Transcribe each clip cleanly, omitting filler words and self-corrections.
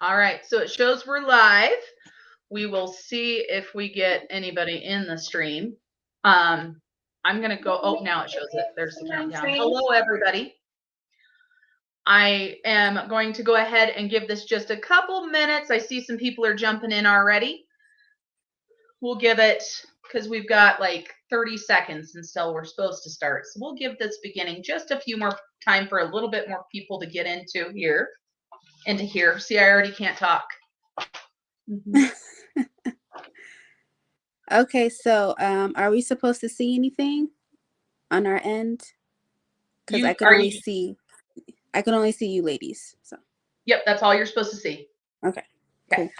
All right, so it shows we're live. We will see if we get anybody in the stream. I'm going to go. Oh, now it shows it. There's the countdown. Hello, everybody. I am going to go ahead and give this just a couple minutes. I see some people are jumping in already. We'll give it, because we've got like 30 seconds until we're supposed to start. So we'll give this beginning just a few more time for a little bit more people to get into here. See, I already can't talk. Okay, so are we supposed to see anything on our end? Because I can only see you ladies. So. Yep, that's all you're supposed to see. Okay. Cool.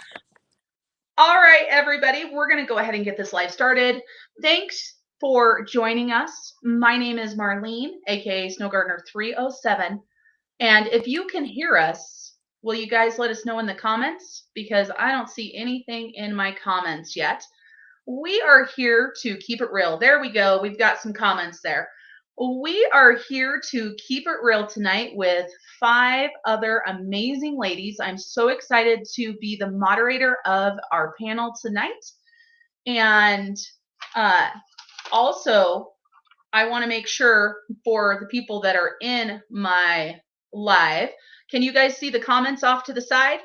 All right, everybody, we're going to go ahead and get this live started. Thanks for joining us. My name is Marlene, aka SnowGardener307. And if you can hear us, will you guys let us know in the comments? Because I don't see anything in my comments yet. We are here to keep it real. There we go. We've got some comments there. We are here to keep it real tonight with 5 other amazing ladies. I'm so excited to be the moderator of our panel tonight. And also, I want to make sure for the people that are in my live, can you guys see the comments off to the side?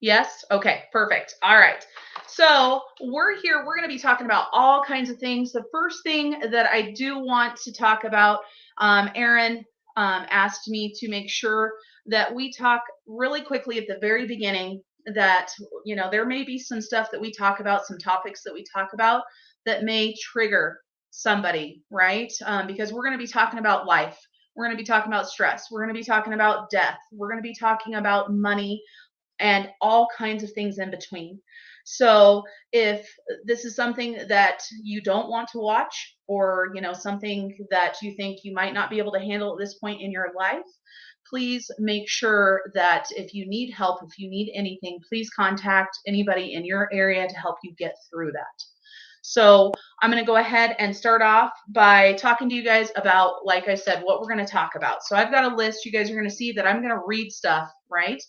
Yes? Okay, perfect. All right. So we're here. We're going to be talking about all kinds of things. The first thing that I do want to talk about, Erin asked me to make sure that we talk really quickly at the very beginning that, there may be some stuff that we talk about, some topics that we talk about that may trigger somebody, right? Because we're going to be talking about life. We're going to be talking about stress. We're going to be talking about death. We're going to be talking about money and all kinds of things in between. So if this is something that you don't want to watch, or something that you think you might not be able to handle at this point in your life, please make sure that if you need help, if you need anything, please contact anybody in your area to help you get through that. So I'm going to go ahead and start off by talking to you guys about, like I said, what we're going to talk about. So I've got a list. You guys are going to see that I'm going to read stuff, right?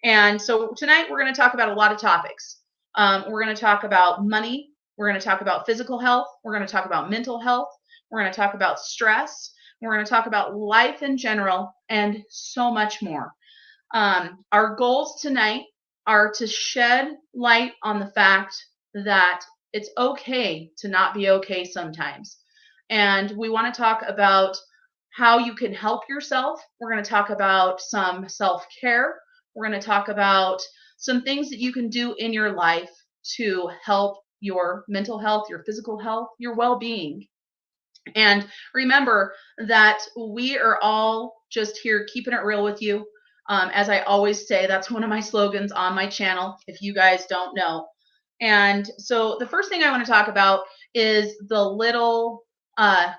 And so tonight we're going to talk about a lot of topics. We're going to talk about money. We're going to talk about physical health. We're going to talk about mental health. We're going to talk about stress. We're going to talk about life in general and so much more. Our goals tonight are to shed light on the fact that it's okay to not be okay sometimes. And we want to talk about how you can help yourself. We're going to talk about some self-care. We're going to talk about some things that you can do in your life to help your mental health, your physical health, your well-being. And remember that we are all just here keeping it real with you. As I always say, that's one of my slogans on my channel, if you guys don't know. And so the first thing I want to talk about is the little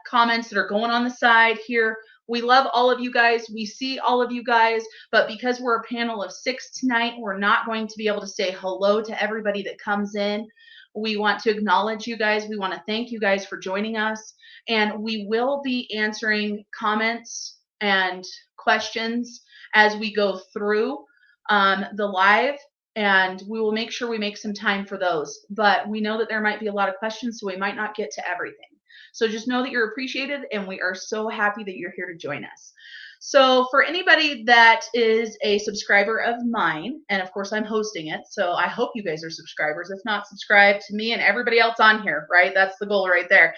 comments that are going on the side here. We love all of you guys. We see all of you guys, but because we're a panel of 6 tonight, we're not going to be able to say hello to everybody that comes in. We want to acknowledge you guys. We want to thank you guys for joining us. And we will be answering comments and questions as we go through the live. And we will make sure we make some time for those. But we know that there might be a lot of questions, so we might not get to everything. So just know that you're appreciated, and we are so happy that you're here to join us. So for anybody that is a subscriber of mine, and of course I'm hosting it, so I hope you guys are subscribers. If not, subscribe to me and everybody else on here, right? That's the goal right there.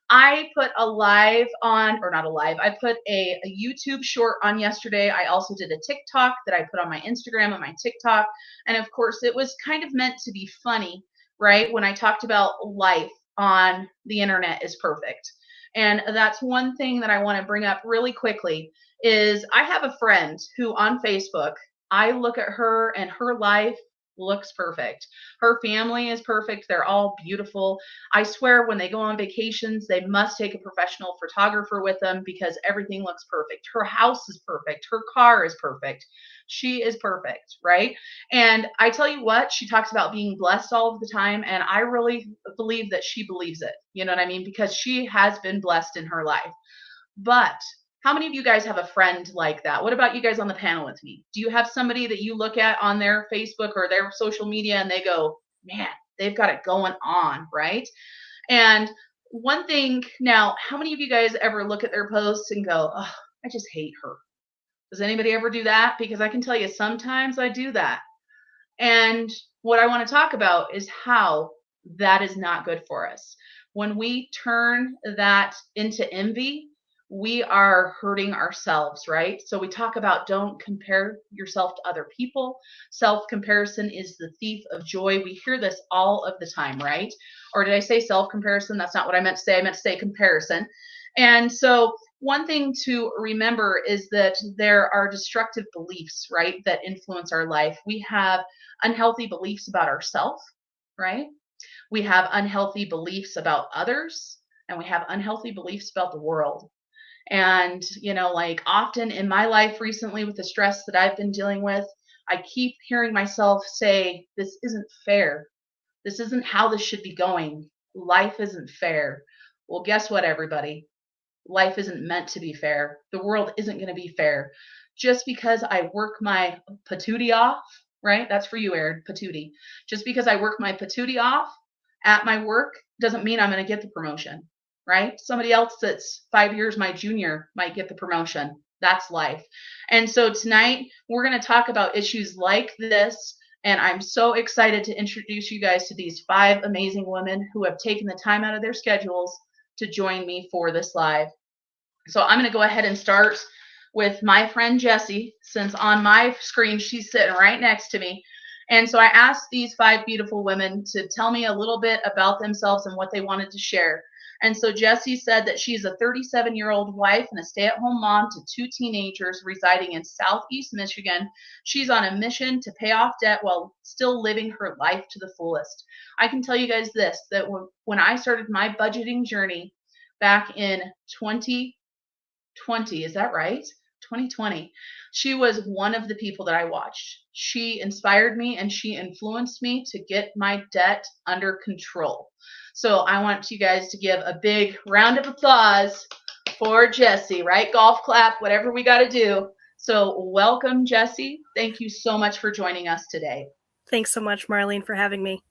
I put a live on, or not a live, I put a YouTube short on yesterday. I also did a TikTok that I put on my Instagram and my TikTok. And of course, it was kind of meant to be funny, right? When I talked about life on the internet is perfect. And that's one thing that I want to bring up really quickly is I have a friend who on Facebook, I look at her and her life looks perfect. Her family is perfect. They're all beautiful. I swear when they go on vacations, they must take a professional photographer with them because everything looks perfect. Her house is perfect. Her car is perfect. She is perfect, right? And I tell you what, she talks about being blessed all of the time. And I really believe that she believes it. You know what I mean? Because she has been blessed in her life. But How many of you guys have a friend like that? What about you guys on the panel with me? Do you have somebody that you look at on their Facebook or their social media and they go, man, they've got it going on, right? And one thing now, how many of you guys ever look at their posts and go, oh, I just hate her? Does anybody ever do that? Because I can tell you sometimes I do that. And what I want to talk about is how that is not good for us. When we turn that into envy, we are hurting ourselves, right? So we talk about don't compare yourself to other people. Self comparison is the thief of joy. We hear this all of the time, right? Or did I say self comparison? That's not what I meant to say. I meant to say comparison. And so one thing to remember is that there are destructive beliefs, right, that influence our life. We have unhealthy beliefs about ourselves, right? We have unhealthy beliefs about others, and we have unhealthy beliefs about the world. And, like often in my life recently with the stress that I've been dealing with, I keep hearing myself say, this isn't fair. This isn't how this should be going. Life isn't fair. Well, guess what, everybody? Life isn't meant to be fair. The world isn't going to be fair. Just because I work my patootie off, right? That's for you, Erin, patootie. Just because I work my patootie off at my work doesn't mean I'm going to get the promotion, right? Somebody else that's 5 years my junior might get the promotion. That's life. And so tonight we're going to talk about issues like this. And I'm so excited to introduce you guys to these 5 amazing women who have taken the time out of their schedules to join me for this live. So I'm going to go ahead and start with my friend Jessi, since on my screen she's sitting right next to me. And so I asked these 5 beautiful women to tell me a little bit about themselves and what they wanted to share. And so Jessi said that she's a 37-year-old wife and a stay-at-home mom to 2 teenagers residing in Southeast Michigan. She's on a mission to pay off debt while still living her life to the fullest. I can tell you guys this, that when I started my budgeting journey back in 2020, is that right? 2020. She was one of the people that I watched. She inspired me and she influenced me to get my debt under control. So I want you guys to give a big round of applause for Jessi, right? Golf clap, whatever we got to do. So welcome, Jessi. Thank you so much for joining us today. Thanks so much, Marlene, for having me.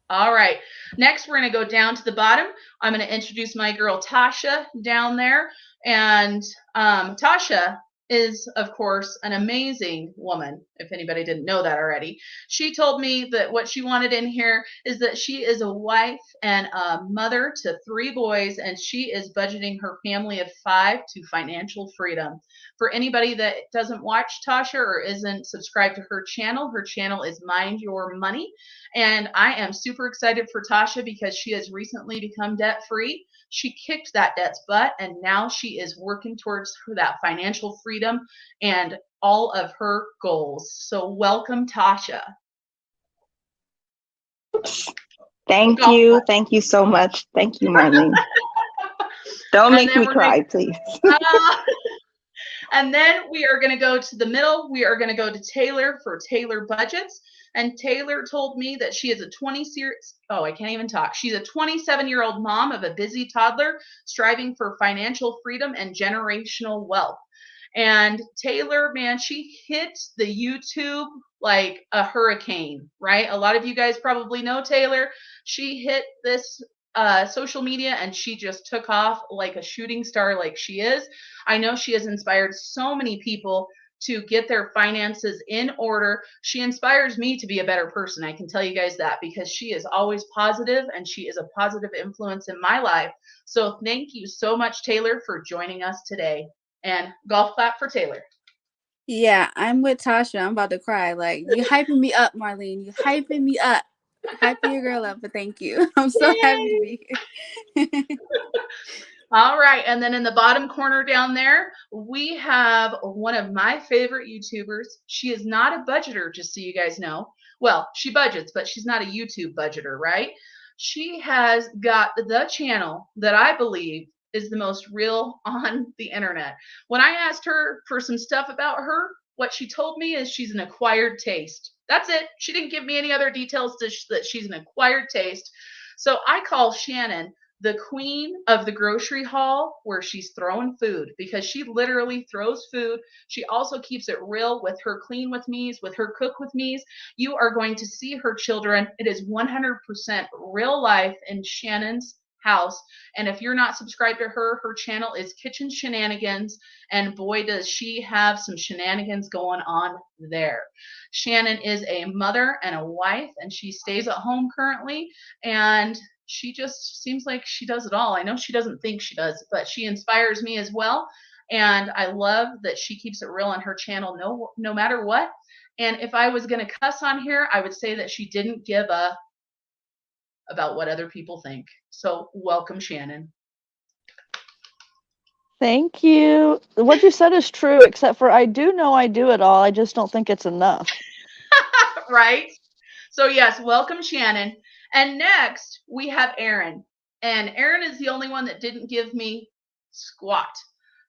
All right. Next, we're going to go down to the bottom. I'm going to introduce my girl Tasha down there. And Tasha is, of course, an amazing woman, if anybody didn't know that already. She told me that what she wanted in here is that she is a wife and a mother to 3 boys, and she is budgeting her family of 5 to financial freedom. For anybody that doesn't watch Tasha or isn't subscribed to her channel is Mind Your Money. And I am super excited for Tasha because she has recently become debt-free. She kicked that debt's butt, and now she is working towards that financial freedom and all of her goals. So welcome, Tasha. Thank you. Thank you so much. Thank you, Marlene. Don't make me cry, please. And then we are going to go to the middle. We are going to go to Taylor for Taylor Budgets. And Taylor told me that she is a 27-year-old mom of a busy toddler striving for financial freedom and generational wealth. And Taylor, man, she hit the YouTube like a hurricane, right? A lot of you guys probably know Taylor. She hit this social media and she just took off like a shooting star like she is. I know she has inspired so many people to get their finances in order. She inspires me to be a better person. I can tell you guys that because she is always positive and she is a positive influence in my life. So thank you so much, Taylor, for joining us today. And golf clap for Taylor. Yeah, I'm with Tasha. I'm about to cry. Like, you hyping me up, Marlene. You hyping me up. Hyping your girl up, but thank you. I'm so happy to be here. All right. And then in the bottom corner down there, we have one of my favorite YouTubers. She is not a budgeter, just so you guys know. Well, she budgets, but she's not a YouTube budgeter, right? She has got the channel that I believe is the most real on the internet. When I asked her for some stuff about her, what she told me is she's an acquired taste. That's it. She didn't give me any other details that she's an acquired taste. So I call Shannon the queen of the grocery haul where she's throwing food, because she literally throws food. She also keeps it real with her clean with me's, with her cook with me's. You are going to see her children. It is 100% real life in Shannon's house. And if you're not subscribed to her, her channel is Kitchen Shenanigans. And boy, does she have some shenanigans going on there. Shannon is a mother and a wife, and she stays at home currently. And she just seems like she does it all. I know she doesn't think she does, but she inspires me as well. And I love that she keeps it real on her channel, no matter what. And if I was going to cuss on here, I would say that she didn't give a about what other people think. So welcome, Shannon. Thank you. What you said is true, except for I do know I do it all. I just don't think it's enough. Right? So yes, welcome, Shannon. And next we have Erin. And Erin is the only one that didn't give me squat.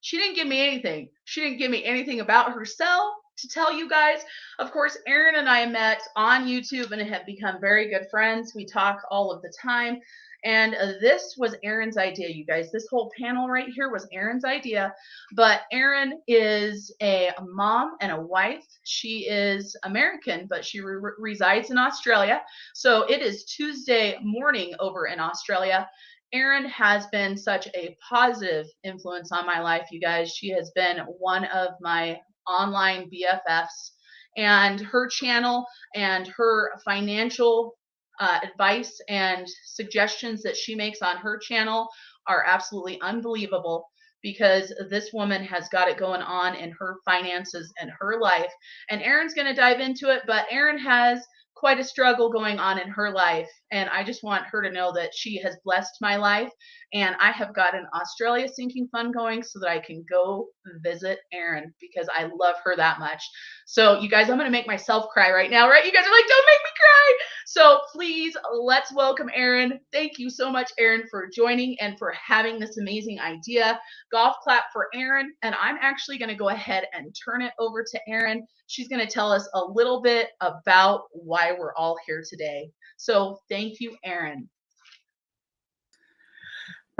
She didn't give me anything. She didn't give me anything about herself to tell you guys. Of course, Erin and I met on YouTube and have become very good friends. We talk all of the time. And this was Erin's idea, you guys. This whole panel right here was Erin's idea. But Erin is a mom and a wife. She is American, but she resides in Australia. So it is Tuesday morning over in Australia. Erin has been such a positive influence on my life, you guys. She has been one of my online BFFs, and her channel and her financial advice and suggestions that she makes on her channel are absolutely unbelievable, because this woman has got it going on in her finances and her life. And Erin's going to dive into it, but Erin has quite a struggle going on in her life. And I just want her to know that she has blessed my life. And I have got an Australia sinking fund going so that I can go visit Erin, because I love her that much. So you guys, I'm going to make myself cry right now, right? You guys are like, don't make me cry. So please, let's welcome Erin. Thank you so much, Erin, for joining and for having this amazing idea. Golf clap for Erin. And I'm actually going to go ahead and turn it over to Erin. She's going to tell us a little bit about why we're all here today. So thank you, Erin.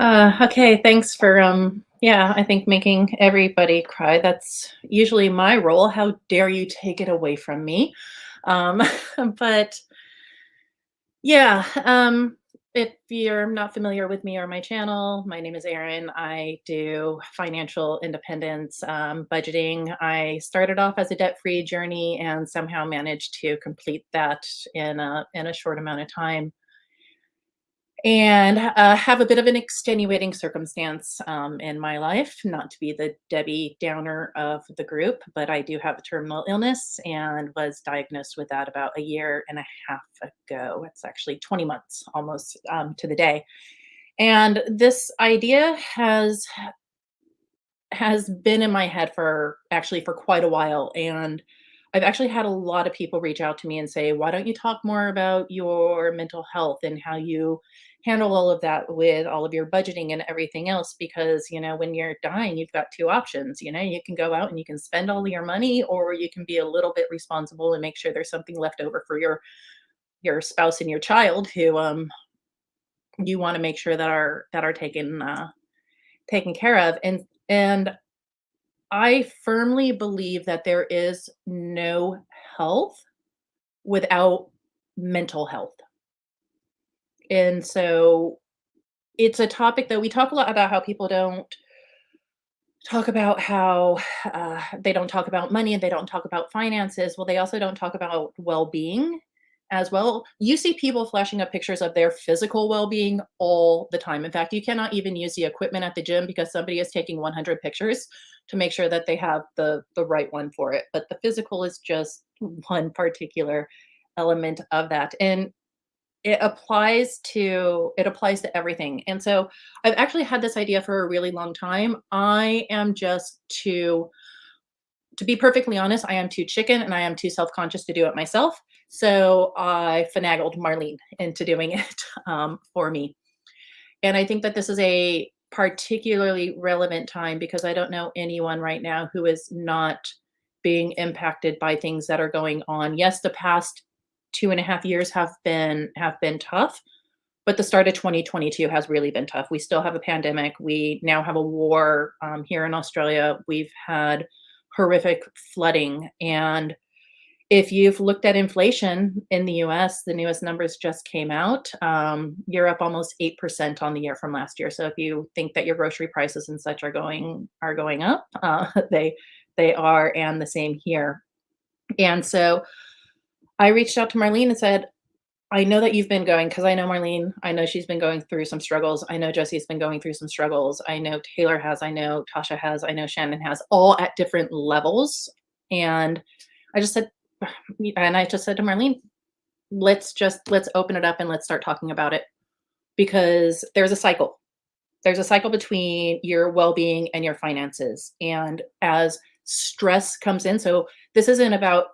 Okay, thanks for I think making everybody cry. That's usually my role. How dare you take it away from me? But yeah, if you're not familiar with me or my channel, my name is Erin. I do financial independence, budgeting. I started off as a debt-free journey and somehow managed to complete that in a short amount of time. And have a bit of an extenuating circumstance in my life, not to be the Debbie Downer of the group, but I do have a terminal illness and was diagnosed with that about 1.5 years ago. It's actually 20 months almost to the day. And this idea has been in my head for quite a while. And I've actually had a lot of people reach out to me and say, why don't you talk more about your mental health and how you handle all of that with all of your budgeting and everything else? Because, when you're dying, you've got two options. You can go out and you can spend all your money, or you can be a little bit responsible and make sure there's something left over for your spouse and your child, who you want to make sure that are taken care of. And I firmly believe that there is no health without mental health. And so it's a topic that we talk a lot about, how people don't talk about how they don't talk about money and they don't talk about finances. Well, they also don't talk about well-being as well. You see people flashing up pictures of their physical well-being all the time. In fact, you cannot even use the equipment at the gym because somebody is taking 100 pictures to make sure that they have the right one for it. But the physical is just one particular element of that. And it applies to everything. And so I've actually had this idea for a really long time. I am just to be perfectly honest, I am too chicken and I am too self-conscious to do it myself. So I finagled Marlene into doing it for me. And I think that this is a particularly relevant time because I don't know anyone right now who is not being impacted by things that are going on. Yes, the past 2.5 years have been tough, But the start of 2022 has really been tough. We still have a pandemic. We now have a war here in Australia. We've had horrific flooding. And if you've looked at inflation in the US, the newest numbers just came out. You're up almost 8% on the year from last year. So if you think that your grocery prices and such are going up, they are, and the same here. And so I reached out to Marlene and said, I know that you've been going, because I know Marlene, I know she's been going through some struggles. I know Jessi's been going through some struggles. I know Taylor has, I know Tasha has, I know Shannon has, all at different levels. And I just said to Marlene, let's open it up and let's start talking about it, because there's a cycle. There's a cycle between your well-being and your finances. And as stress comes in, so this isn't about,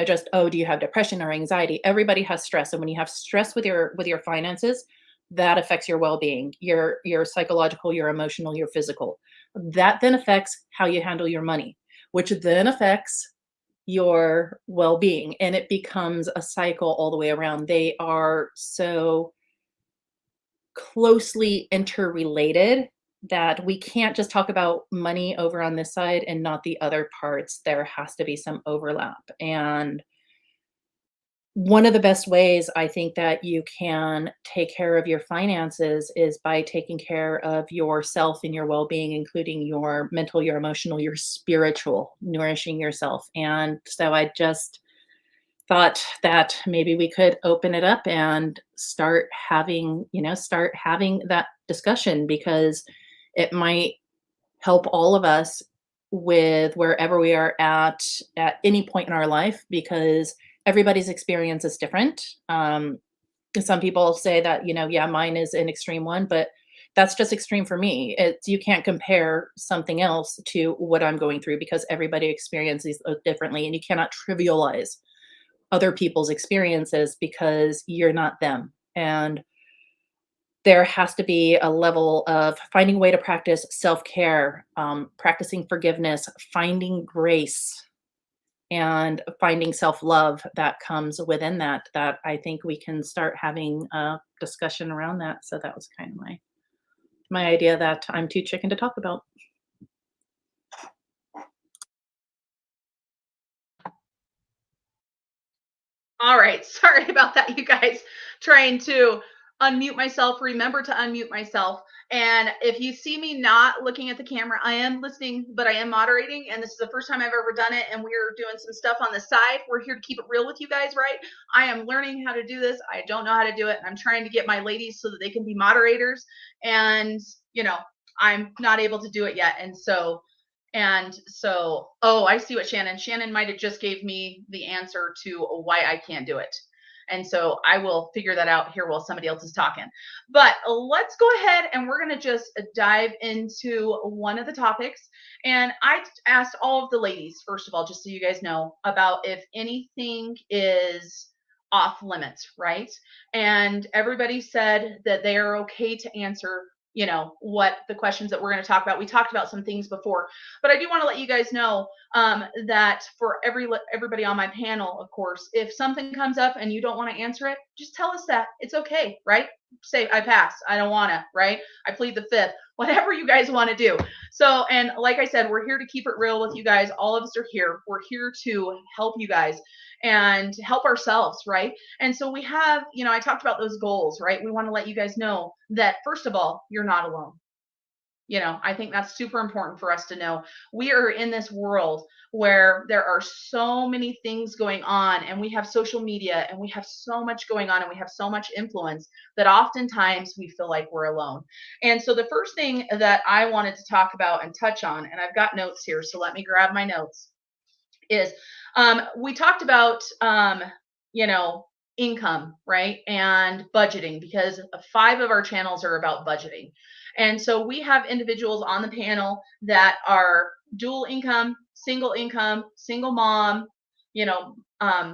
just, oh, do you have depression or anxiety? Everybody has stress. And when you have stress with your finances, that affects your well-being, your psychological, your emotional, your physical. That then affects how you handle your money, which then affects your well-being. And it becomes a cycle all the way around. They are so closely interrelated that we can't just talk about money over on this side and not the other parts. There has to be some overlap. And one of the best ways I think that you can take care of your finances is by taking care of yourself and your well-being, including your mental, your emotional, your spiritual, nourishing yourself. And so I just thought that maybe we could open it up and start having that discussion, because it might help all of us with wherever we are at any point in our life, because everybody's experience is different. Some people say that, yeah, mine is an extreme one, but that's just extreme for me. You can't compare something else to what I'm going through, because everybody experiences it differently, and you cannot trivialize other people's experiences because you're not them. And there has to be a level of finding a way to practice self-care, practicing forgiveness, finding grace, and finding self-love that comes within that I think we can start having a discussion around that. So that was kind of my idea that I'm too chicken to talk about. All right. Sorry about that, you guys. Trying to unmute myself, remember to unmute myself. And if you see me not looking at the camera, I am listening, but I am moderating. And this is the first time I've ever done it. And we're doing some stuff on the side. We're here to keep it real with you guys, right? I am learning how to do this. I don't know how to do it. And I'm trying to get my ladies so that they can be moderators. And, I'm not able to do it yet. And so, oh, I see what Shannon might have just gave me the answer to why I can't do it. And so I will figure that out here while somebody else is talking. But let's go ahead and we're going to just dive into one of the topics. And I asked all of the ladies, first of all, just so you guys know, about if anything is off limits, right? And everybody said that they are okay to answer what the questions that we're going to talk about. We talked about some things before, but I do want to let you guys know that for everybody on my panel, of course, if something comes up and you don't want to answer it, just tell us that. It's okay, right? Say, I pass. I don't want to, right? I plead the fifth, whatever you guys want to do. So, and like I said, we're here to keep it real with you guys. All of us are here. We're here to help you guys and help ourselves, right? And so we have, I talked about those goals, right? We want to let you guys know that, first of all, you're not alone. I think that's super important for us to know. We are in this world where there are so many things going on, and we have social media, and we have so much going on, and we have so much influence that oftentimes we feel like we're alone. And so the first thing that I wanted to talk about and touch on, and I've got notes here, so let me grab my notes, is we talked about, income, right? And budgeting, because 5 of our channels are about budgeting. And so we have individuals on the panel that are dual income, single mom,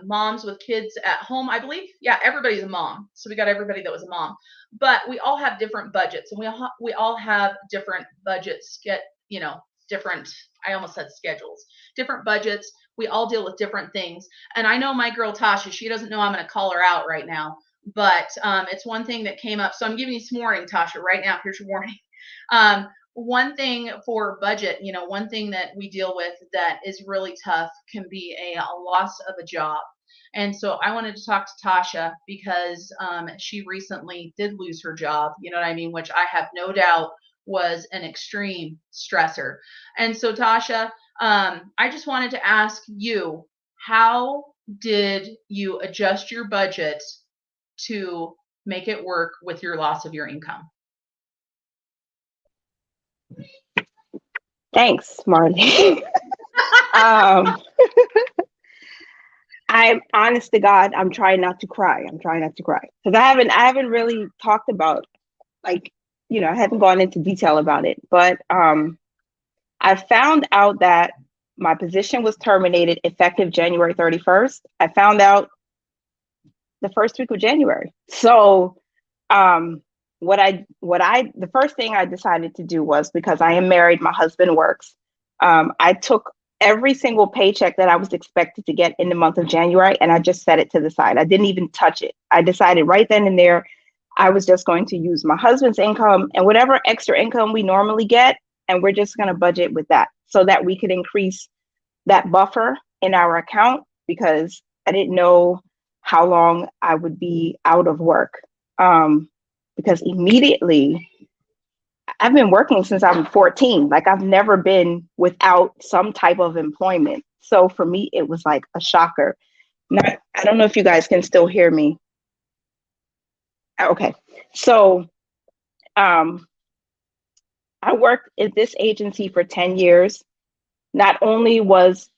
moms with kids at home. I believe, yeah, everybody's a mom. So we got everybody that was a mom, but we all have different budgets, and we all have different budgets, different, I almost said schedules, different budgets. We all deal with different things. And I know my girl Tasha, she doesn't know I'm going to call her out right now, but it's one thing that came up. So I'm giving you some warning, Tasha, right now. Here's your warning. One thing for budget, one thing that we deal with that is really tough can be a loss of a job. And so I wanted to talk to Tasha because she recently did lose her job, you know what I mean, which I have no doubt was an extreme stressor. And so Tasha, I just wanted to ask you, how did you adjust your budget to make it work with your loss of your income? Thanks, Marlene. I'm honest to God, I'm trying not to cry. Because I haven't really talked about, like, I haven't gone into detail about it. But I found out that my position was terminated effective January 31st. I found out the first week of January. So the first thing I decided to do was, because I am married, my husband works, I took every single paycheck that I was expected to get in the month of January, and I just set it to the side. I didn't even touch it. I decided right then and there, I was just going to use my husband's income and whatever extra income we normally get, and we're just going to budget with that so that we could increase that buffer in our account, because I didn't know how long I would be out of work. Because immediately, I've been working since I'm 14. Like, I've never been without some type of employment. So for me, it was like a shocker. I don't know if you guys can still hear me. Okay. So I worked at this agency for 10 years. Not only was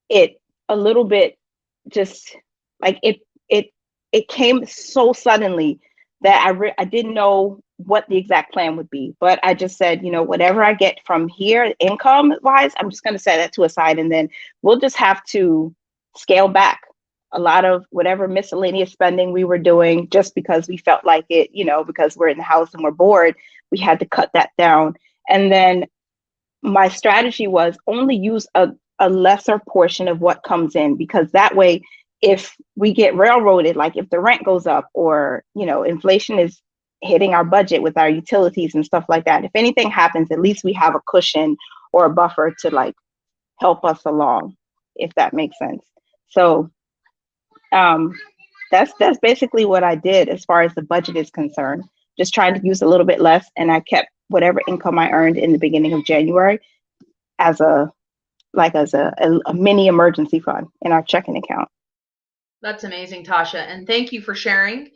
it a little bit just like it came so suddenly that I didn't know what the exact plan would be. But I just said, whatever I get from here, income wise, I'm just going to set that to a side, and then we'll just have to scale back a lot of whatever miscellaneous spending we were doing, just because we felt like it, because we're in the house and we're bored, we had to cut that down. And then my strategy was only use a lesser portion of what comes in, because that way, if we get railroaded, like if the rent goes up or, inflation is hitting our budget with our utilities and stuff like that, if anything happens, at least we have a cushion or a buffer to like help us along, if that makes sense. So that's basically what I did as far as the budget is concerned. Just trying to use a little bit less, and I kept whatever income I earned in the beginning of January as a mini emergency fund in our checking account. That's amazing, Tasha. And thank you for sharing.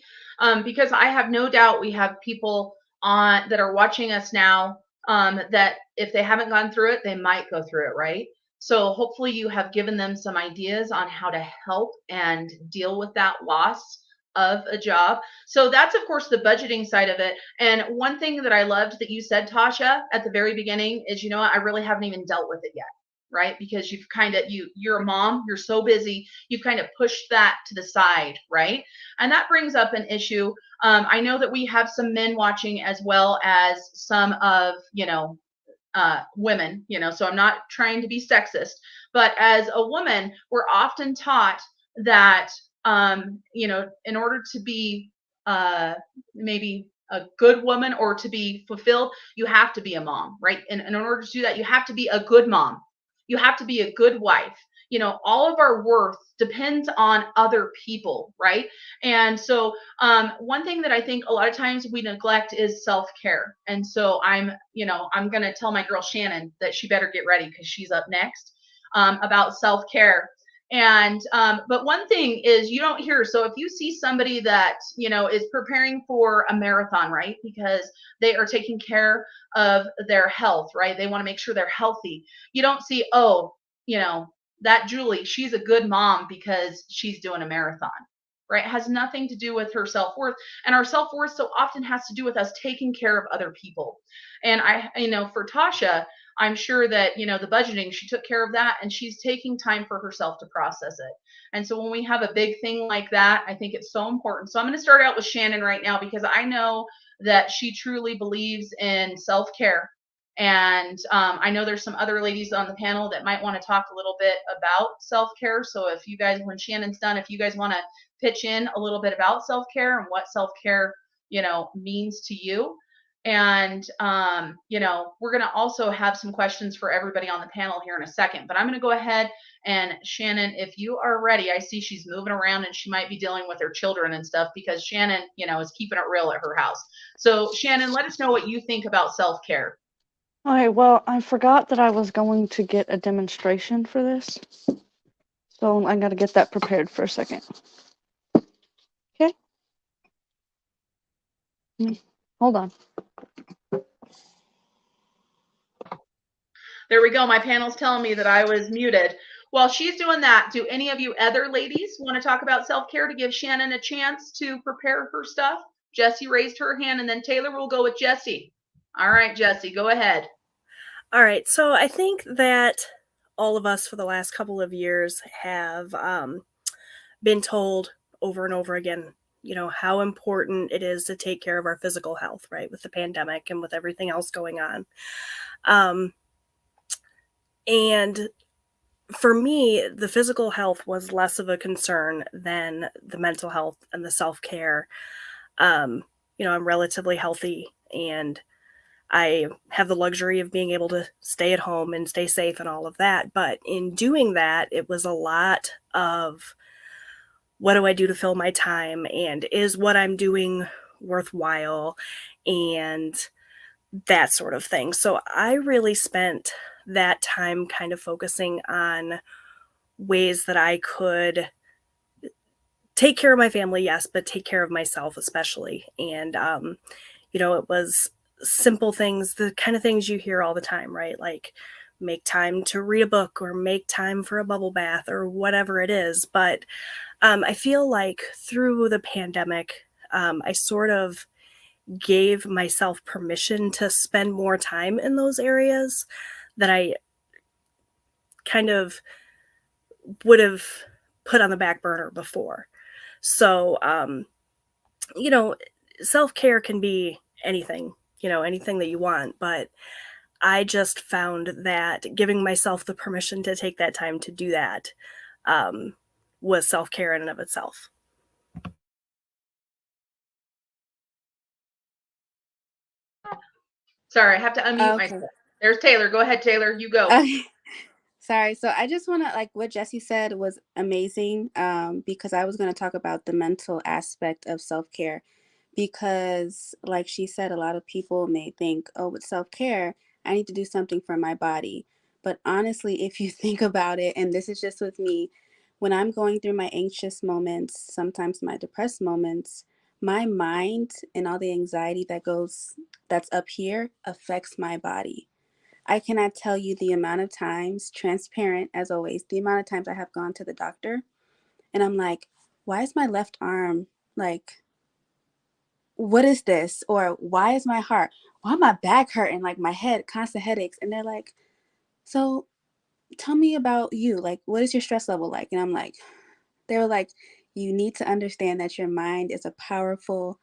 Because I have no doubt we have people on that are watching us now that if they haven't gone through it, they might go through it, right? So hopefully you have given them some ideas on how to help and deal with that loss of a job. So that's, of course, the budgeting side of it. And one thing that I loved that you said, Tasha, at the very beginning is, I really haven't even dealt with it yet. Right? Because you've kind of, you're a mom, you're so busy, you've kind of pushed that to the side, right? And that brings up an issue. I know that we have some men watching as well as some of, women, so I'm not trying to be sexist, but as a woman, we're often taught that, in order to be maybe a good woman or to be fulfilled, you have to be a mom, right? And in order to do that, you have to be a good mom. You have to be a good wife. All of our worth depends on other people, right? And so one thing that I think a lot of times we neglect is self-care. And so I'm going to tell my girl Shannon that she better get ready because she's up next about self-care. And but one thing is you don't hear. So if you see somebody that is preparing for a marathon, right, because they are taking care of their health, right, they want to make sure they're healthy, you don't see, that Julie, she's a good mom because she's doing a marathon, right? It has nothing to do with her self-worth, and our self-worth so often has to do with us taking care of other people. And for Tasha, I'm sure that, the budgeting, she took care of that, and she's taking time for herself to process it. And so when we have a big thing like that, I think it's so important. So I'm going to start out with Shannon right now, because I know that she truly believes in self-care. And I know there's some other ladies on the panel that might want to talk a little bit about self-care. So if you guys, when Shannon's done, if you guys want to pitch in a little bit about self-care and what self-care, means to you. And, we're going to also have some questions for everybody on the panel here in a second, but I'm going to go ahead and Shannon, if you are ready, I see she's moving around and she might be dealing with her children and stuff because Shannon, is keeping it real at her house. So Shannon, let us know what you think about self-care. All right, well, I forgot that I was going to get a demonstration for this. So I got to get that prepared for a second. Okay. Hold on. There we go. My panel's telling me that I was muted. While she's doing that, do any of you other ladies want to talk about self-care to give Shannon a chance to prepare her stuff? Jessi raised her hand, and then Taylor will go with Jessi. All right, Jessi, go ahead. All right. So I think that all of us for the last couple of years have been told over and over again, how important it is to take care of our physical health, right? With the pandemic and with everything else going on. And for me, the physical health was less of a concern than the mental health and the self-care. I'm relatively healthy and I have the luxury of being able to stay at home and stay safe and all of that. But in doing that, it was a lot of what do I do to fill my time? And is what I'm doing worthwhile? And that sort of thing. So I really spent that time kind of focusing on ways that I could take care of my family, yes, but take care of myself especially. And, it was simple things, the kind of things you hear all the time, right? Like make time to read a book or make time for a bubble bath or whatever it is. But I feel like through the pandemic, I sort of gave myself permission to spend more time in those areas that I kind of would have put on the back burner before. So, self-care can be anything, anything that you want, but I just found that giving myself the permission to take that time to do that was self-care in and of itself. Sorry, I have to unmute myself. There's Taylor. Go ahead, Taylor. You go. Okay. Sorry. So I just want to, like, what Jessi said was amazing, because I was going to talk about the mental aspect of self-care, because like she said, a lot of people may think, oh, with self-care, I need to do something for my body. But honestly, if you think about it, and this is just with me, when I'm going through my anxious moments, sometimes my depressed moments, my mind and all the anxiety that's up here affects my body. I cannot tell you the amount of times, transparent as always, the amount of times I have gone to the doctor and I'm like, why is my left arm like, what is this? Or why is my heart, why my back hurting, like my head, constant headaches? And they're like, so tell me about you. Like, what is your stress level like? And I'm like, they were like, you need to understand that your mind is powerful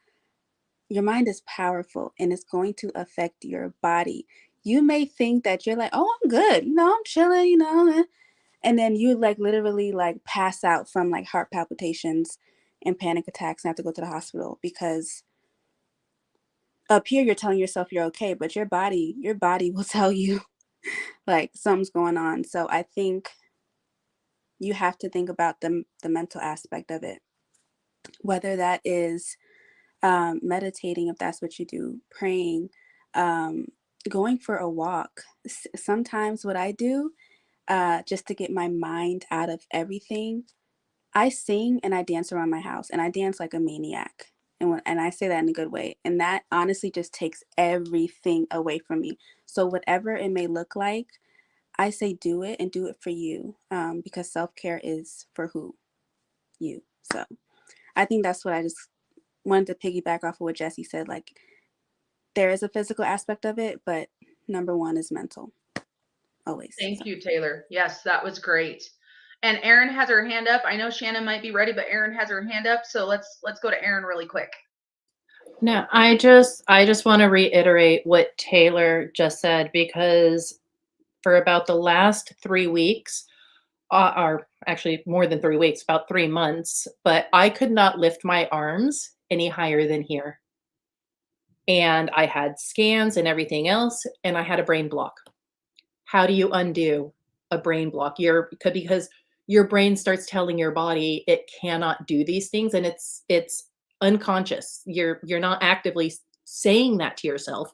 and it's going to affect your body. You may think that you're like, oh, I'm good, I'm chilling, and then you like literally like pass out from like heart palpitations and panic attacks and have to go to the hospital because up here you're telling yourself you're okay, but your body will tell you like something's going on. So I think you have to think about the mental aspect of it, whether that is meditating, if that's what you do, praying, going for a walk. Sometimes what I do, just to get my mind out of everything, I sing and I dance around my house, and I dance like a maniac. And I say that in a good way. And that honestly just takes everything away from me. So whatever it may look like, I say do it and do it for you, because self-care is for who? You. So I think that's what I just wanted to piggyback off of what Jessi said. Like, there is a physical aspect of it, but number one is mental. Always. Thank you, Taylor. Yes, that was great. And Erin has her hand up. I know Shannon might be ready, but Erin has her hand up. So let's go to Erin really quick. No, I just want to reiterate what Taylor just said, because for about the last 3 weeks, or actually more than 3 weeks, about 3 months, but I could not lift my arms any higher than here. And I had scans and everything else, and I had a brain block. How do you undo a brain block? Because your brain starts telling your body it cannot do these things, and it's unconscious. You're not actively saying that to yourself,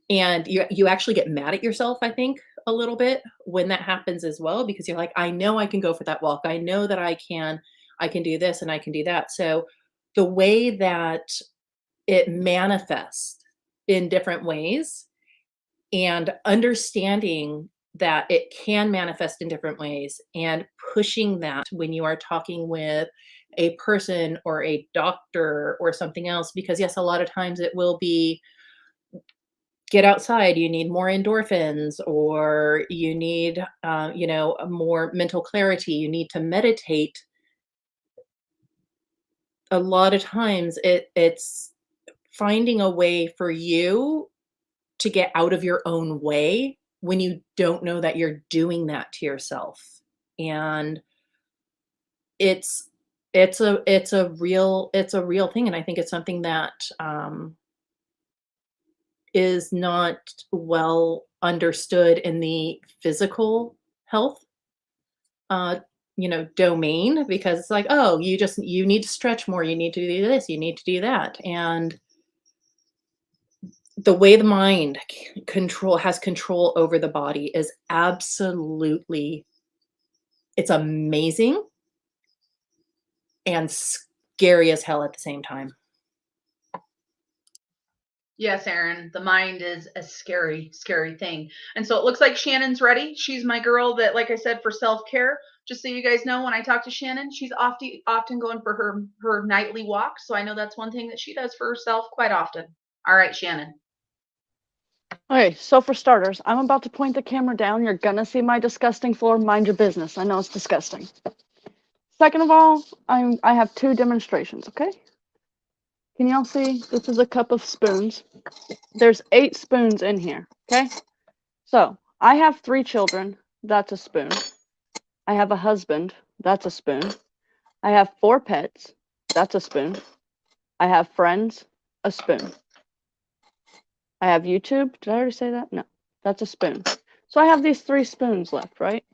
and you actually get mad at yourself, I think, a little bit when that happens as well, because you're like, I know I can go for that walk. I know that I can do this and I can do that. So the way that it manifests in different ways, and understanding that it can manifest in different ways, and pushing that when you are talking with a person or a doctor or something else, because yes, a lot of times it will be, get outside, you need more endorphins, or you need more mental clarity, you need to meditate. A lot of times it's finding a way for you to get out of your own way when you don't know that you're doing that to yourself. And it's a real thing, and I think it's something that is not well understood in the physical health domain, because it's like, oh, you need to stretch more, you need to do this, you need to do that. And the way the mind has control over the body is absolutely, it's amazing and scary as hell at the same time. Yes, Erin, the mind is a scary, scary thing. And so it looks like Shannon's ready. She's my girl that, like I said, for self-care. Just so you guys know, when I talk to Shannon, she's often going for her nightly walk. So I know that's one thing that she does for herself quite often. All right, Shannon. Okay, so for starters, I'm about to point the camera down. You're gonna see my disgusting floor. Mind your business. I know it's disgusting. Second of all, I have 2 demonstrations, okay? Can y'all see? This is a cup of spoons. There's 8 spoons in here, okay? So, I have 3 children. That's a spoon. I have a husband. That's a spoon. I have 4 pets. That's a spoon. I have friends. A spoon. I have YouTube. Did I already say that? No. That's a spoon. So I have these 3 spoons left, right?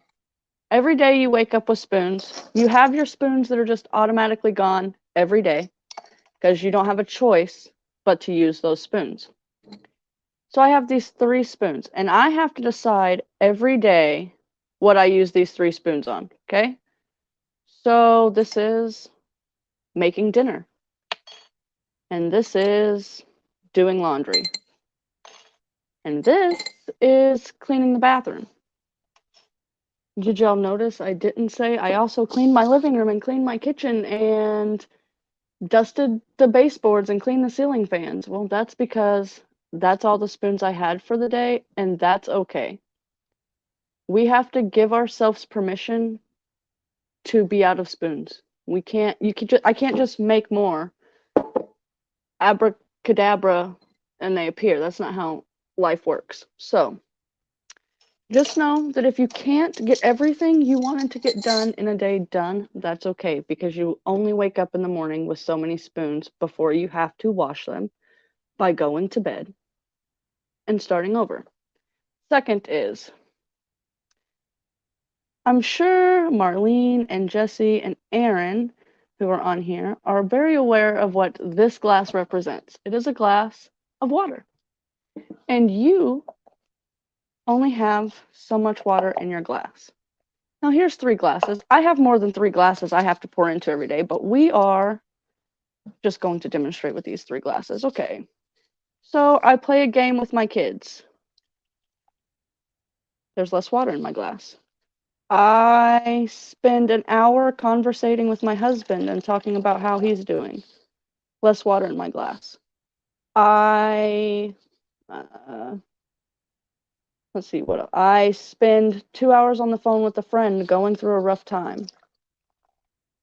Every day you wake up with spoons. You have your spoons that are just automatically gone every day because you don't have a choice but to use those spoons. So I have these 3 spoons, and I have to decide every day what I use these 3 spoons on, okay? So this is making dinner. And this is doing laundry. And this is cleaning the bathroom. Did y'all notice I didn't say I also cleaned my living room and cleaned my kitchen and dusted the baseboards and cleaned the ceiling fans? Well, that's because that's all the spoons I had for the day, and that's okay. We have to give ourselves permission to be out of spoons. I can't just make more abracadabra and they appear. That's not how life works. So just know that if you can't get everything you wanted to get done in a day done, that's okay, because you only wake up in the morning with so many spoons before you have to wash them by going to bed and starting over. Second is, I'm sure Marlene and Jessi and Erin, who are on here, are very aware of what this glass represents. It is a glass of water. And you only have so much water in your glass. Now here's 3 glasses. I have more than 3 glasses I have to pour into every day, but we are just going to demonstrate with these 3 glasses. Okay. So I play a game with my kids. There's less water in my glass. I spend an hour conversating with my husband and talking about how he's doing. Less water in my glass. Let's see what else. I spend 2 hours on the phone with a friend going through a rough time.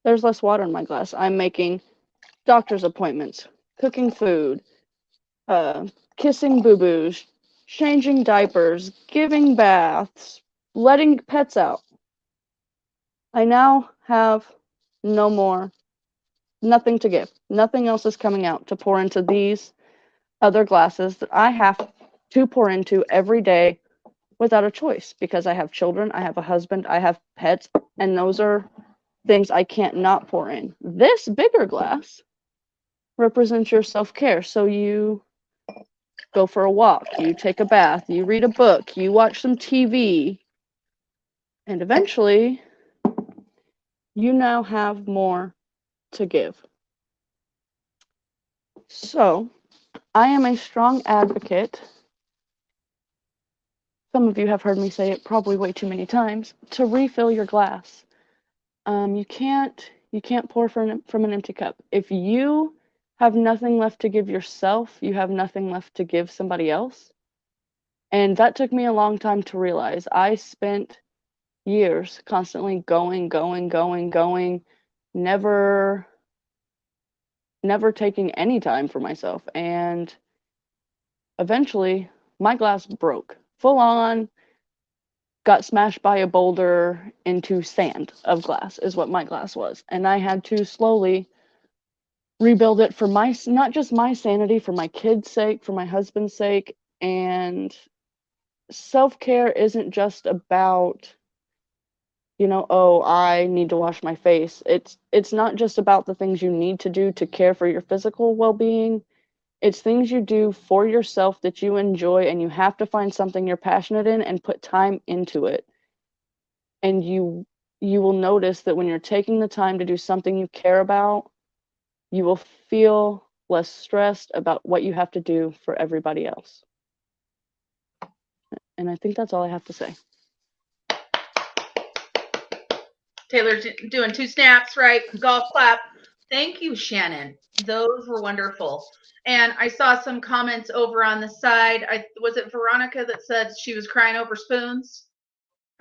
There's less water in my glass. I'm making doctor's appointments, cooking food, kissing boo-boos, changing diapers, giving baths, letting pets out. I now have nothing to give. Nothing else is coming out to pour into these other glasses that I have to pour into every day without a choice, because I have children, I have a husband, I have pets, and those are things I can't not pour in. This bigger glass represents your self-care. So you go for a walk, you take a bath, you read a book, you watch some TV, and eventually you now have more to give. So I am a strong advocate, some of you have heard me say it probably way too many times, to refill your glass. You can't pour from an empty cup. If you have nothing left to give yourself, you have nothing left to give somebody else. And that took me a long time to realize. I spent years constantly going, never taking any time for myself. And eventually my glass broke. Full on, got smashed by a boulder into sand of glass is what my glass was. And I had to slowly rebuild it for not just my sanity, for my kids' sake, for my husband's sake. And self-care isn't just about, oh, I need to wash my face. It's not just about the things you need to do to care for your physical well-being. It's things you do for yourself that you enjoy, and you have to find something you're passionate in and put time into it. And you will notice that when you're taking the time to do something you care about, you will feel less stressed about what you have to do for everybody else. And I think that's all I have to say. Taylor's doing 2 snaps, right? Golf clap. Thank you, Shannon. Those were wonderful. And I saw some comments over on the side. Was it Veronica that said she was crying over spoons?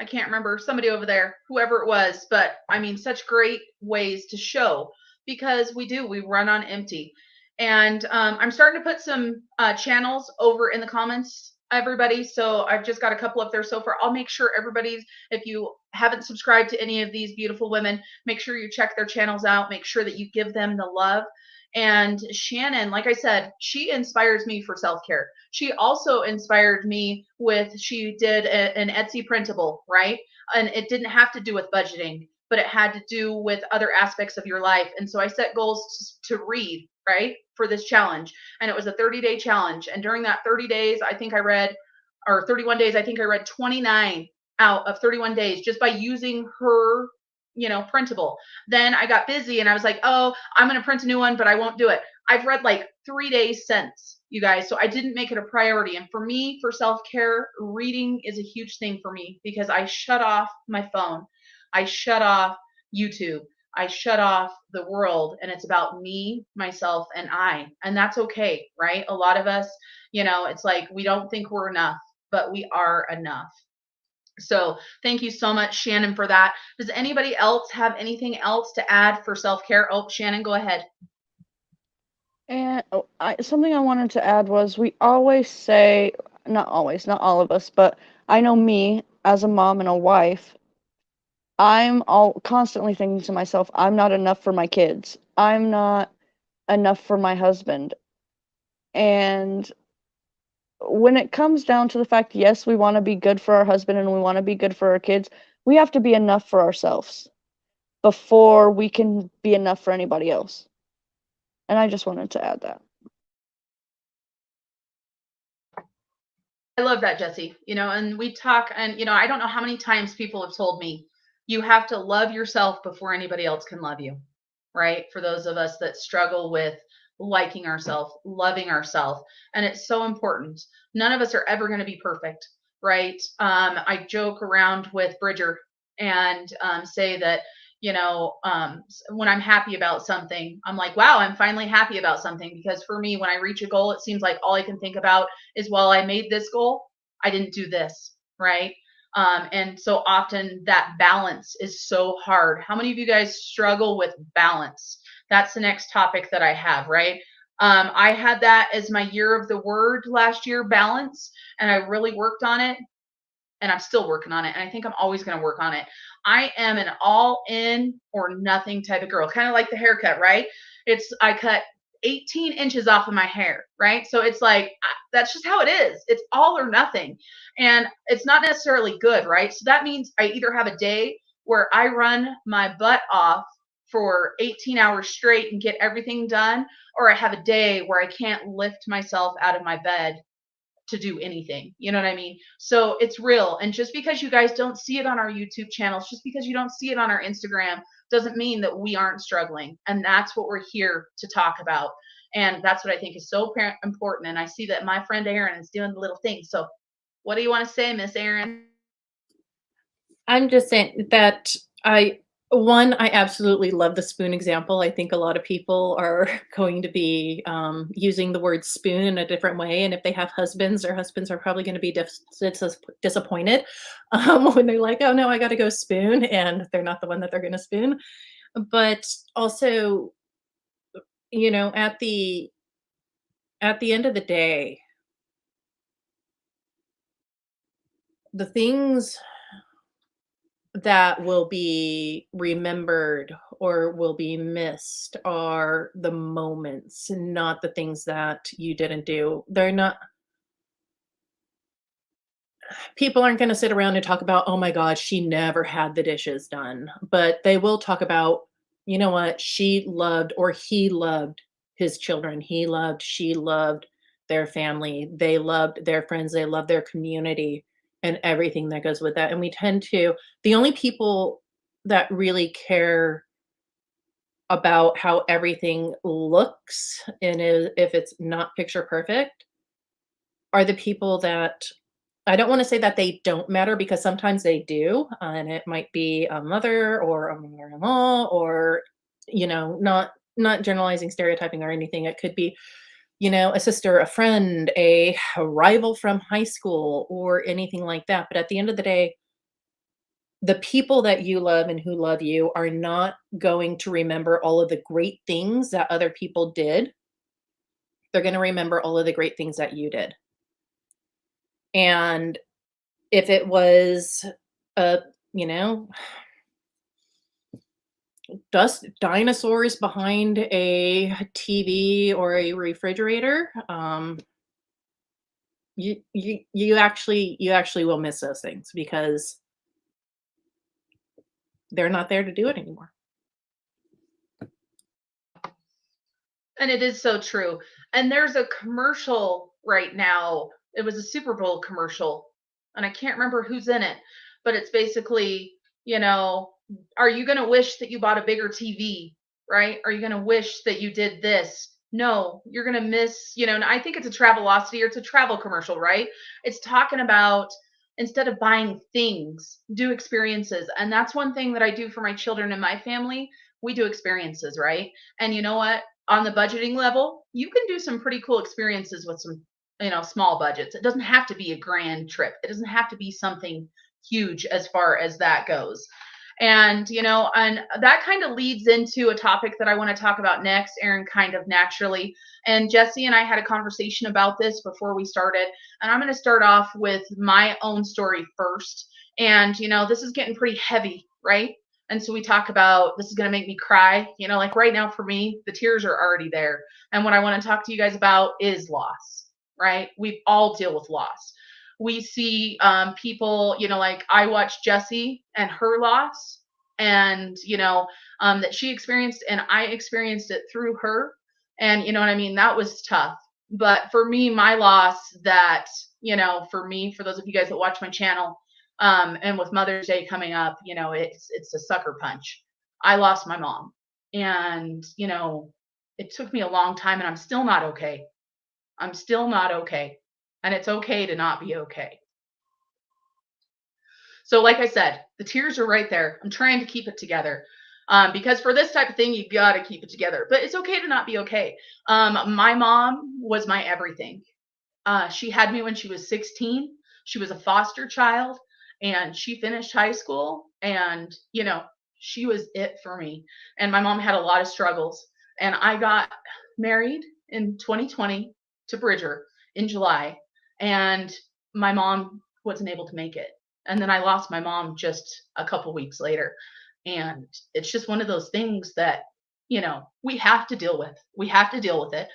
I can't remember. Somebody over there, whoever it was. But I mean, such great ways to show, because we run on empty. And I'm starting to put some channels over in the comments, everybody. So I've just got a couple up there so far. I'll make sure everybody's, if you haven't subscribed to any of these beautiful women, make sure you check their channels out. Make sure that you give them the love. And Shannon, like I said, she inspires me for self-care. She also inspired me she did an Etsy printable, right? And it didn't have to do with budgeting, but it had to do with other aspects of your life. And so I set goals to read, right, for this challenge. And it was a 30-day challenge. And during that 30 days, I think I read, or 31 days, I think I read 29 out of 31 days just by using her printable. Then I got busy and I was like, oh, I'm going to print a new one, but I won't do it. I've read like 3 days since, you guys. So I didn't make it a priority. And for me, for self-care, reading is a huge thing for me, because I shut off my phone. I shut off YouTube. I shut off the world, and it's about me, myself, and I. And that's okay, right? A lot of us, it's like we don't think we're enough, but we are enough. So thank you so much, Shannon, for that. Does anybody else have anything else to add for self-care? Oh, Shannon, go ahead. And something I wanted to add was, we always say, not always, not all of us, but I know me as a mom and a wife, I'm constantly thinking to myself, I'm not enough for my kids. I'm not enough for my husband. And when it comes down to the fact, yes, we want to be good for our husband and we want to be good for our kids, we have to be enough for ourselves before we can be enough for anybody else. And I just wanted to add that. I love that, Jessi. And we talk, and, I don't know how many times people have told me, you have to love yourself before anybody else can love you, right? For those of us that struggle with liking ourselves, loving ourselves. And it's so important. None of us are ever going to be perfect, right? I joke around with Bridger and say that, when I'm happy about something, I'm like, wow, I'm finally happy about something. Because for me, when I reach a goal, it seems like all I can think about is, well, I made this goal, I didn't do this, right? And so often that balance is so hard. How many of you guys struggle with balance? That's the next topic that I have, right? I had that as my year of the word last year, balance, and I really worked on it, and I'm still working on it, and I think I'm always going to work on it. I am an all in or nothing type of girl, kind of like the haircut, right? I cut 18 inches off of my hair, right? So it's like, that's just how it is. It's all or nothing. And it's not necessarily good, right? So that means I either have a day where I run my butt off for 18 hours straight and get everything done, or I have a day where I can't lift myself out of my bed to do anything. You know what I mean? So it's real. And just because you guys don't see it on our YouTube channels, just because you don't see it on our Instagram, doesn't mean that we aren't struggling. And that's what we're here to talk about. And that's what I think is so important. And I see that my friend Erin is doing the little thing. So what do you want to say, Miss Erin? I'm just saying that I absolutely love the spoon example. I think a lot of people are going to be using the word spoon in a different way. And if they have husbands, their husbands are probably going to be disappointed when they're like, oh no, I got to go spoon. And they're not the one that they're going to spoon. But also, you know, at the end of the day, the things that will be remembered or will be missed are the moments, not the things that you didn't do. They're not, people aren't going to sit around and talk about, oh my God, she never had the dishes done. But they will talk about, you know what, she loved or he loved his children. She loved their family. They loved their friends. They loved their community and everything that goes with that. And we tend to, the only people that really care about how everything looks and if it's not picture perfect are the people that, I don't want to say that they don't matter because sometimes they do, and it might be a mother or a mother-in-law or, you know, not generalizing, stereotyping or anything. It could be, you know, a sister, a friend, a rival from high school or anything like that. But at the end of the day, the people that you love and who love you are not going to remember all of the great things that other people did. They're going to remember all of the great things that you did. And if it was a, you know, dinosaurs behind a TV or a refrigerator, you actually will miss those things because they're not there to do it anymore. And it is so true. And there's a commercial right now. It was a Super Bowl commercial, and I can't remember who's in it, but it's basically, you know, are you going to wish that you bought a bigger TV, right? Are you going to wish that you did this? No, you're going to miss, you know, and I think it's a Travelocity or it's a travel commercial, right? It's talking about instead of buying things, do experiences. And that's one thing that I do for my children and my family. We do experiences, right? And you know what? On the budgeting level, you can do some pretty cool experiences with some, you know, small budgets. It doesn't have to be a grand trip. It doesn't have to be something huge as far as that goes. And, you know, and that kind of leads into a topic that I want to talk about next, Erin, kind of naturally. And Jessi and I had a conversation about this before we started. And I'm going to start off with my own story first. And, you know, this is getting pretty heavy, right? And so we talk about this is going to make me cry. You know, like right now for me, the tears are already there. And what I want to talk to you guys about is loss, right? We all deal with loss. We see people, you know, like I watched Jessi and her loss and, you know, that she experienced and I experienced it through her. And, you know what I mean? That was tough. But for me, my loss that, you know, for me, for those of you guys that watch my channel, and with Mother's Day coming up, you know, it's a sucker punch. I lost my mom and, you know, it took me a long time and I'm still not okay. I'm still not okay. And it's okay to not be okay. So like I said, the tears are right there. I'm trying to keep it together. Because for this type of thing, you got to keep it together. But it's okay to not be okay. My mom was my everything. She had me when she was 16. She was a foster child and she finished high school. And, you know, she was it for me. And my mom had a lot of struggles. And I got married in 2020 to Bridger in July. And my mom wasn't able to make it. And then I lost my mom just a couple weeks later. And it's just one of those things that, we have to deal with. We have to deal with it.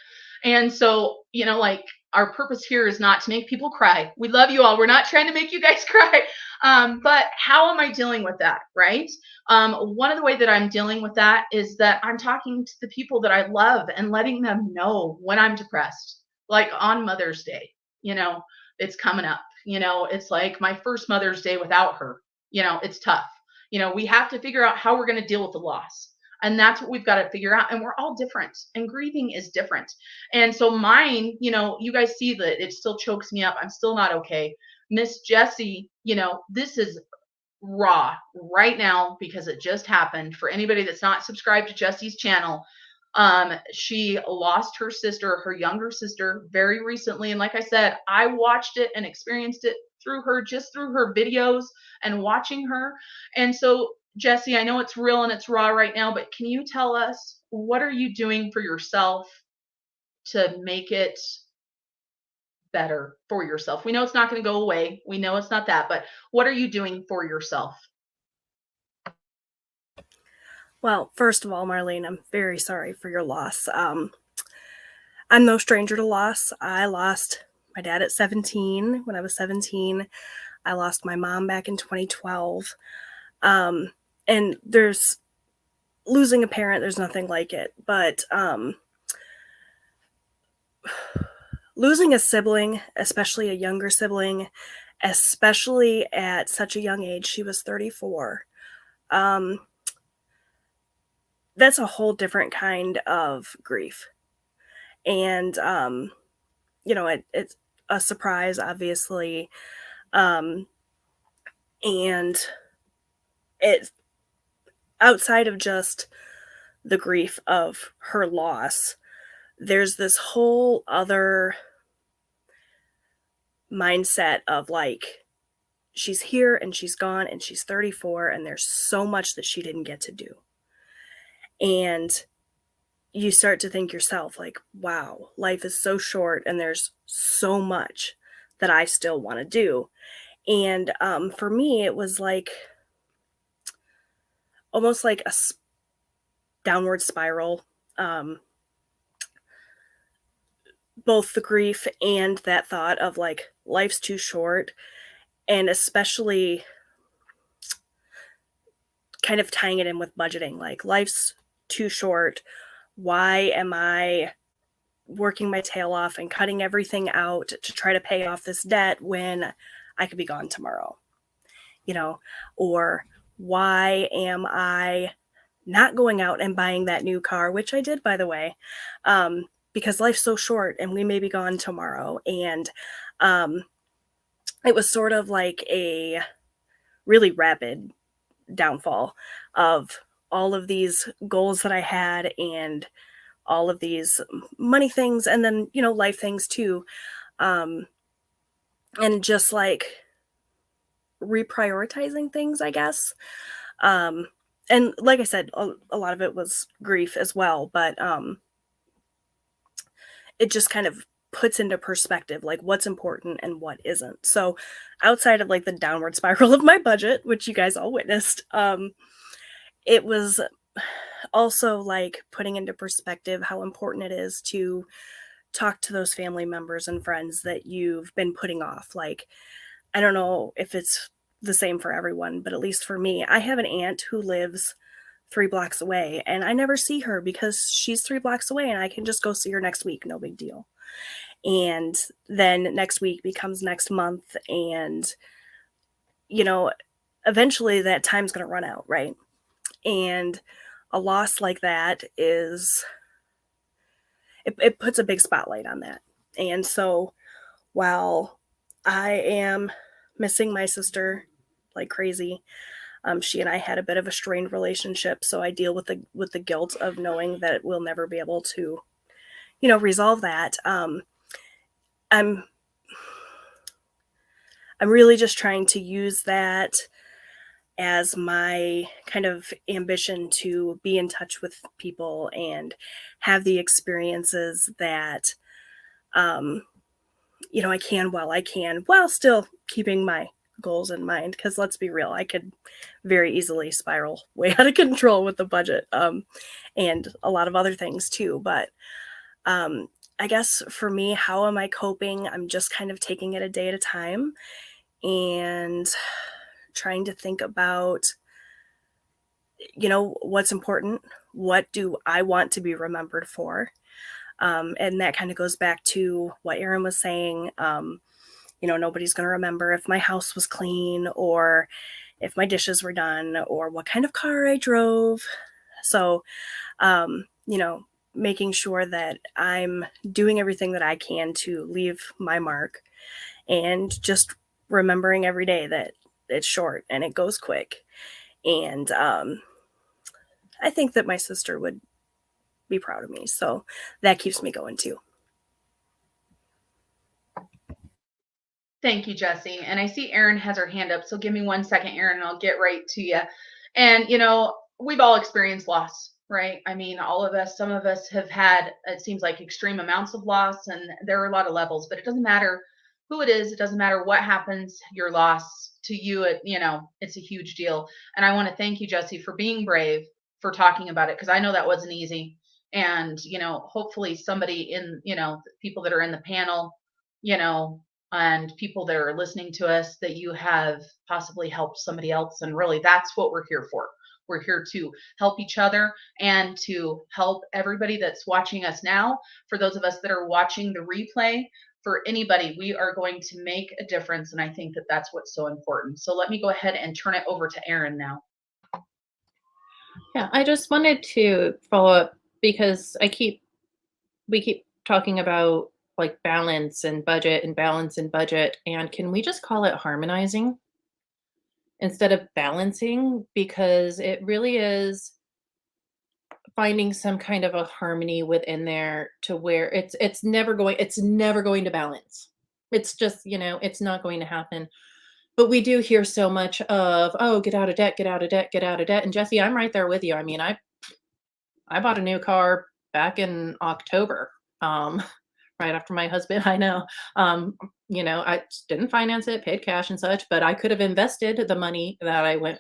And so, like, our purpose here is not to make people cry. We love you all. We're not trying to make you guys cry. But how am I dealing with that? Right. One of the way that I'm dealing with that is that I'm talking to the people that I love and letting them know when I'm depressed, like on Mother's Day, it's coming up, it's like my first Mother's Day without her, it's tough. We have to figure out how we're going to deal with the loss. And that's what we've got to figure out. And we're all different. And grieving is different. And so mine, you guys see that it still chokes me up. I'm still not okay. Miss Jessi, this is raw right now because it just happened. For anybody that's not subscribed to Jessi's channel, she lost her sister, her younger sister, very recently. And like I said, I watched it and experienced it through her videos and watching her. And so, Jessi, I know it's real and it's raw right now, but can you tell us, what are you doing for yourself to make it better for yourself? We know it's not going to go away. We know it's not that, but what are you doing for yourself? Well, first of all, Marlene, I'm very sorry for your loss. I'm no stranger to loss. I lost my dad at 17 when I was 17. I lost my mom back in 2012. And there's losing a parent, there's nothing like it. But losing a sibling, especially a younger sibling, especially at such a young age, she was 34. That's a whole different kind of grief. And, it's a surprise, obviously. And it, outside of just the grief of her loss, there's this whole other mindset of like, she's here and she's gone and she's 34 and there's so much that she didn't get to do. And you start to think yourself like, wow, life is so short and there's so much that I still want to do. And for me, it was like almost like a downward spiral. Both the grief and that thought of like, life's too short, and especially kind of tying it in with budgeting, like life's too short. Why am I working my tail off and cutting everything out to try to pay off this debt when I could be gone tomorrow? Or why am I not going out and buying that new car, which I did, by the way, because life's so short and we may be gone tomorrow. And it was sort of like a really rapid downfall of all of these goals that I had and all of these money things, and then, life things too. And just like reprioritizing things, I guess. And like I said, a lot of it was grief as well, but it just kind of puts into perspective like what's important and what isn't. So outside of like the downward spiral of my budget, which you guys all witnessed, it was also like putting into perspective how important it is to talk to those family members and friends that you've been putting off. Like, I don't know if it's the same for everyone, but at least for me, I have an aunt who lives 3 blocks away and I never see her because she's 3 blocks away and I can just go see her next week. No big deal. And then next week becomes next month. And, eventually that time's going to run out. Right. And a loss like that is, it puts a big spotlight on that. And so while I am missing my sister like crazy, she and I had a bit of a strained relationship. So I deal with the guilt of knowing that we'll never be able to, resolve that. I'm really just trying to use that as my kind of ambition to be in touch with people and have the experiences that, I can while still keeping my goals in mind, because let's be real, I could very easily spiral way out of control with the budget, and a lot of other things too. But I guess for me, how am I coping? I'm just kind of taking it a day at a time and trying to think about, what's important. What do I want to be remembered for? And that kind of goes back to what Erin was saying. Nobody's going to remember if my house was clean or if my dishes were done or what kind of car I drove. So, making sure that I'm doing everything that I can to leave my mark, and just remembering every day that it's short and it goes quick. And I think that my sister would be proud of me. So that keeps me going too. Thank you, Jessi. And I see Erin has her hand up. So give me 1 second, Erin, and I'll get right to you. And, we've all experienced loss, right? I mean, all of us, some of us have had, it seems like, extreme amounts of loss, and there are a lot of levels, but it doesn't matter who it is. It doesn't matter what happens, your loss to you, it's a huge deal. And I want to thank you, Jessi, for being brave, for talking about it, because I know that wasn't easy. And, hopefully somebody in, people that are in the panel, and people that are listening to us, that you have possibly helped somebody else. And really, that's what we're here for. We're here to help each other and to help everybody that's watching us now. For those of us that are watching the replay, for anybody, we are going to make a difference. And I think that that's what's so important. So let me go ahead and turn it over to Erin now. Yeah, I just wanted to follow up because we keep talking about like balance and budget and balance and budget. And can we just call it harmonizing instead of balancing? Because it really is finding some kind of a harmony within there to where it's never going to balance. It's just, it's not going to happen. But we do hear so much of, oh, get out of debt, get out of debt, get out of debt. And Jessi, I'm right there with you. I mean, I bought a new car back in October. Right after my husband, I know, I didn't finance it, paid cash and such, but I could have invested the money that I went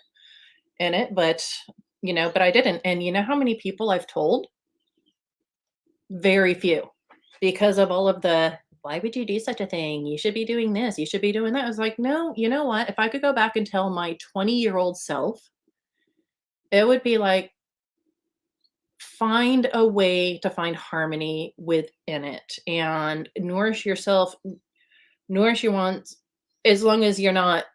in it, but I didn't. And you know how many people I've told? Very few, because of all of the, why would you do such a thing? You should be doing this. You should be doing that. I was like, no, you know what? If I could go back and tell my 20-year-old self, it would be like, find a way to find harmony within it and nourish yourself, nourish your wants, as long as you're not,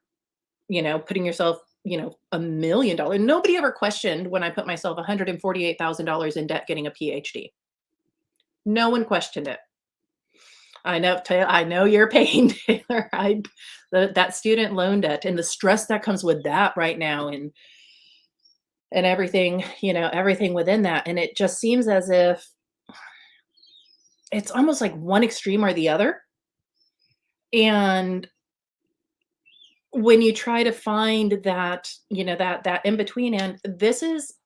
putting yourself, $1 million. Nobody ever questioned when I put myself $148,000 in debt getting a PhD. No one questioned it. I know your pain, Taylor. That student loan debt and the stress that comes with that right now, and everything, everything within that. And it just seems as if it's almost like one extreme or the other. And when you try to find that, that in between, and this is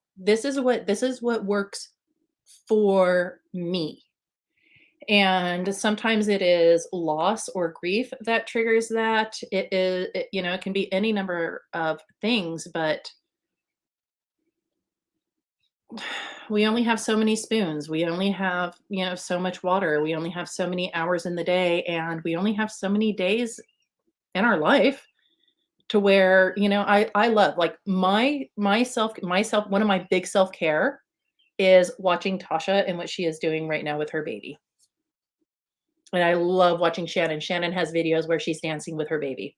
what works for me. And sometimes it is loss or grief that triggers that. It can be any number of things, but we only have so many spoons. We only have, so much water. We only have so many hours in the day, and we only have so many days in our life to where, I love, like, myself, one of my big self-care is watching Tasha and what she is doing right now with her baby. And I love watching Shannon. Shannon has videos where she's dancing with her baby.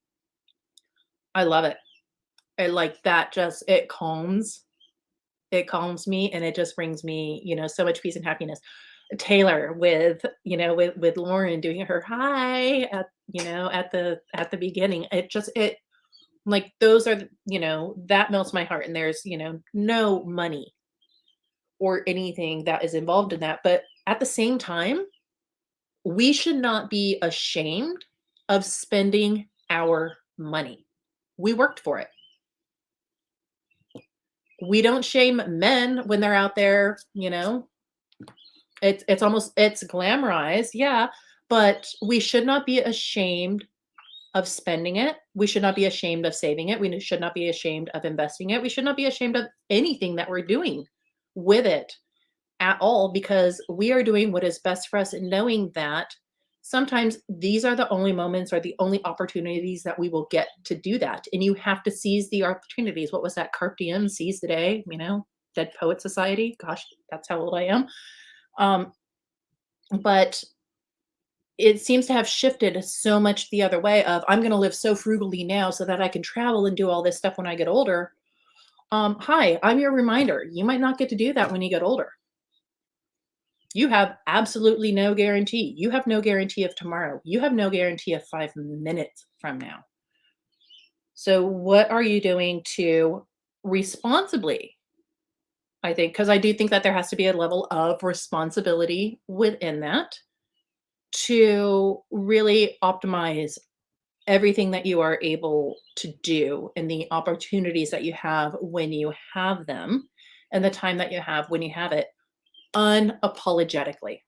I love it. I like that. It calms me, and it just brings me, so much peace and happiness. Taylor with Lauren doing her hi at the beginning. It like, those are, that melts my heart. And there's, no money or anything that is involved in that. But at the same time, we should not be ashamed of spending our money. We worked for it. We don't shame men when they're out there, it's glamorized. Yeah. But we should not be ashamed of spending it. We should not be ashamed of saving it. We should not be ashamed of investing it. We should not be ashamed of anything that we're doing with it at all, because we are doing what is best for us, and knowing that sometimes these are the only moments or the only opportunities that we will get to do that. And you have to seize the opportunities. What was that? Carpe diem, seize the day, Dead Poet Society. Gosh, that's how old I am. But it seems to have shifted so much the other way of, I'm going to live so frugally now so that I can travel and do all this stuff when I get older. Hi, I'm your reminder. You might not get to do that when you get older. You have absolutely no guarantee. You have no guarantee of tomorrow. You have no guarantee of 5 minutes from now. So what are you doing to responsibly, I think, because I do think that there has to be a level of responsibility within that, to really optimize everything that you are able to do and the opportunities that you have when you have them, and the time that you have when you have it, unapologetically.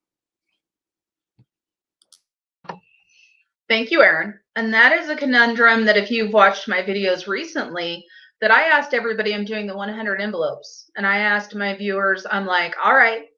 Thank you, Erin. And that is a conundrum that if you've watched my videos recently, that I asked everybody, I'm doing the 100 envelopes. And I asked my viewers, I'm like, all right,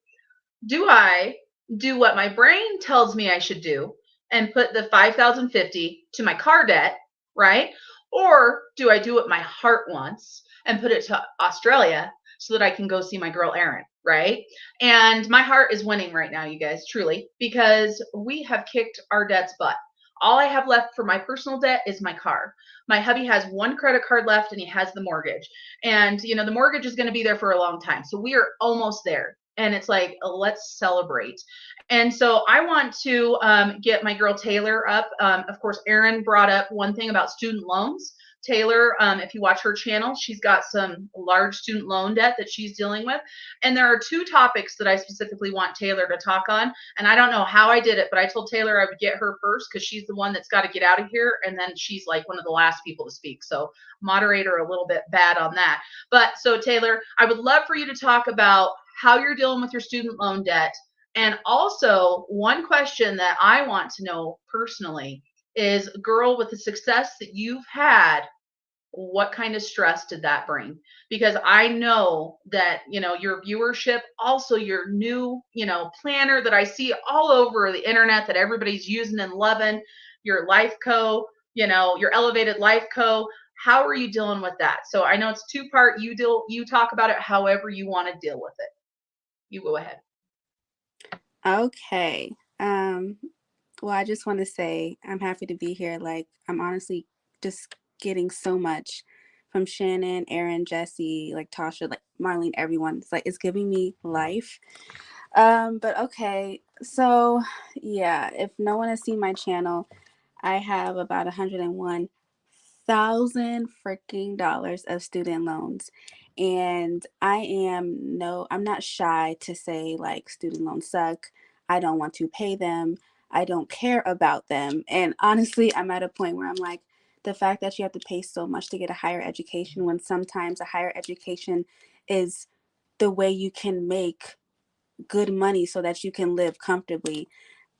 do I do what my brain tells me I should do and put the 5,050 to my car debt, right? Or do I do what my heart wants and put it to Australia so that I can go see my girl Erin, right? And my heart is winning right now, you guys, truly, because we have kicked our debt's butt. All I have left for my personal debt is my car. My hubby has one credit card left and he has the mortgage. And, the mortgage is going to be there for a long time. So we are almost there. And it's like, let's celebrate. And so I want to get my girl Taylor up. Of course, Erin brought up one thing about student loans. Taylor, if you watch her channel, she's got some large student loan debt that she's dealing with. And there are 2 topics that I specifically want Taylor to talk on. And I don't know how I did it, but I told Taylor I would get her first because she's the one that's got to get out of here. And then she's like one of the last people to speak. So moderator a little bit bad on that. But so Taylor, I would love for you to talk about how you're dealing with your student loan debt. And also, one question that I want to know personally is, girl, with the success that you've had, what kind of stress did that bring? Because I know that, your viewership, also your new, planner that I see all over the internet that everybody's using and loving, your life co, your elevated life co. How are you dealing with that? So I know it's 2-part. You talk about it however you want to deal with it. You go ahead. Okay. Well, I just want to say I'm happy to be here. Like, I'm honestly just getting so much from Shannon, Erin, Jessi, like Tasha, like Marlene, everyone. It's like, it's giving me life. But okay. So yeah, if no one has seen my channel, I have about $101,000 freaking dollars of student loans. And I'm not shy to say, like, student loans suck. I don't want to pay them. I don't care about them. And honestly, I'm at a point where I'm like, the fact that you have to pay so much to get a higher education, when sometimes a higher education is the way you can make good money so that you can live comfortably,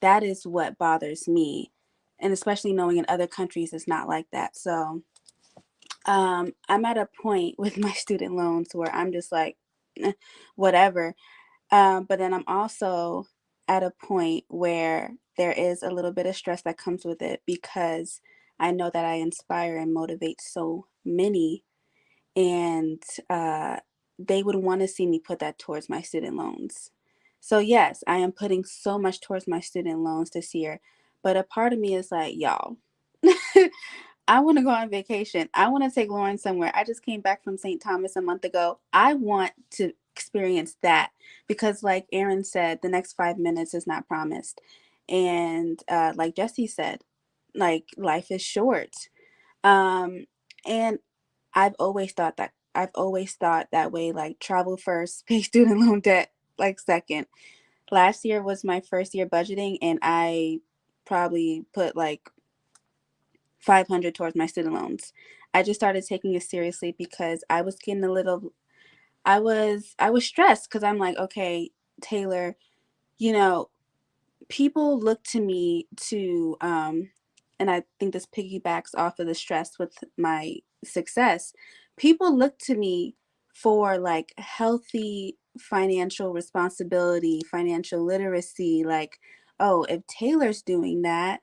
that is what bothers me. And especially knowing in other countries it's not like that. So I'm at a point with my student loans where I'm just like, whatever. But then I'm also at a point where there is a little bit of stress that comes with it, because I know that I inspire and motivate so many, and they would want to see me put that towards my student loans. So yes, I am putting so much towards my student loans this year, but a part of me is like, y'all, I want to go on vacation. I want to take Lauren somewhere. I just came back from St. Thomas a month ago. I want to experience that, because like Erin said, the next 5 minutes is not promised. And like Jessi said, like, life is short. And I've always thought that way, like, travel first, pay student loan debt like second. Last year was my first year budgeting, and I probably put like 500 towards my student loans. I just started taking it seriously because I was getting I was stressed, because I'm like, okay, Taylor, people look to me to and I think this piggybacks off of the stress with my success, people look to me for like healthy financial responsibility, financial literacy. Like, oh, if Taylor's doing that,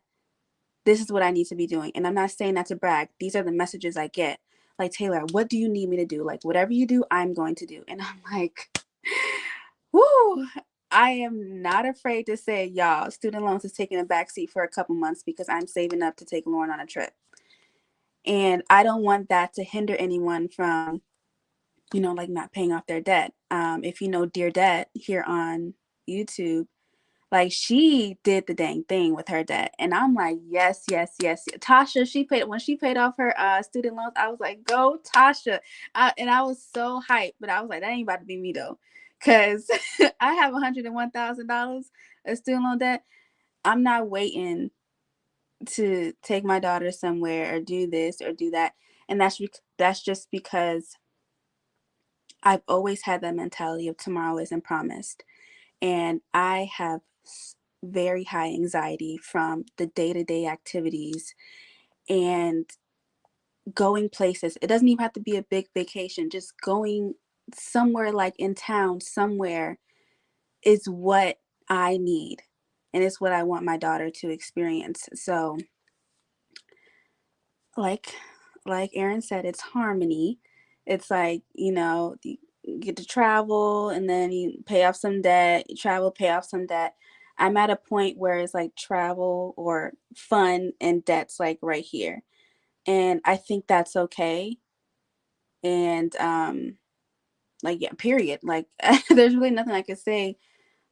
this is what I need to be doing. And I'm not saying that to brag. These are the messages I get. Like, Taylor, what do you need me to do? Like, whatever you do, I'm going to do. And I'm like, whoo, I am not afraid to say, y'all, student loans is taking a backseat for a couple months because I'm saving up to take Lauren on a trip. And I don't want that to hinder anyone from, you know, like not paying off their debt. If you know Dear Debt here on YouTube, like she did the dang thing with her debt. And I'm like, yes, yes, yes. Tasha, when she paid off her student loans, I was like, go Tasha. And I was so hyped, but I was like, that ain't about to be me though. Cause I have $101,000 of student loan debt. I'm not waiting to take my daughter somewhere or do this or do that. And that's just because I've always had that mentality of tomorrow isn't promised. And I have very high anxiety from the day-to-day activities and going places. It doesn't even have to be a big vacation. Just going somewhere like in town somewhere is what I need. And it's what I want my daughter to experience. So like Erin said, it's harmony. It's like, you know, you get to travel and then you pay off some debt, you travel, pay off some debt. I'm at a point where it's like travel or fun and debt's like right here. And I think that's okay. And like, yeah, period. Like there's really nothing I could say.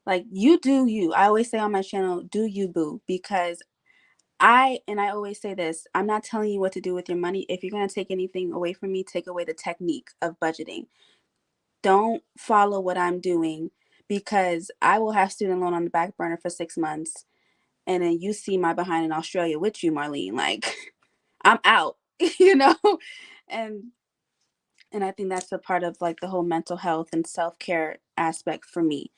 Like, you do you. I always say on my channel, do you, boo, because I always say this, I'm not telling you what to do with your money. If you're going to take anything away from me, take away the technique of budgeting. Don't follow what I'm doing, because I will have student loan on the back burner for 6 months. And then you see my behind in Australia with you, Marlene. Like, I'm out, you know? And I think that's a part of like the whole mental health and self-care aspect for me.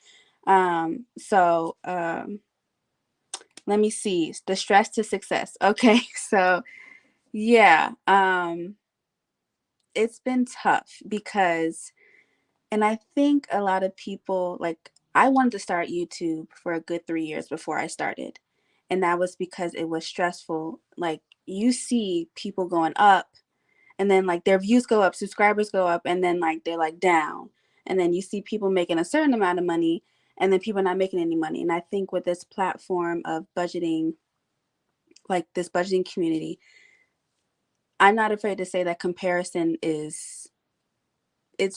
Let me see. The stress to success. Okay. So yeah, it's been tough because, and I think a lot of people, like, I wanted to start YouTube for a good 3 years before I started. And that was because it was stressful. Like, you see people going up and then like their views go up, subscribers go up, and then like they're like down. And then you see people making a certain amount of money and then people not making any money. And I think with this platform of budgeting, like this budgeting community, I'm not afraid to say that comparison it's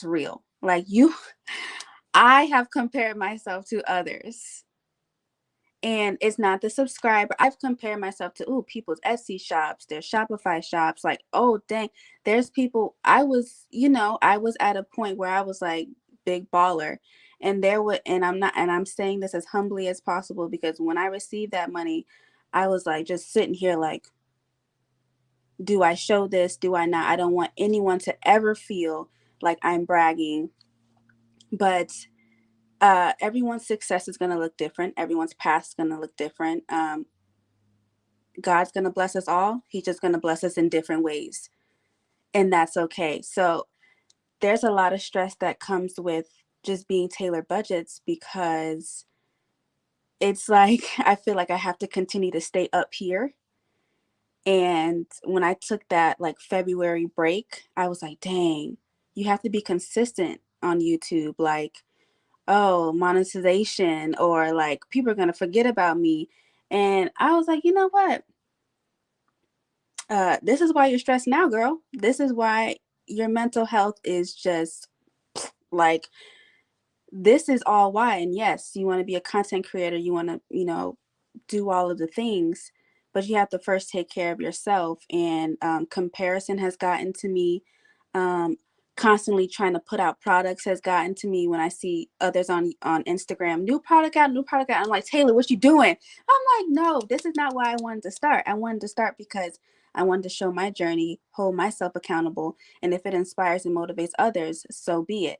real. Like I have compared myself to others. And it's not the subscriber. I've compared myself to people's Etsy shops, their Shopify shops. Like, oh dang, there's people. I was at a point where I was like big baller. And I'm saying this as humbly as possible, because when I received that money, I was like just sitting here like, do I show this? Do I not? I don't want anyone to ever feel like I'm bragging. But everyone's success is going to look different. Everyone's past is going to look different. God's going to bless us all. He's just going to bless us in different ways. And that's okay. So there's a lot of stress that comes with just being Taylor Budgets, because it's like, I feel like I have to continue to stay up here. And when I took that like February break, I was like, dang, you have to be consistent on YouTube. Like, oh, monetization, or like people are going to forget about me. And I was like, you know what? This is why you're stressed now, girl. This is why your mental health is just like, this is all why. And yes, you want to be a content creator. You want to, do all of the things, but you have to first take care of yourself. And comparison has gotten to me. Constantly trying to put out products has gotten to me. When I see others on Instagram, new product out. I'm like, Taylor, what you doing? I'm like, no, this is not why I wanted to start. I wanted to start because I wanted to show my journey, hold myself accountable. And if it inspires and motivates others, so be it.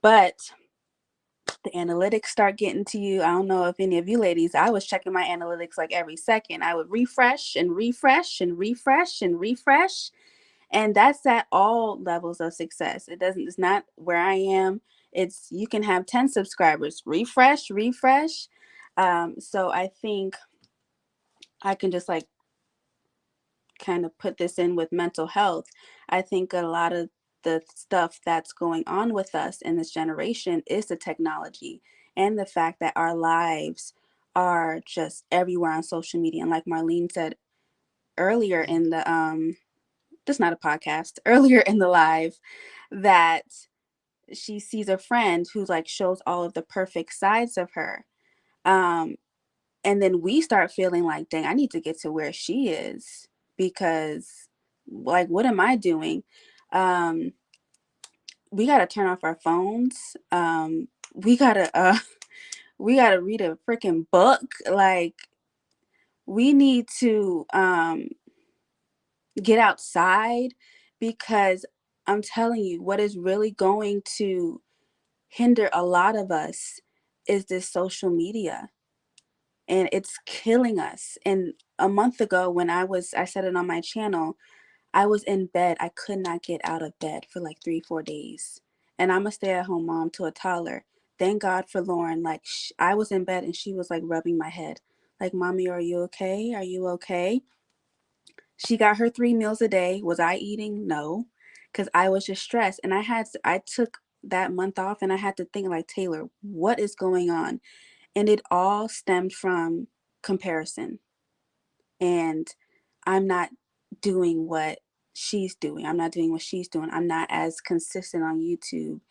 But the analytics start getting to you. I don't know if any of you ladies, I was checking my analytics like every second. I would refresh and refresh and refresh and refresh. And that's at all levels of success. It's not where I am. It's, you can have 10 subscribers, refresh, refresh. So I think I can just like kind of put this in with mental health. I think a lot of the stuff that's going on with us in this generation is the technology and the fact that our lives are just everywhere on social media. And like Marlene said earlier in the just not a podcast, earlier in the live, that she sees a friend who like shows all of the perfect sides of her. And then we start feeling like, dang, I need to get to where she is, because like, what am I doing? We got to turn off our phones. We got to read a freaking book. Like, we need to get outside, because I'm telling you, what is really going to hinder a lot of us is this social media, and it's killing us. And a month ago when I said it on my channel, I was in bed. I could not get out of bed for like 3-4 days. And I'm a stay-at-home mom to a toddler. Thank God for Lauren. Like, I was in bed and she was like rubbing my head. Like, Mommy, are you okay? Are you okay? She got her 3 meals a day. Was I eating? No, because I was just stressed. And I took that month off, and I had to think like, Taylor, what is going on? And it all stemmed from comparison. And I'm not doing what she's doing. I'm not doing what she's doing. I'm not as consistent on YouTube.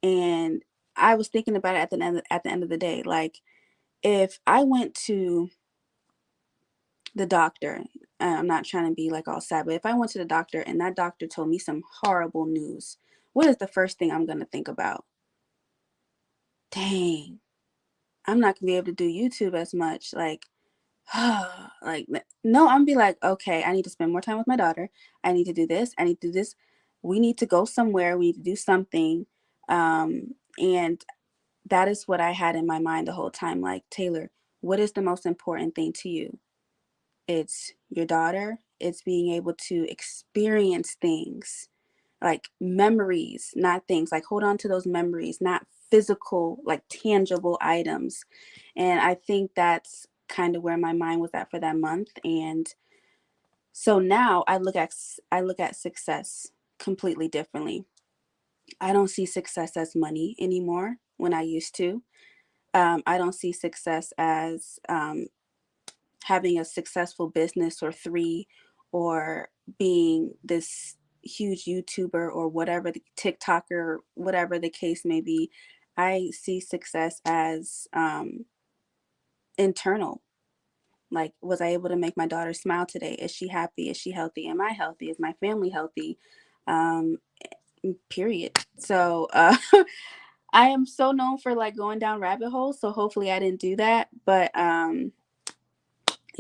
And I was thinking about it at the end of the day. Like, if I went to the doctor, I'm not trying to be like all sad, but if I went to the doctor and that doctor told me some horrible news, what is the first thing I'm going to think about? Dang, I'm not going to be able to do YouTube as much. Like, like, no, I'm be like, okay, I need to spend more time with my daughter. I need to do this. I need to do this. We need to go somewhere. We need to do something. And that is what I had in my mind the whole time. Like, Taylor, what is the most important thing to you? It's your daughter. It's being able to experience things, like memories, not things. Like, hold on to those memories, not physical, like tangible items. And I think that's kind of where my mind was at for that month. And so now I look at success completely differently. I don't see success as money anymore when I used to. I don't see success as having a successful business or 3, or being this huge YouTuber or whatever, the TikToker, whatever the case may be. I see success as internal. Like, was I able to make my daughter smile today? Is she happy? Is she healthy? Am I healthy? Is my family healthy? Period. So I am so known for like going down rabbit holes. So hopefully I didn't do that. But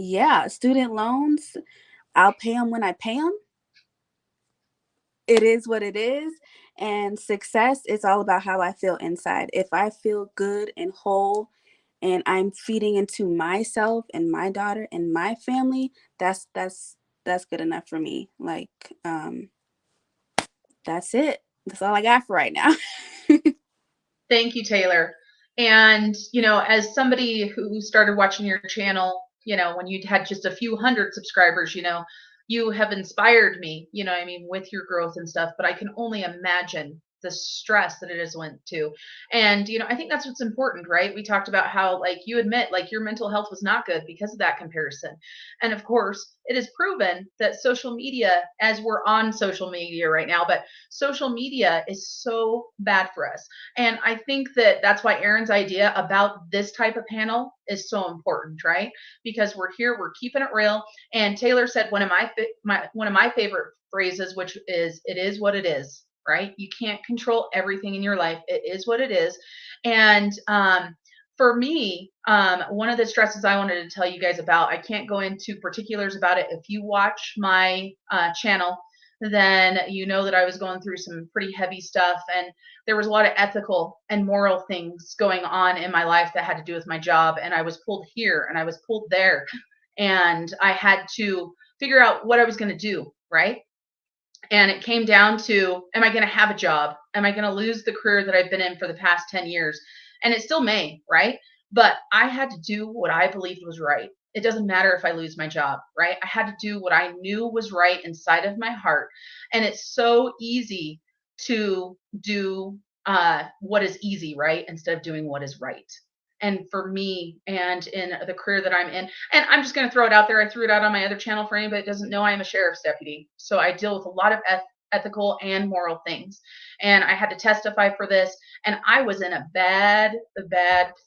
yeah, student loans, I'll pay them when I pay them. It is what it is. And success is all about how I feel inside. If I feel good and whole, and I'm feeding into myself and my daughter and my family, that's good enough for me. Like, that's it. That's all I got for right now. Thank you, Taylor. And, as somebody who started watching your channel, when you had just a few hundred subscribers, you have inspired me, with your growth and stuff, but I can only imagine the stress that it has went to. And, I think that's what's important, right? We talked about how, like, you admit, like, your mental health was not good because of that comparison. And of course, it is proven that social media, as we're on social media right now, but social media is so bad for us. And I think that that's why Erin's idea about this type of panel is so important, right? Because we're here, we're keeping it real. And Taylor said one of my favorite phrases, which is, "It is what it is." Right? You can't control everything in your life. It is what it is. And for me, one of the stresses I wanted to tell you guys about, I can't go into particulars about it. If you watch my channel, then you know that I was going through some pretty heavy stuff. And there was a lot of ethical and moral things going on in my life that had to do with my job. And I was pulled here and I was pulled there. And I had to figure out what I was going to do, right? And it came down to, am I going to have a job? Am I going to lose the career that I've been in for the past 10 years? And it still may, right? But I had to do what I believed was right. It doesn't matter if I lose my job, right? I had to do what I knew was right inside of my heart. And it's so easy to do what is easy, right? Instead of doing what is right. And for me, and in the career that I'm in, and I'm just going to throw it out there. I threw it out on my other channel for anybody that doesn't know, I am a sheriff's deputy. So I deal with a lot of ethical and moral things. And I had to testify for this. And I was in a bad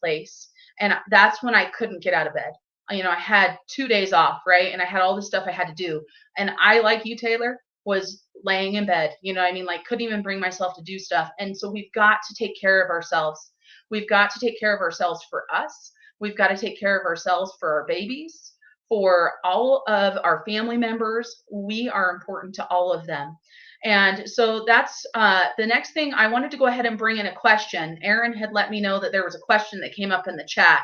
place. And that's when I couldn't get out of bed. You know, I had 2 days off, right? And I had all this stuff I had to do. And I, like you, Taylor, was laying in bed. You know what I mean? Like, couldn't even bring myself to do stuff. And so we've got to take care of ourselves. We've got to take care of ourselves for us. We've got to take care of ourselves for our babies, for all of our family members. We are important to all of them. And so that's the next thing. I wanted to go ahead and bring in a question. Erin had let me know that there was a question that came up in the chat.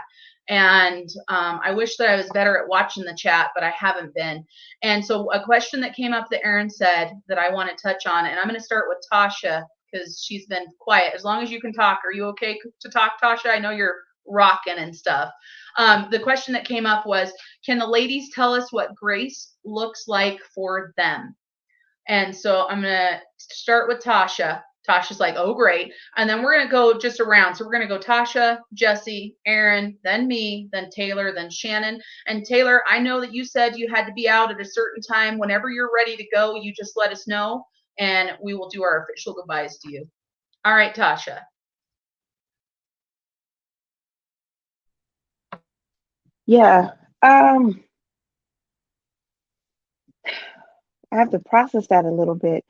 And I wish that I was better at watching the chat, but I haven't been. And so a question that came up that Erin said that I want to touch on, and I'm going to start with Tasha, because she's been quiet. As long as you can talk. Are you okay to talk, Tasha? I know you're rocking and stuff. The question that came up was, can the ladies tell us what grace looks like for them? And so I'm going to start with Tasha. Tasha's like, oh, great. And then we're going to go just around. So we're going to go Tasha, Jessi, Erin, then me, then Taylor, then Shannon. And Taylor, I know that you said you had to be out at a certain time. Whenever you're ready to go, you just let us know, and we will do our official goodbyes to you. All right, Tasha. Yeah. I have to process that a little bit.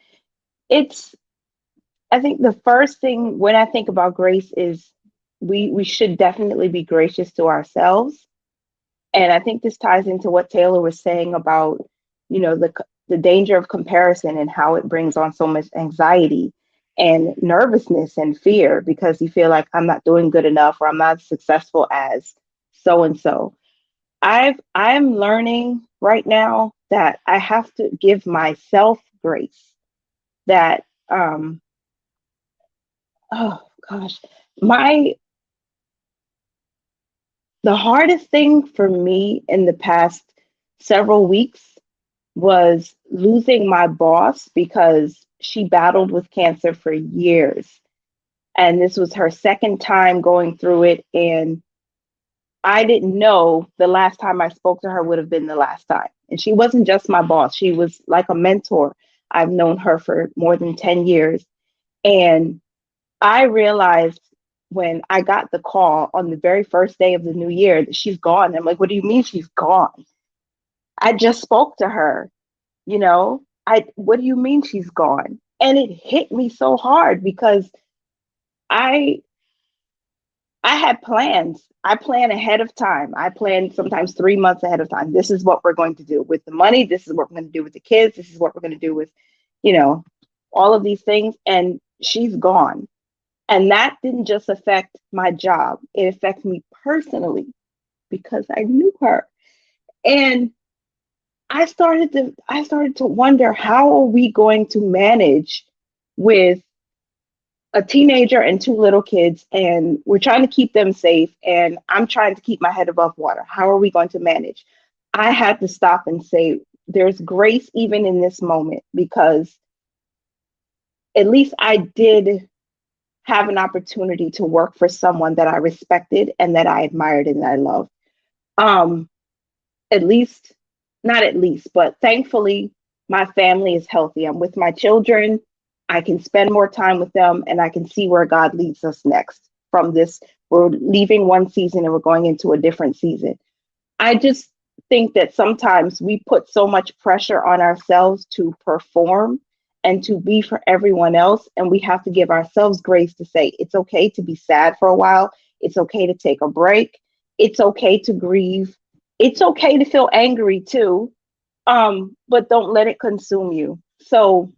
I think the first thing when I think about grace is we should definitely be gracious to ourselves. And I think this ties into what Taylor was saying about, you know, the danger of comparison and how it brings on so much anxiety and nervousness and fear because you feel like I'm not doing good enough or I'm not as successful as so and so. I'm learning right now that I have to give myself grace. That oh gosh, the hardest thing for me in the past several weeks was losing my boss because she battled with cancer for years. And this was her second time going through it. And I didn't know the last time I spoke to her would have been the last time. And she wasn't just my boss. She was like a mentor. I've known her for more than 10 years. And I realized when I got the call on the very first day of the new year that she's gone. I'm like, what do you mean she's gone? I just spoke to her, you know, what do you mean she's gone? And it hit me so hard because I had plans. I plan ahead of time. I plan sometimes 3 months ahead of time. This is what we're going to do with the money. This is what we're going to do with the kids. This is what we're going to do with, you know, all of these things. And she's gone. And that didn't just affect my job. It affected me personally because I knew her. And I started to wonder, how are we going to manage with a teenager and 2 little kids, and we're trying to keep them safe, and I'm trying to keep my head above water. How are we going to manage? I had to stop and say, there's grace even in this moment, because at least I did have an opportunity to work for someone that I respected and that I admired and that I loved. But thankfully, my family is healthy. I'm with my children. I can spend more time with them, and I can see where God leads us next from this. We're leaving one season and we're going into a different season. I just think that sometimes we put so much pressure on ourselves to perform and to be for everyone else. And we have to give ourselves grace to say, it's okay to be sad for a while. It's okay to take a break. It's okay to grieve. It's okay to feel angry too. But don't let it consume you. So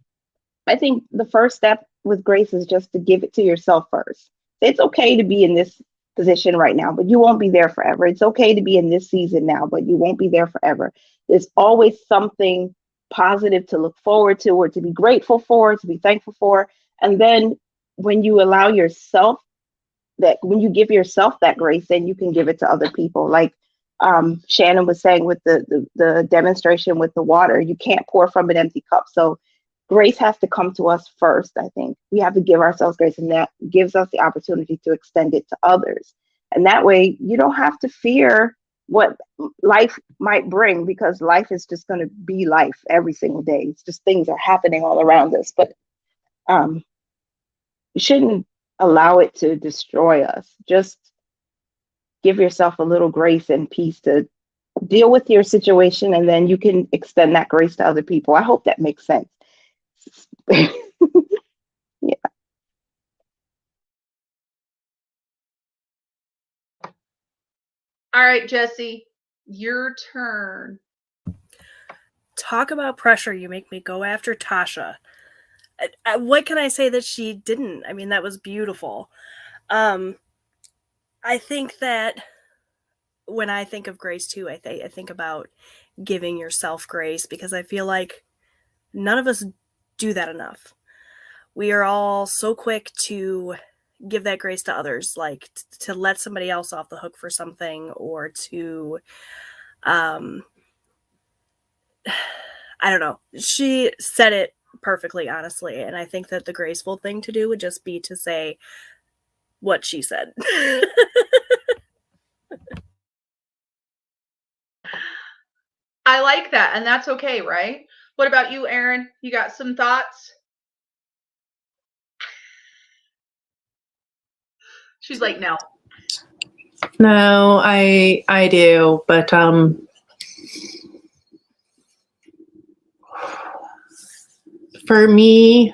I think the first step with grace is just to give it to yourself first. It's okay to be in this position right now, but you won't be there forever. It's okay to be in this season now, but you won't be there forever. There's always something positive to look forward to, or to be grateful for, to be thankful for. And then when you allow yourself that, when you give yourself that grace, then you can give it to other people. Like Shannon was saying with the demonstration with the water, you can't pour from an empty cup. So grace has to come to us first. I think we have to give ourselves grace, and that gives us the opportunity to extend it to others. And that way you don't have to fear what life might bring, because life is just going to be life every single day. It's just things are happening all around us, but you shouldn't allow it to destroy us. Just give yourself a little grace and peace to deal with your situation, and then you can extend that grace to other people. I hope that makes sense. Yeah. All right, Jessi, your turn. Talk about pressure. You make me go after Tasha. What can I say that she didn't? I mean, that was beautiful. I think that when I think of grace too, I think about giving yourself grace, because I feel like none of us do that enough. We are all so quick to give that grace to others, like to let somebody else off the hook for something, or to I don't know. She said it perfectly, honestly, and I think that the graceful thing to do would just be to say what she said. I like that, and that's okay, right? What about you, Erin? You got some thoughts? She's like, no. No, I do, but for me,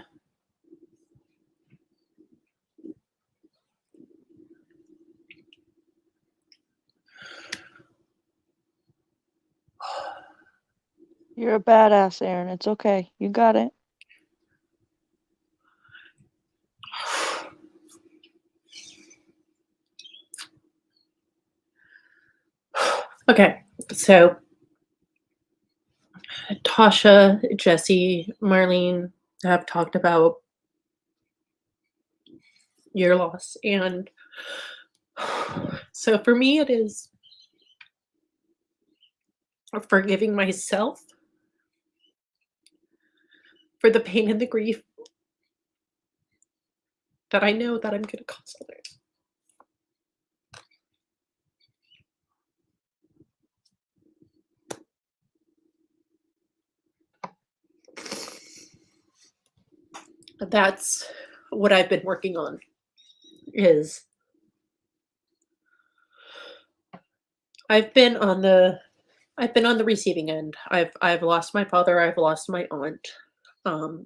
You're a badass, Erin. It's okay. You got it. okay, so Tasha, Jessi, Marlene have talked about your loss, and so for me it is forgiving myself for the pain and the grief that I know that I'm going to cause others. That's what I've been working on, is I've been on the receiving end. I've lost my father, I've lost my aunt. And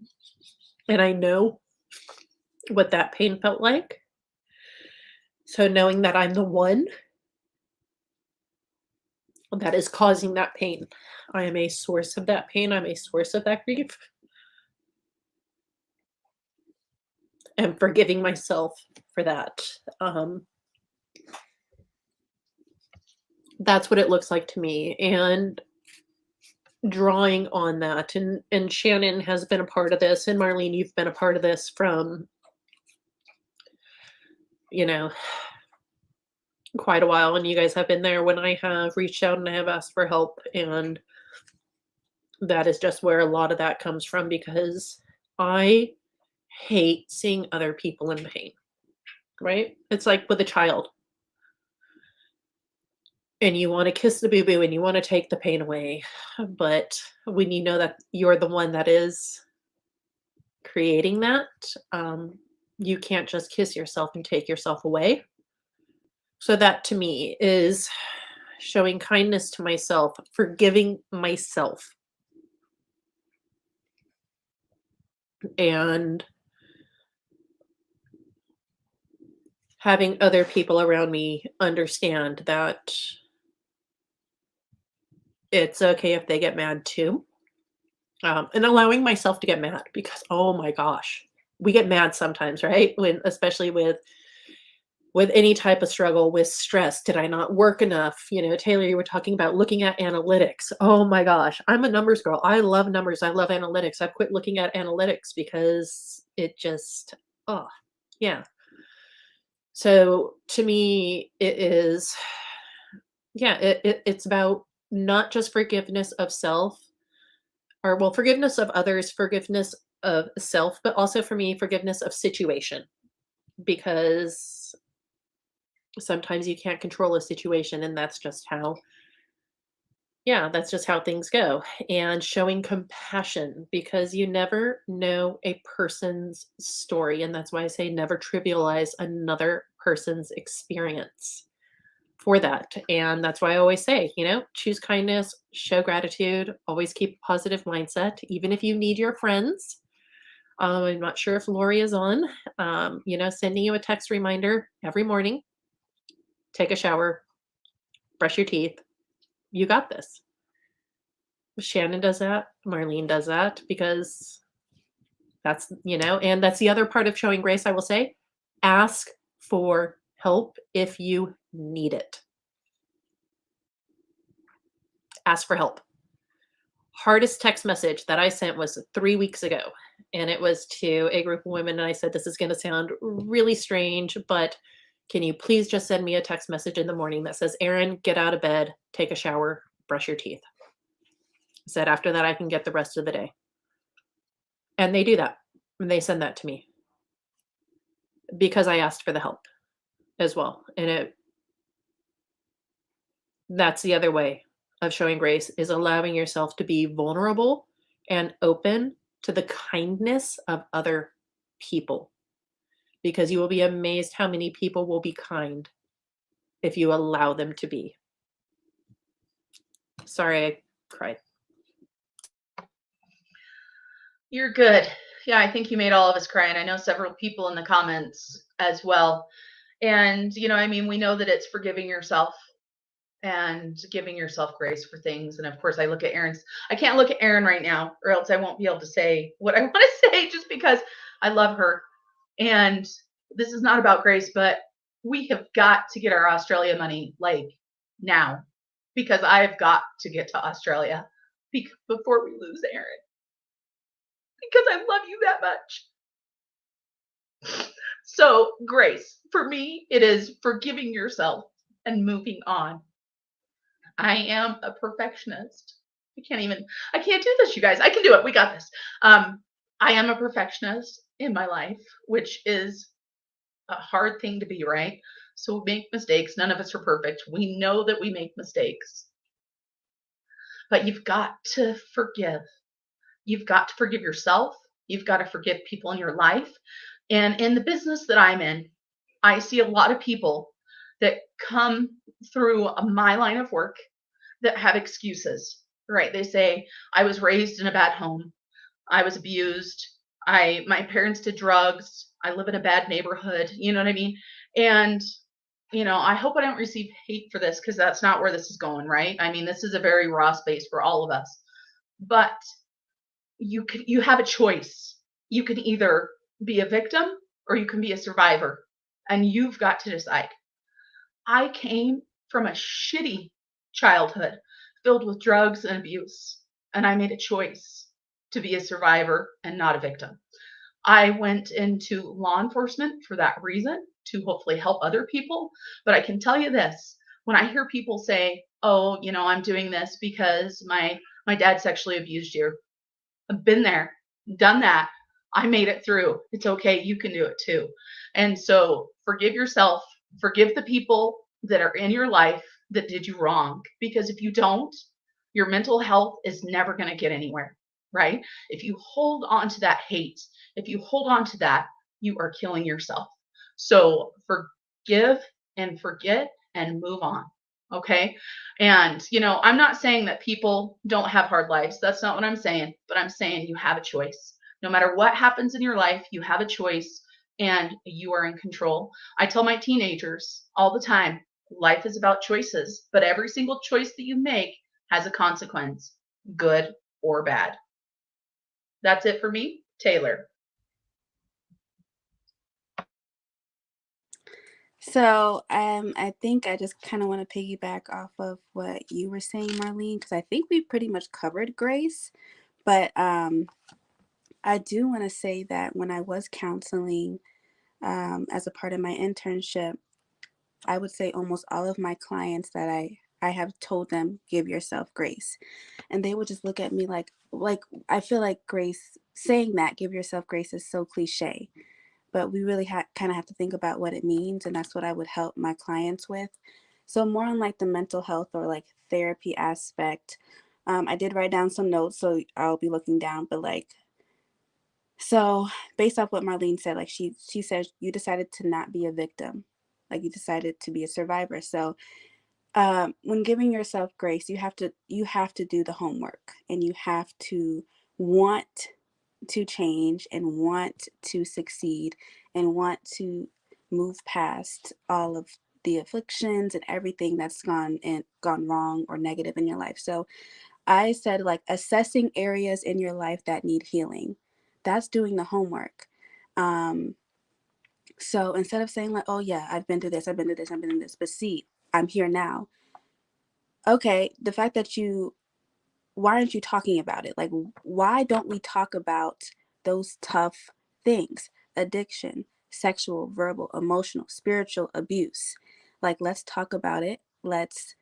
I know what that pain felt like. So knowing that I'm the one that is causing that pain, I am a source of that pain, I'm a source of that grief. And forgiving myself for that. That's what it looks like to me. And drawing on that, and Shannon has been a part of this, and Marlene, you've been a part of this from, you know, quite a while, and you guys have been there when I have reached out and I have asked for help, and that is just where a lot of that comes from, because I hate seeing other people in pain, right? It's like with a child, and you want to kiss the boo-boo and you want to take the pain away, but when you know that you're the one that is creating that, you can't just kiss yourself and take yourself away. So that to me is showing kindness to myself, forgiving myself, and having other people around me understand that it's okay if they get mad too. And allowing myself to get mad, because oh my gosh, we get mad sometimes, right? Especially with any type of struggle, with stress. Did I not work enough? Taylor, you were talking about looking at analytics. Oh my gosh, I'm a numbers girl. I love numbers. I love analytics. I've quit looking at analytics because it just, oh, yeah. So to me, it is, yeah, it's about not just forgiveness of self, or well, forgiveness of others, forgiveness of self, but also for me, forgiveness of situation, because sometimes you can't control a situation, and that's just how things go. And showing compassion, because you never know a person's story, and that's why I say never trivialize another person's experience for that. And that's why I always say, choose kindness, show gratitude, always keep a positive mindset, even if you need your friends. I'm not sure if Lori is on, sending you a text reminder every morning. Take a shower, brush your teeth. You got this. Shannon does that. Marlene does that, because that's, and that's the other part of showing grace, I will say. Ask for help if you need it. Ask for help. Hardest text message that I sent was 3 weeks ago, and it was to a group of women, and I said, this is going to sound really strange, but can you please just send me a text message in the morning that says, Erin, get out of bed, take a shower, brush your teeth. I said, after that, I can get the rest of the day. And they do that, and they send that to me because I asked for the help as well. And that's the other way of showing grace, is allowing yourself to be vulnerable and open to the kindness of other people, because you will be amazed how many people will be kind if you allow them to be. Sorry, I cried. You're good. Yeah, I think you made all of us cry, and I know several people in the comments as well. And, we know that it's forgiving yourself and giving yourself grace for things. And of course, I can't look at Erin right now, or else I won't be able to say what I want to say, just because I love her. And this is not about grace, but we have got to get our Australia money now, because I've got to get to Australia before we lose Erin, because I love you that much. So grace, for me, it is forgiving yourself and moving on. I am a perfectionist. I can't do this, you guys. I can do it. We got this. I am a perfectionist in my life, which is a hard thing to be, right? So we make mistakes. None of us are perfect. We know that we make mistakes. But you've got to forgive. You've got to forgive yourself. You've got to forgive people in your life. And in the business that I'm in, I see a lot of people that come through my line of work that have excuses, right? They say, I was raised in a bad home. I was abused. My parents did drugs. I live in a bad neighborhood. You know what I mean? And, I hope I don't receive hate for this, because that's not where this is going, right? This is a very raw space for all of us. But you have a choice. You can either be a victim or you can be a survivor, and you've got to decide. I came from a shitty childhood filled with drugs and abuse, and I made a choice to be a survivor and not a victim. I went into law enforcement for that reason, to hopefully help other people. But I can tell you this, when I hear people say, oh, I'm doing this because my dad sexually abused you. I've been there, done that. I made it through. It's okay. You can do it too. And so forgive yourself, forgive the people that are in your life that did you wrong, because if you don't, your mental health is never going to get anywhere, right? If you hold on to that hate, if you hold on to that, you are killing yourself. So forgive and forget and move on. Okay. And, I'm not saying that people don't have hard lives. That's not what I'm saying, but I'm saying you have a choice. No matter what happens in your life, you have a choice and you are in control. I tell my teenagers all the time, life is about choices, but every single choice that you make has a consequence, good or bad. That's it for me, Taylor. So I think I just kind of want to piggyback off of what you were saying, Marlene, because I think we pretty much covered grace. But I do want to say that when I was counseling as a part of my internship, I would say almost all of my clients that I have told them, give yourself grace. And they would just look at me like I feel like grace, saying that, give yourself grace, is so cliche. But we really kind of have to think about what it means. And that's what I would help my clients with. So more on like the mental health or like therapy aspect. I did write down some notes, so I'll be looking down. But like, so based off what Marlene said, like she said, you decided to not be a victim, like you decided to be a survivor. So when giving yourself grace, you have to do the homework, and you have to want to change and want to succeed and want to move past all of the afflictions and everything that's gone wrong or negative in your life. So I said, like, assessing areas in your life that need healing. That's doing the homework. So instead of saying like, oh yeah, I've been through this, I've been through this, I've been through this, but see, I'm here now. Okay, the fact that why aren't you talking about it? Like, why don't we talk about those tough things? Addiction, sexual, verbal, emotional, spiritual abuse. Like, let's talk about it. Let's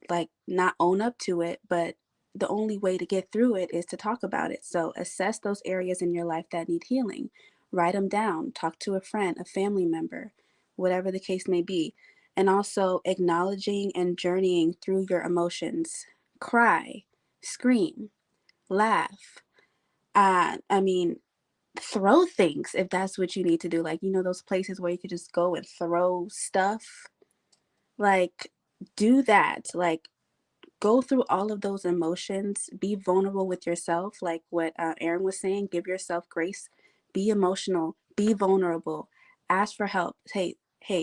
like not own up to it, but the only way to get through it is to talk about it. So assess those areas in your life that need healing. Write them down. Talk to a friend, a family member, whatever the case may be. And also acknowledging and journeying through your emotions. Cry, scream, laugh. I mean, throw things if that's what you need to do. Like, those places where you could just go and throw stuff. Like, do that. Like, go through all of those emotions. Be vulnerable with yourself. Like what Erin was saying, give yourself grace. Be emotional. Be vulnerable. Ask for help. Hey,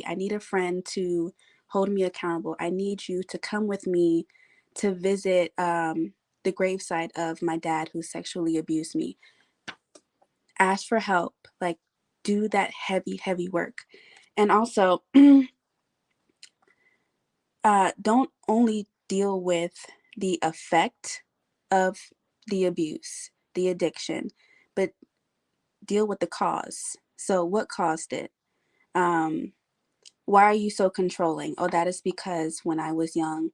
I need a friend to hold me accountable. I need you to come with me to visit the gravesite of my dad who sexually abused me. Ask for help. Like, do that heavy, heavy work. And also, don't only deal with the effect of the abuse, the addiction, but deal with the cause. So, what caused it? Why are you so controlling? Oh, that is because when I was young,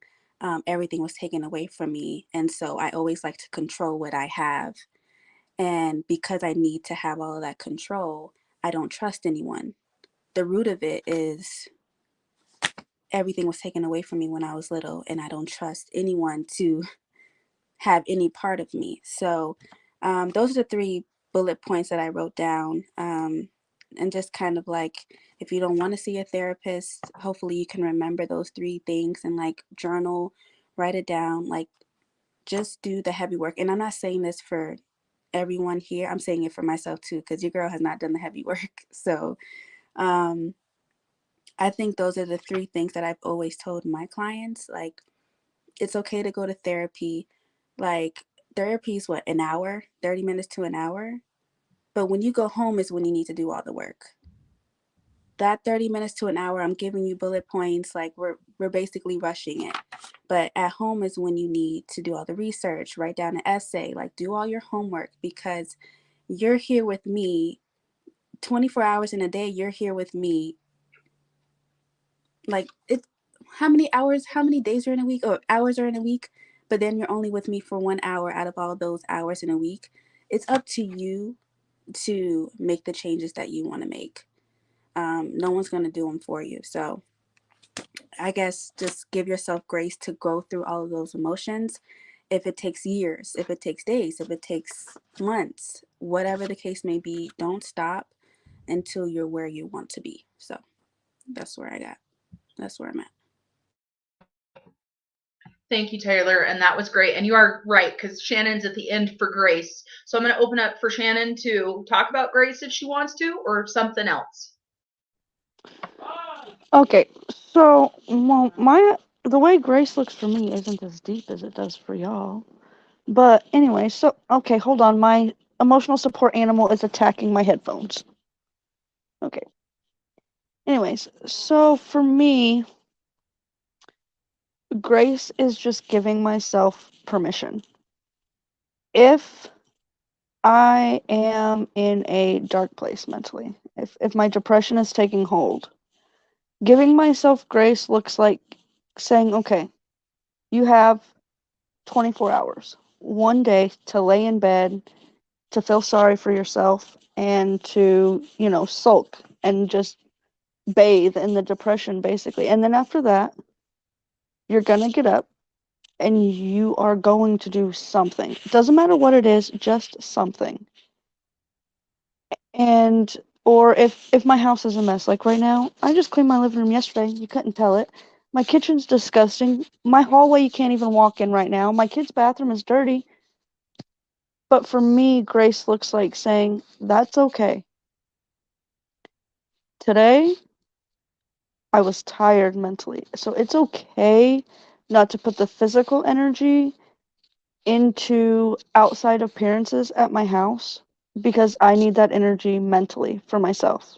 everything was taken away from me. And so I always like to control what I have. And because I need to have all of that control, I don't trust anyone. The root of it is everything was taken away from me when I was little, and I don't trust anyone to have any part of me. So those are the 3 bullet points that I wrote down. And just kind of like, if you don't want to see a therapist, hopefully you can remember those 3 things and like journal, write it down, like just do the heavy work. And I'm not saying this for everyone here. I'm saying it for myself too, because your girl has not done the heavy work. So I think those are the 3 things that I've always told my clients. Like, it's okay to go to therapy. Like, therapy is what, an hour, 30 minutes to an hour. But when you go home is when you need to do all the work. That 30 minutes to an hour, I'm giving you bullet points. Like, we're basically rushing it. But at home is when you need to do all the research, write down an essay, like do all your homework, because you're here with me 24 hours in a day. You're here with me. Like, how many hours, how many days are in a week, or hours are in a week, but then you're only with me for 1 hour out of all those hours in a week. It's up to you to make the changes that you want to make. No one's going to do them for you. So I guess just give yourself grace to go through all of those emotions. If it takes years, if it takes days, if it takes months, whatever the case may be, don't stop until you're where you want to be. So that's where I'm at. Thank you, Taylor. And that was great. And you are right, because Shannon's at the end for grace. So I'm going to open up for Shannon to talk about grace if she wants to, or something else. Okay, so well, the way grace looks for me isn't as deep as it does for y'all. But anyway, so okay, hold on. My emotional support animal is attacking my headphones. Okay. Anyways, so for me, grace is just giving myself permission. If I am in a dark place mentally, if my depression is taking hold, giving myself grace looks like saying, okay, you have 24 hours, one day to lay in bed, to feel sorry for yourself, and to, sulk and just bathe in the depression, basically. And then after that, you're going to get up and you are going to do something. It doesn't matter what it is, just something. And or if my house is a mess, like right now, I just cleaned my living room yesterday. You couldn't tell it. My kitchen's disgusting. My hallway you can't even walk in right now. My kid's bathroom is dirty. But for me, grace looks like saying, that's okay. Today, I was tired mentally. So it's okay not to put the physical energy into outside appearances at my house because I need that energy mentally for myself.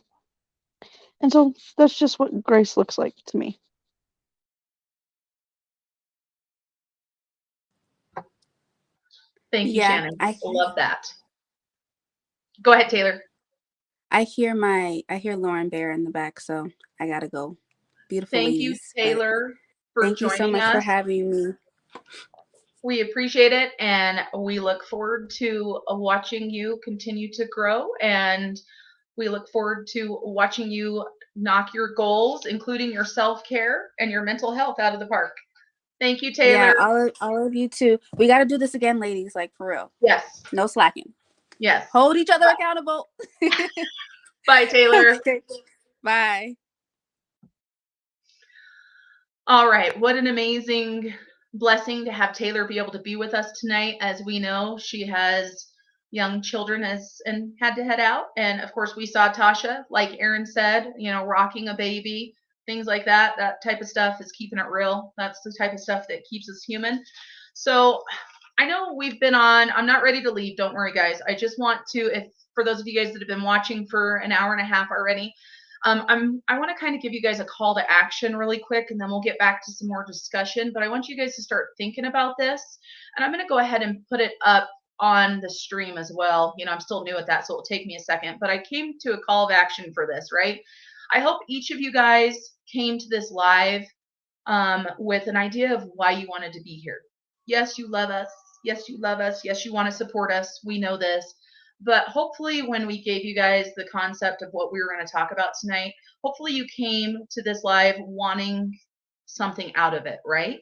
And so that's just what grace looks like to me. Thank you, Yeah, Shannon. I I love that. Go ahead, Taylor. I hear Lauren Bear in the back, so I gotta go. Beautiful Thank you, ladies. But Taylor, for thank you so joining much for us. having me. We appreciate it, and we look forward to watching you continue to grow, and we look forward to watching you knock your goals, including your self-care and your mental health, out of the park. Thank you, Taylor. Yeah, all of you too. We got to do this again, ladies, like for real. Yes. No slacking. Yes. Hold each other accountable. Bye, Taylor. Okay. Bye. All right. What an amazing blessing to have Taylor be able to be with us tonight. As we know, she has young children and had to head out. And of course, we saw Tasha, like Erin said, rocking a baby, things like that. That type of stuff is keeping it real. That's the type of stuff that keeps us human. So I know we've been on. I'm not ready to leave. Don't worry, guys. I just want to, if for those of you guys that have been watching for an hour and a half already, I want to kind of give you guys a call to action really quick, and then we'll get back to some more discussion. But I want you guys to start thinking about this, and I'm going to go ahead and put it up on the stream as well. I'm still new at that, so it'll take me a second. But I came to a call of action for this, right? I hope each of you guys came to this live with an idea of why you wanted to be here. Yes, you love us. Yes, you love us. Yes, you want to support us. We know this. But hopefully, when we gave you guys the concept of what we were going to talk about tonight, hopefully you came to this live wanting something out of it, right?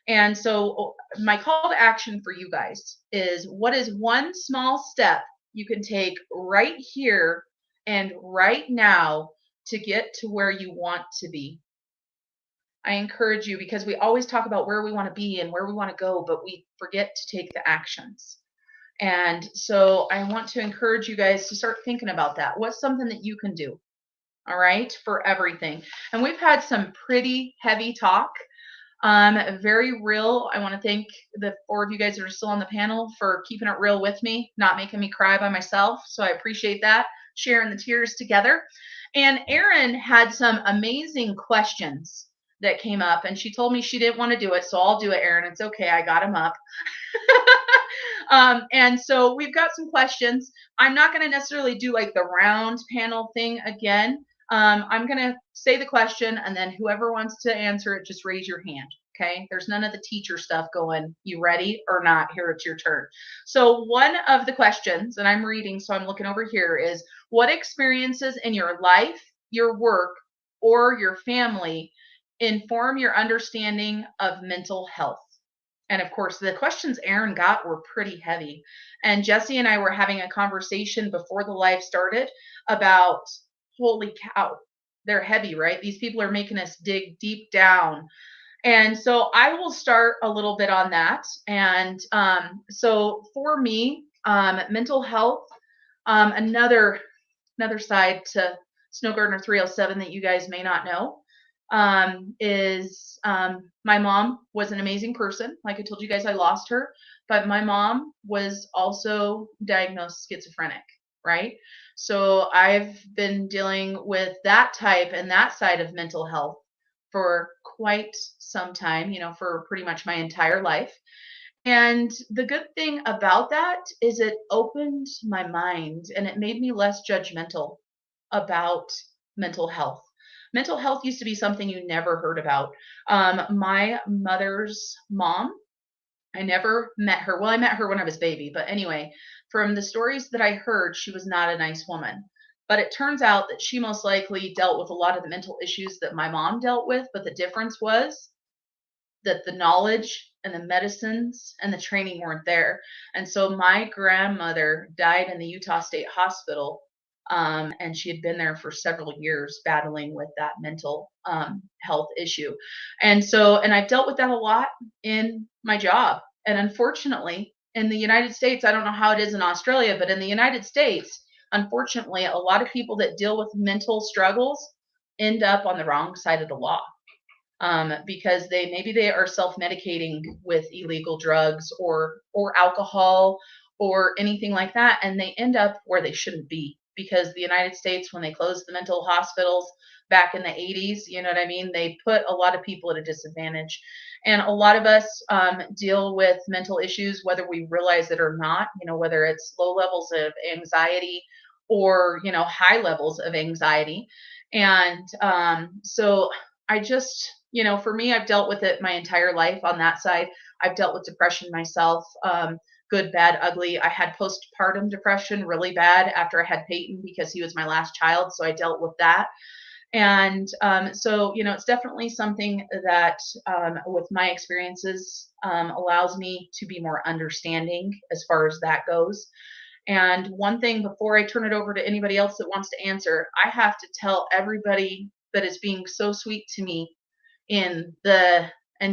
And so, my call to action for you guys is, what is one small step you can take right here and right now to get to where you want to be? I encourage you, because we always talk about where we want to be and where we want to go, but we forget to take the actions. And so I want to encourage you guys to start thinking about that. What's something that you can do? All right, for everything. And we've had some pretty heavy talk, very real. I want to thank the 4 of you guys that are still on the panel for keeping it real with me, not making me cry by myself. So I appreciate that, sharing the tears together. And Erin had some amazing questions that came up, and she told me she didn't want to do it, so I'll do it, Erin. It's okay. I got them up. And so we've got some questions. I'm not going to necessarily do like the round panel thing again. I'm going to say the question, and then whoever wants to answer it, just raise your hand. Okay. There's none of the teacher stuff going, you ready or not? Here, it's your turn. So one of the questions, and I'm reading, so I'm looking over here, is what experiences in your life, your work, or your family inform your understanding of mental health? And of course, the questions Erin got were pretty heavy. And Jessi and I were having a conversation before the live started about, holy cow, they're heavy, right? These people are making us dig deep down. And so I will start a little bit on that. And so for me, mental health, another side to Snow Gardener 307 that you guys may not know, is my mom was an amazing person. Like I told you guys, I lost her, but my mom was also diagnosed schizophrenic. right? So I've been dealing with that type and that side of mental health for quite some time, for pretty much my entire life. And the good thing about that is it opened my mind and it made me less judgmental about mental health. Mental health used to be something you never heard about. My mother's mom, I never met her. Well, I met her when I was baby, but anyway, from the stories that I heard, she was not a nice woman. But it turns out that she most likely dealt with a lot of the mental issues that my mom dealt with, but the difference was that the knowledge and the medicines and the training weren't there. And so my grandmother died in the Utah State Hospital, and she had been there for several years battling with that mental health issue. And I've dealt with that a lot in my job. And unfortunately, in the United States, I don't know how it is in Australia, but in the United States, unfortunately, a lot of people that deal with mental struggles end up on the wrong side of the law, because maybe they are self-medicating with illegal drugs or alcohol or anything like that, and they end up where they shouldn't be, because the United States, when they closed the mental hospitals back in the 80s, you know what I mean, they put a lot of people at a disadvantage. And a lot of us deal with mental issues whether we realize it or not, whether it's low levels of anxiety or high levels of anxiety. And so I just, for me, I've dealt with it my entire life on that side. I've dealt with depression myself, good, bad, ugly. I had postpartum depression really bad after I had Peyton because he was my last child. So I dealt with that. And so, it's definitely something that with my experiences allows me to be more understanding as far as that goes. And one thing before I turn it over to anybody else that wants to answer, I have to tell everybody that is being so sweet to me and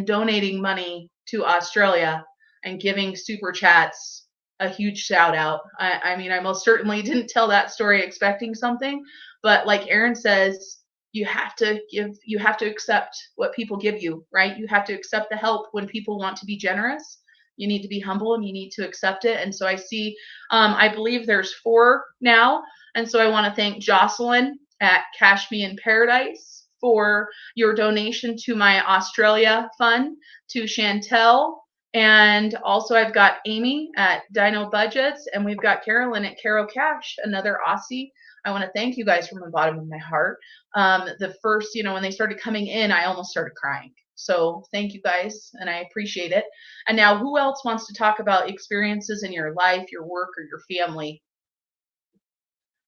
donating money to Australia and giving super chats a huge shout out. I mean, I most certainly didn't tell that story expecting something, but like Erin says, you have to accept what people give you, right? You have to accept the help when people want to be generous. You need to be humble and you need to accept it. And so I see, I believe there's 4 now. And so I want to thank Jocelyn at Cash Me in Paradise for your donation to my Australia fund, to Chantel, and also I've got Amy at Dino Budgets, and we've got Carolyn at Caro Cash, another Aussie. I want to thank you guys from the bottom of my heart. The first, when they started coming in, I almost started crying. So thank you guys, and I appreciate it. And now, who else wants to talk about experiences in your life, your work, or your family?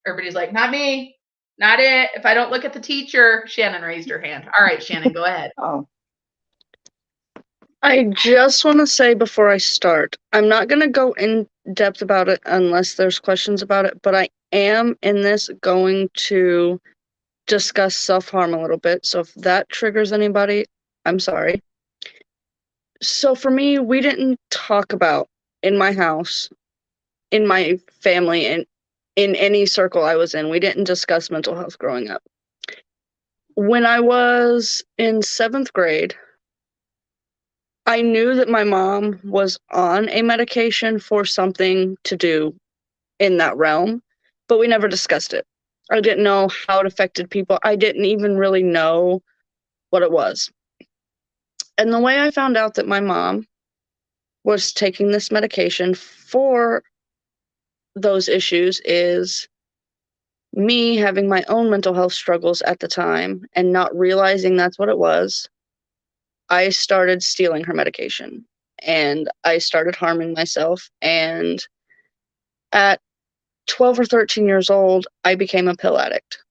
Everybody's like, not me. Not it. If I don't look at the teacher. Shannon raised her hand. All right, Shannon, go ahead. Oh, I just want to say before I start, I'm not going to go in depth about it unless there's questions about it, but I am in this going to discuss self-harm a little bit. So if that triggers anybody, I'm sorry. So for me, we didn't talk about in my house, in my family, and in any circle I was in, we didn't discuss mental health growing up. When I was in 7th grade, I knew that my mom was on a medication for something to do in that realm, but we never discussed it. I didn't know how it affected people. I didn't even really know what it was. And the way I found out that my mom was taking this medication for those issues is me having my own mental health struggles at the time and not realizing that's what it was. I started stealing her medication and I started harming myself. And at 12 or 13 years old, I became a pill addict.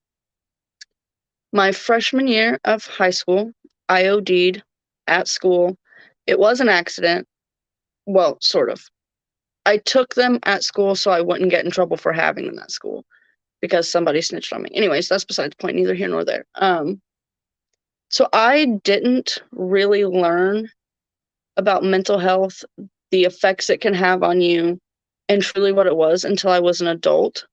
My freshman year of high school, I OD'd at school. It was an accident. Well, sort of. I took them at school so I wouldn't get in trouble for having them at school because somebody snitched on me. Anyways, that's beside the point, neither here nor there. So I didn't really learn about mental health, the effects it can have on you, and truly what it was until I was an adult.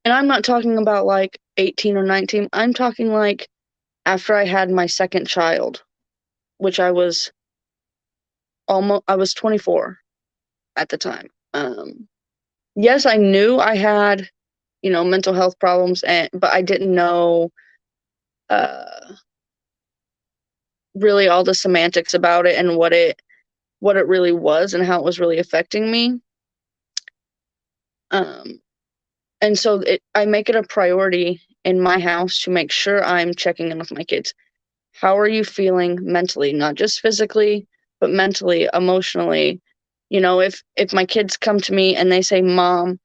And I'm not talking about like 18 or 19. I'm talking like after I had my second child, which I was 24 at the time. yes, I knew I had, mental health problems, but I didn't know really all the semantics about it and what it really was and how it was really affecting me. And so I make it a priority in my house to make sure I'm checking in with my kids. How are you feeling mentally? Not just physically, but mentally, emotionally. If my kids come to me and they say, Mom,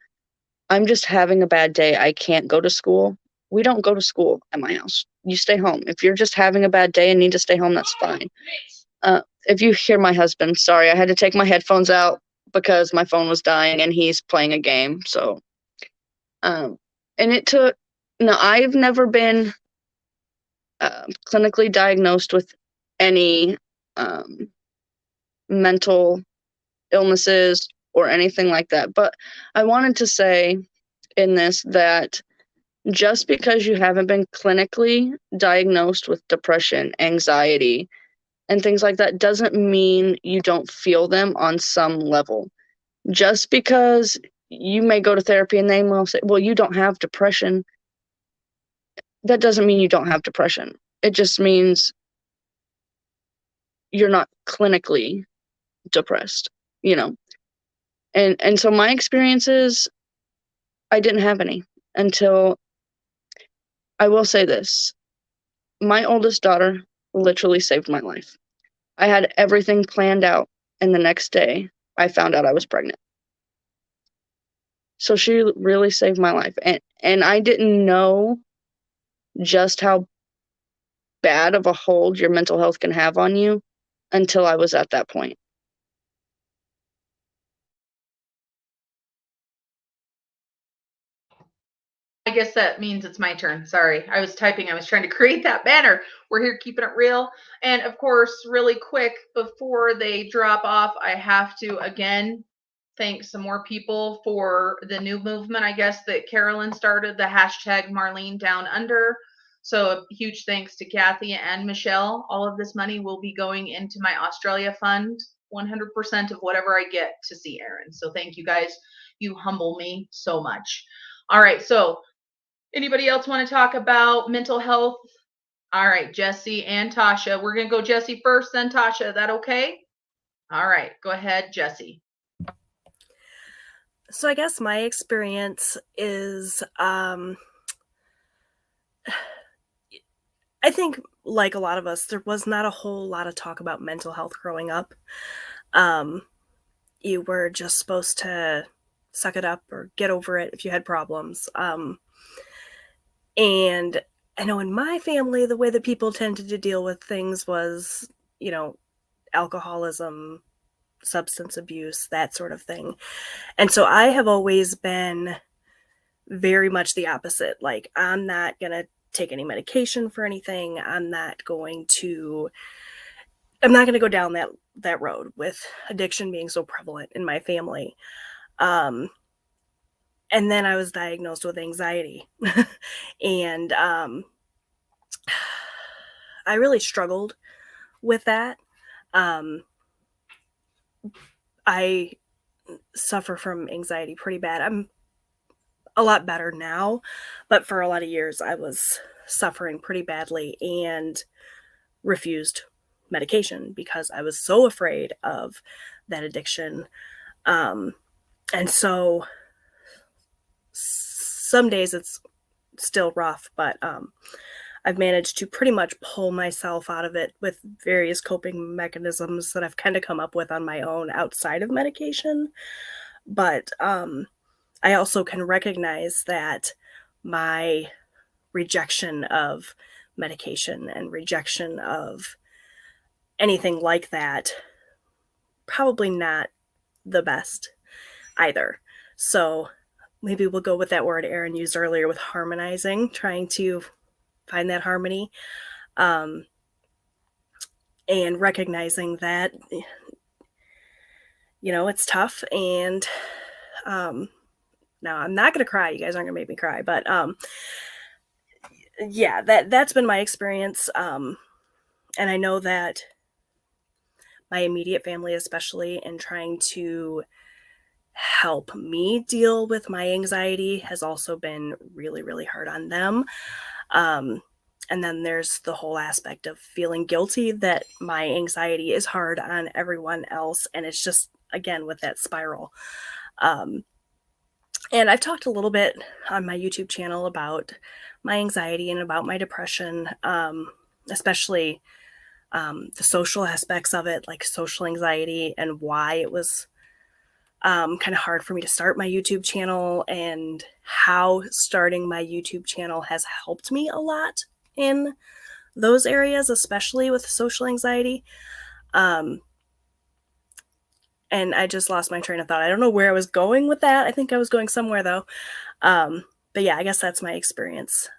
I'm just having a bad day, I can't go to school. We don't go to school at my house. You stay home. If you're just having a bad day and need to stay home, that's fine. If you hear my husband, sorry, I had to take my headphones out because my phone was dying and he's playing a game. So, and it took, no, I've never been clinically diagnosed with any mental illnesses or anything like that. But I wanted to say in this that just because you haven't been clinically diagnosed with depression, anxiety, and things like that doesn't mean you don't feel them on some level. Just because you may go to therapy and they will say, well, you don't have depression, that doesn't mean you don't have depression. It just means you're not clinically depressed, And so my experiences, I didn't have any until, I will say this, my oldest daughter literally saved my life. I had everything planned out, and the next day I found out I was pregnant. So she really saved my life. And I didn't know just how bad of a hold your mental health can have on you until I was at that point. I guess that means it's my turn. Sorry. I was typing. I was trying to create that banner. We're here keeping it real. And of course, really quick before they drop off, I have to again thank some more people for the new movement, I guess, that Carolyn started, the hashtag Marlene Down Under. So a huge thanks to Kathy and Michelle. All of this money will be going into my Australia fund, 100% of whatever I get to see Erin. So thank you guys. You humble me so much. All right. So anybody else want to talk about mental health? All right, Jessi and Tasha. We're going to go Jessi first, then Tasha. Is that okay? All right, go ahead, Jessi. So I guess my experience is, I think like a lot of us, there was not a whole lot of talk about mental health growing up. You were just supposed to suck it up or get over it if you had problems. And I know in my family, the way that people tended to deal with things was, alcoholism, substance abuse, that sort of thing. And so I have always been very much the opposite. Like, I'm not going to take any medication for anything. I'm not going to go down that road with addiction being so prevalent in my family. And then I was diagnosed with anxiety. And I really struggled with that. I suffer from anxiety pretty bad. I'm a lot better now, but for a lot of years I was suffering pretty badly and refused medication because I was so afraid of that addiction. And so some days it's still rough, but I've managed to pretty much pull myself out of it with various coping mechanisms that I've kind of come up with on my own outside of medication. But I also can recognize that my rejection of medication and rejection of anything like that, probably not the best either. So maybe we'll go with that word Erin used earlier with harmonizing, trying to find that harmony, and recognizing that, it's tough. And now I'm not going to cry. You guys aren't going to make me cry, but yeah, that's been my experience. And I know that my immediate family, especially, in trying to help me deal with my anxiety has also been really, really hard on them. And then there's the whole aspect of feeling guilty that my anxiety is hard on everyone else. And it's just, again, with that spiral. And I've talked a little bit on my YouTube channel about my anxiety and about my depression, especially the social aspects of it, like social anxiety, and why it was kind of hard for me to start my YouTube channel, and how starting my YouTube channel has helped me a lot in those areas, especially with social anxiety. And I just lost my train of thought. I don't know where I was going with that. I think I was going somewhere though. But yeah, I guess that's my experience.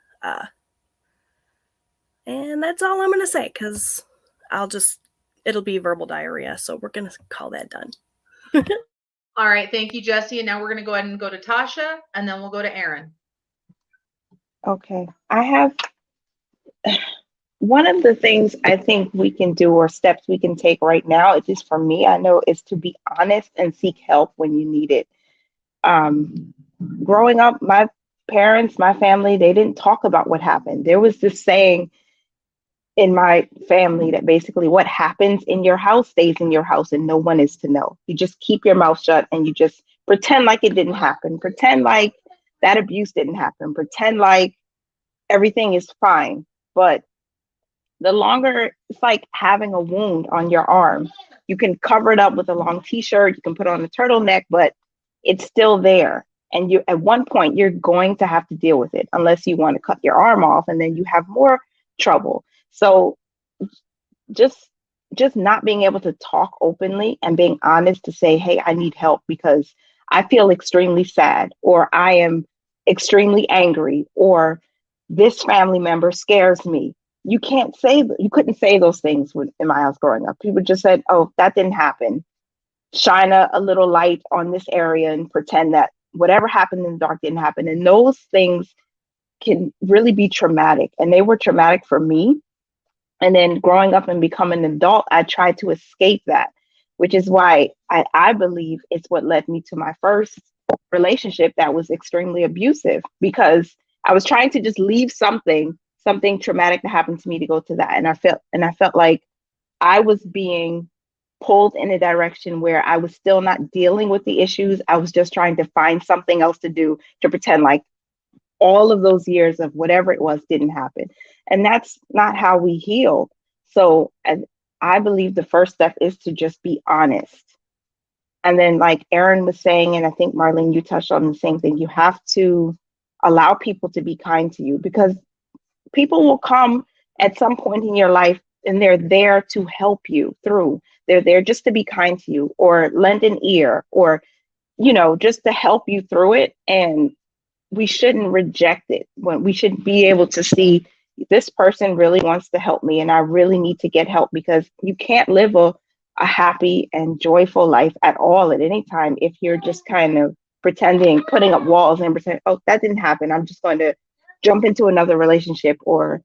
And that's all I'm going to say, because it'll be verbal diarrhea. So we're going to call that done. All right. Thank you, Jessi. And now we're going to go ahead and go to Tasha, and then we'll go to Erin. Okay. I have one of the things I think we can do, or steps we can take right now, at least for me, I know, is to be honest and seek help when you need it. Growing up, my parents, my family, they didn't talk about what happened. There was this saying in my family that basically what happens in your house stays in your house and no one is to know. You just keep your mouth shut and you just pretend like it didn't happen. Pretend like that abuse didn't happen. Pretend like everything is fine. But the longer, it's like having a wound on your arm. You can cover it up with a long t-shirt, you can put on a turtleneck, but it's still there. And you, at one point, you're going to have to deal with it unless you want to cut your arm off, and then you have more trouble. So just not being able to talk openly and being honest to say, hey, I need help because I feel extremely sad, or I am extremely angry, or this family member scares me. You couldn't say those things in my house growing up. People just said, oh, that didn't happen. Shine a little light on this area and pretend that whatever happened in the dark didn't happen. And those things can really be traumatic. And they were traumatic for me. And then growing up and becoming an adult, I tried to escape that, which is why I believe it's what led me to my first relationship that was extremely abusive, because I was trying to just leave something traumatic that happened to me to go to that. And I felt like I was being pulled in a direction where I was still not dealing with the issues. I was just trying to find something else to do, to pretend like all of those years of whatever it was didn't happen. And that's not how we heal. So I believe the first step is to just be honest. And then, like Erin was saying, and I think Marlene, you touched on the same thing, you have to allow people to be kind to you, because people will come at some point in your life and they're there to help you through. They're there just to be kind to you, or lend an ear, or, just to help you through it. And we shouldn't reject it. When we should be able to see, this person really wants to help me and I really need to get help, because you can't live a happy and joyful life at all at any time if you're just kind of pretending, putting up walls and pretending, oh, that didn't happen, I'm just going to jump into another relationship, or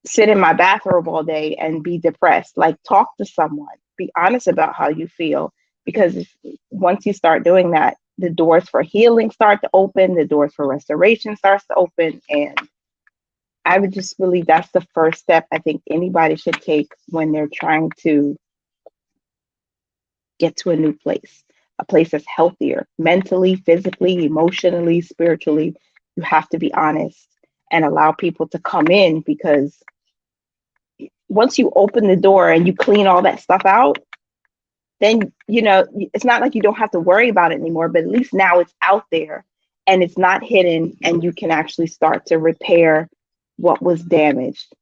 sit in my bathrobe all day and be depressed. Like, talk to someone, be honest about how you feel, because once you start doing that, the doors for healing start to open, the doors for restoration starts to open. And I would just believe that's the first step I think anybody should take when they're trying to get to a new place, a place that's healthier, mentally, physically, emotionally, spiritually. You have to be honest and allow people to come in, because once you open the door and you clean all that stuff out, then, it's not like you don't have to worry about it anymore, but at least now it's out there and it's not hidden, and you can actually start to repair what was damaged.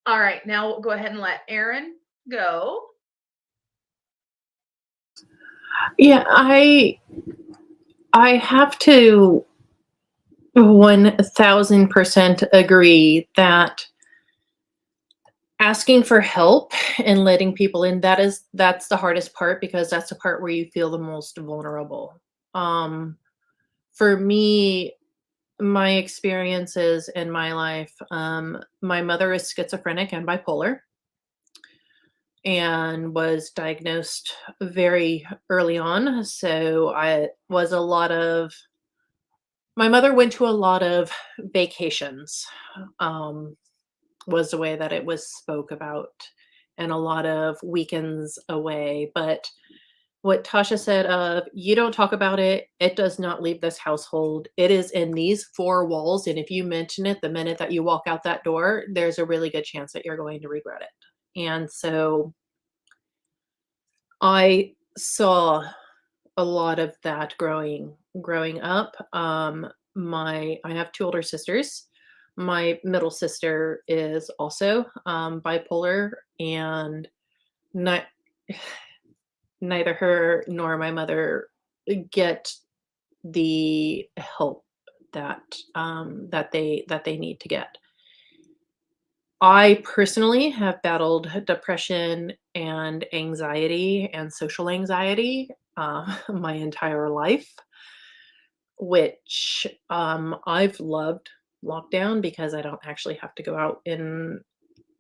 All right, now we'll go ahead and let Erin go. Yeah, I have to 1000% agree that asking for help and letting people in, that's the hardest part, because that's the part where you feel the most vulnerable. For me, my experiences in my life, my mother is schizophrenic and bipolar and was diagnosed very early on. So I was a lot of, my mother went to a lot of vacations, was the way that it was spoke about, and a lot of weekends away. But what Tasha said of, you don't talk about it, it does not leave this household. It is in these four walls. And if you mention it the minute that you walk out that door, there's a really good chance that you're going to regret it. And so I saw a lot of that growing up. I have two older sisters. My middle sister is also bipolar, and not neither her nor my mother get the help that that they need to get. I personally have battled depression and anxiety and social anxiety my entire life, which I've loved lockdown because I don't actually have to go out and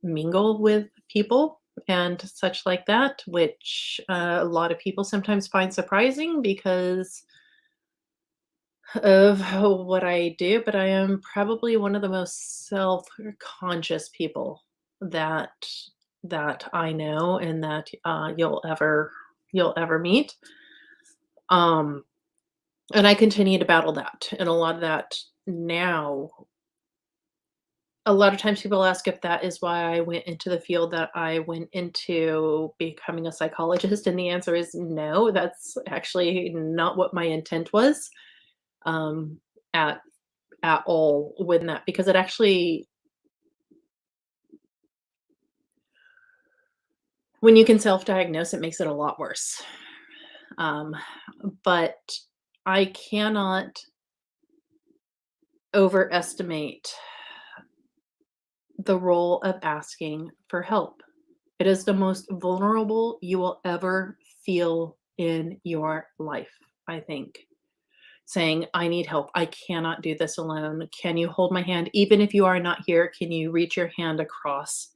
mingle with people and such like that, which a lot of people sometimes find surprising because of what I do. But I am probably one of the most self-conscious people that I know and that you'll ever meet. And I continue to battle that, and a lot of that now. A lot of times people ask if that is why I went into the field that I went into, becoming a psychologist, and the answer is no. That's actually not what my intent was, um, at all with that, because it actually, when you can self-diagnose, it makes it a lot worse. But I cannot overestimate the role of asking for help. It is the most vulnerable you will ever feel in your life, I think. Saying, I need help. I cannot do this alone. Can you hold my hand? Even if you are not here, can you reach your hand across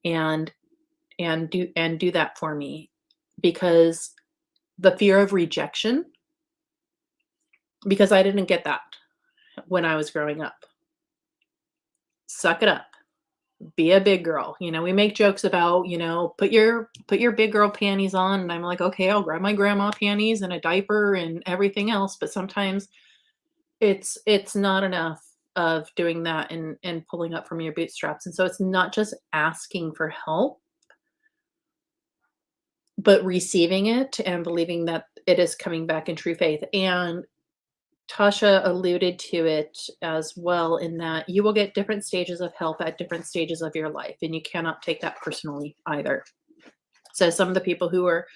and do that for me? Because the fear of rejection, because I didn't get that when I was growing up. Suck it up. Be a big girl. We make jokes about, put your big girl panties on. And I'm like, okay, I'll grab my grandma panties and a diaper and everything else. But sometimes it's not enough of doing that and pulling up from your bootstraps. And so it's not just asking for help, but receiving it and believing that it is coming back in true faith. And Tasha alluded to it as well, in that you will get different stages of help at different stages of your life, and you cannot take that personally either. So some of the people who were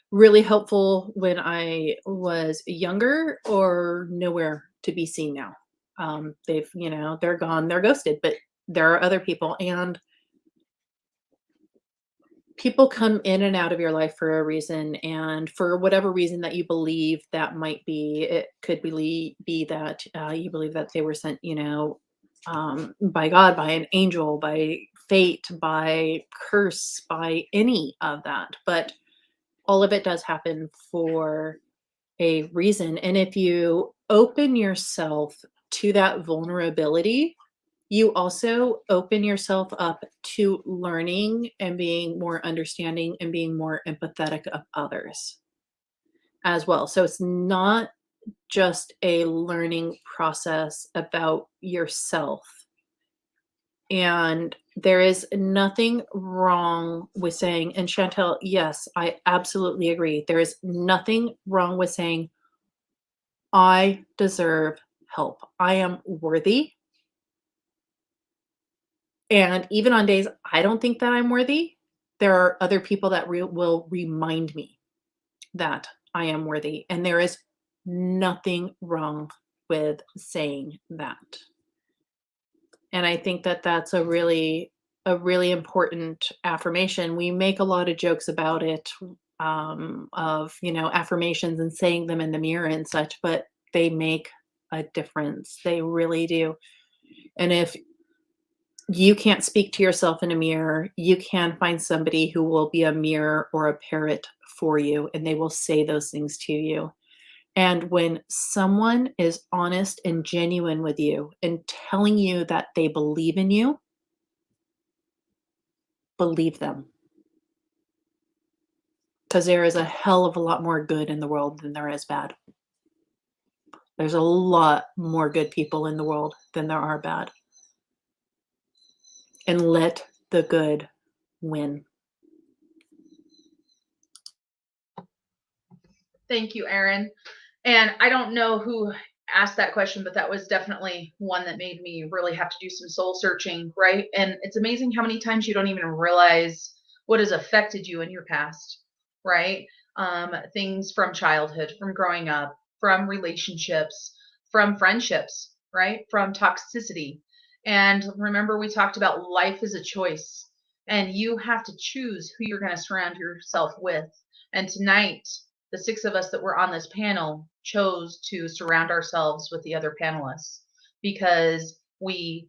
really helpful when I was younger are nowhere to be seen now. They're gone, they're ghosted, but there are other people, and people come in and out of your life for a reason, and for whatever reason that you believe that might be, it could be that you believe that they were sent, by God, by an angel, by fate, by curse, by any of that. But all of it does happen for a reason. And if you open yourself to that vulnerability, you also open yourself up to learning and being more understanding and being more empathetic of others as well. So it's not just a learning process about yourself. And there is nothing wrong with saying, and Chantel, yes, I absolutely agree. There is nothing wrong with saying, I deserve help. I am worthy. And even on days I don't think that I'm worthy, there are other people that will remind me that I am worthy. And there is nothing wrong with saying that. And I think that that's a really important affirmation. We make a lot of jokes about it, of, affirmations and saying them in the mirror and such, but they make a difference. They really do. And if you can't speak to yourself in a mirror, you can find somebody who will be a mirror or a parrot for you, and they will say those things to you. And when someone is honest and genuine with you and telling you that they believe in you, believe them. Because there is a hell of a lot more good in the world than there is bad. There's a lot more good people in the world than there are bad. And let the good win. Thank you, Erin. And I don't know who asked that question, but that was definitely one that made me really have to do some soul searching, right? And it's amazing how many times you don't even realize what has affected you in your past, right? Things from childhood, from growing up, from relationships, from friendships, right? From toxicity. And remember, we talked about life is a choice, and you have to choose who you're going to surround yourself with. And tonight, the 6 of us that were on this panel chose to surround ourselves with the other panelists because we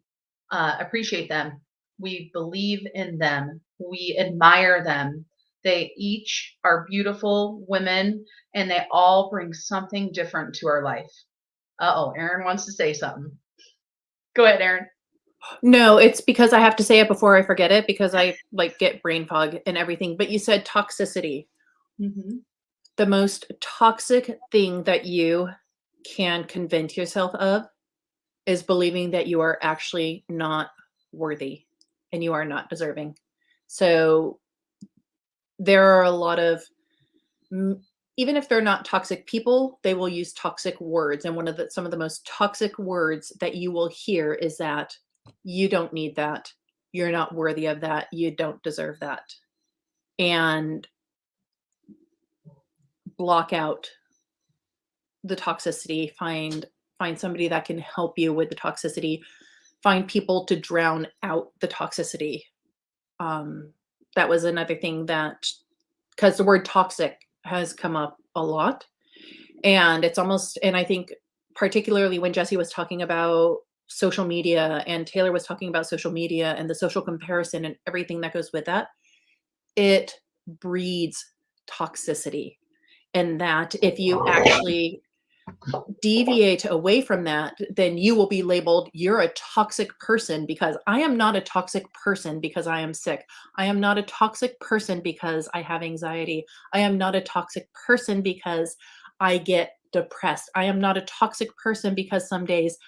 appreciate them. We believe in them. We admire them. They each are beautiful women, and they all bring something different to our life. Uh-oh, Erin wants to say something. Go ahead, Erin. No, it's because I have to say it before I forget it, because I get brain fog and everything. But you said toxicity. Mm-hmm. The most toxic thing that you can convince yourself of is believing that you are actually not worthy and you are not deserving. So there are a lot of, even if they're not toxic people, they will use toxic words. And some of the most toxic words that you will hear is that you don't need that. You're not worthy of that. You don't deserve that. And block out the toxicity, find somebody that can help you with the toxicity, find people to drown out the toxicity. That was another thing that, because the word toxic has come up a lot, and it's almost, and I think particularly when Jessi was talking about social media and Taylor was talking about social media and the social comparison and everything that goes with that, it breeds toxicity. And that if you actually deviate away from that, then you will be labeled, you're a toxic person, because I am not a toxic person because I am sick. I am not a toxic person because I have anxiety. I am not a toxic person because I get depressed. I am not a toxic person because some days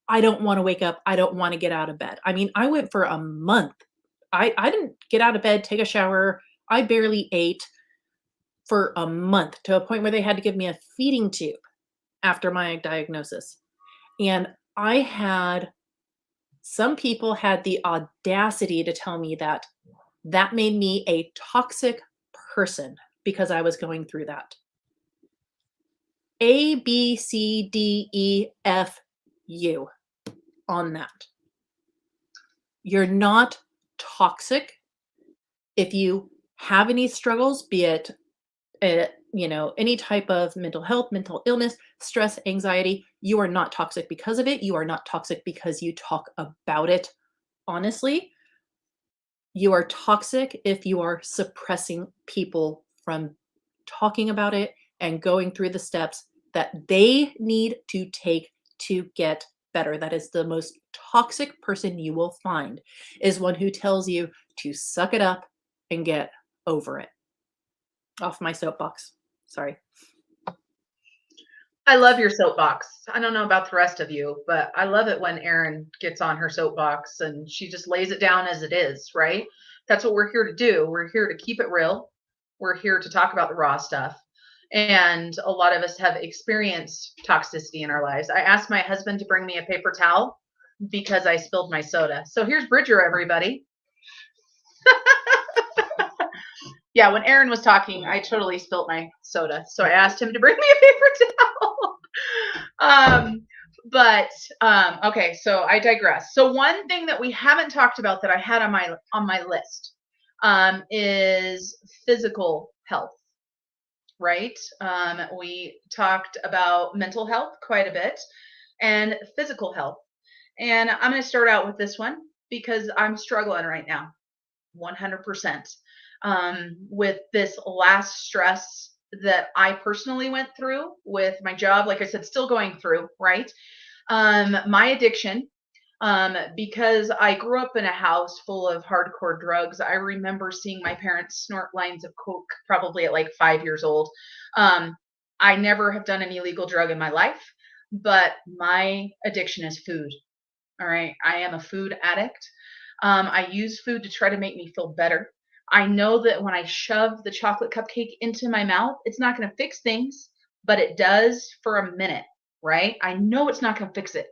I don't want to wake up. I don't want to get out of bed. I mean, I went for a month. I didn't get out of bed, take a shower. I barely ate for a month, to a point where they had to give me a feeding tube after my diagnosis. And some people had the audacity to tell me that made me a toxic person because I was going through that. A, B, C, D, E, F, U on that. You're not toxic. If you have any struggles, be it any type of mental health, mental illness, stress, anxiety, you are not toxic because of it. You are not toxic because you talk about it honestly. You are toxic if you are suppressing people from talking about it and going through the steps that they need to take to get better. That is the most toxic person you will find, is one who tells you to suck it up and get over it. Off my soapbox. Sorry. I love your soapbox. I don't know about the rest of you, but I love it when Erin gets on her soapbox and she just lays it down as it is, right? That's what we're here to do. We're here to keep it real. We're here to talk about the raw stuff. And a lot of us have experienced toxicity in our lives. I asked my husband to bring me a paper towel because I spilled my soda. So here's Bridger, everybody. Yeah, when Erin was talking, I totally spilt my soda. So I asked him to bring me a paper towel. Okay, so I digress. So one thing that we haven't talked about that I had on my list is physical health, right? We talked about mental health quite a bit. and physical health. And I'm going to start out with this one because I'm struggling right now, 100%, with this last stress that I personally went through with my job. Like I said, still going through, right? My addiction, because I grew up in a house full of hardcore drugs. I remember seeing my parents snort lines of coke probably at like 5 years old. I never have done an illegal drug in my life, but my addiction is food. All right. I am a food addict. I use food to try to make me feel better. I know that when I shove the chocolate cupcake into my mouth, it's not going to fix things, but it does for a minute, right? I know it's not going to fix it.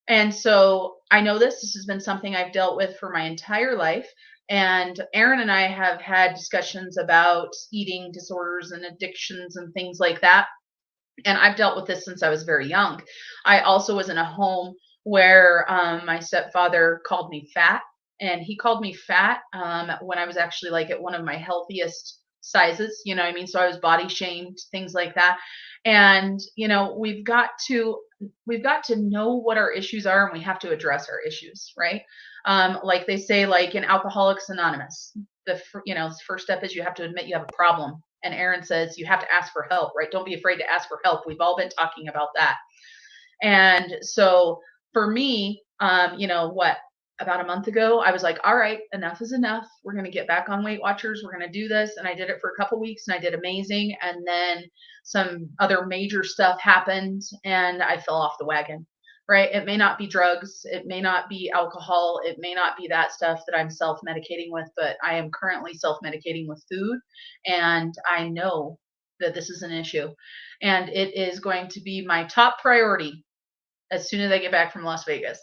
And so I know this has been something I've dealt with for my entire life. And Erin and I have had discussions about eating disorders and addictions and things like that. And I've dealt with this since I was very young. I also was in a home where my stepfather called me fat, and he called me fat when I was actually like at one of my healthiest sizes, you know what I mean? So I was body shamed, things like that. And, you know, we've got to know what our issues are, and we have to address our issues, right? Like they say, like in Alcoholics Anonymous, the first step is you have to admit you have a problem. And Erin says you have to ask for help, right? Don't be afraid to ask for help. We've all been talking about that. And so for me, about a month ago, I was like, all right, enough is enough. We're going to get back on Weight Watchers. We're going to do this. And I did it for a couple weeks and I did amazing. And then some other major stuff happened and I fell off the wagon, right? It may not be drugs. It may not be alcohol. It may not be that stuff that I'm self-medicating with, but I am currently self-medicating with food. And I know that this is an issue and it is going to be my top priority as soon as I get back from Las Vegas.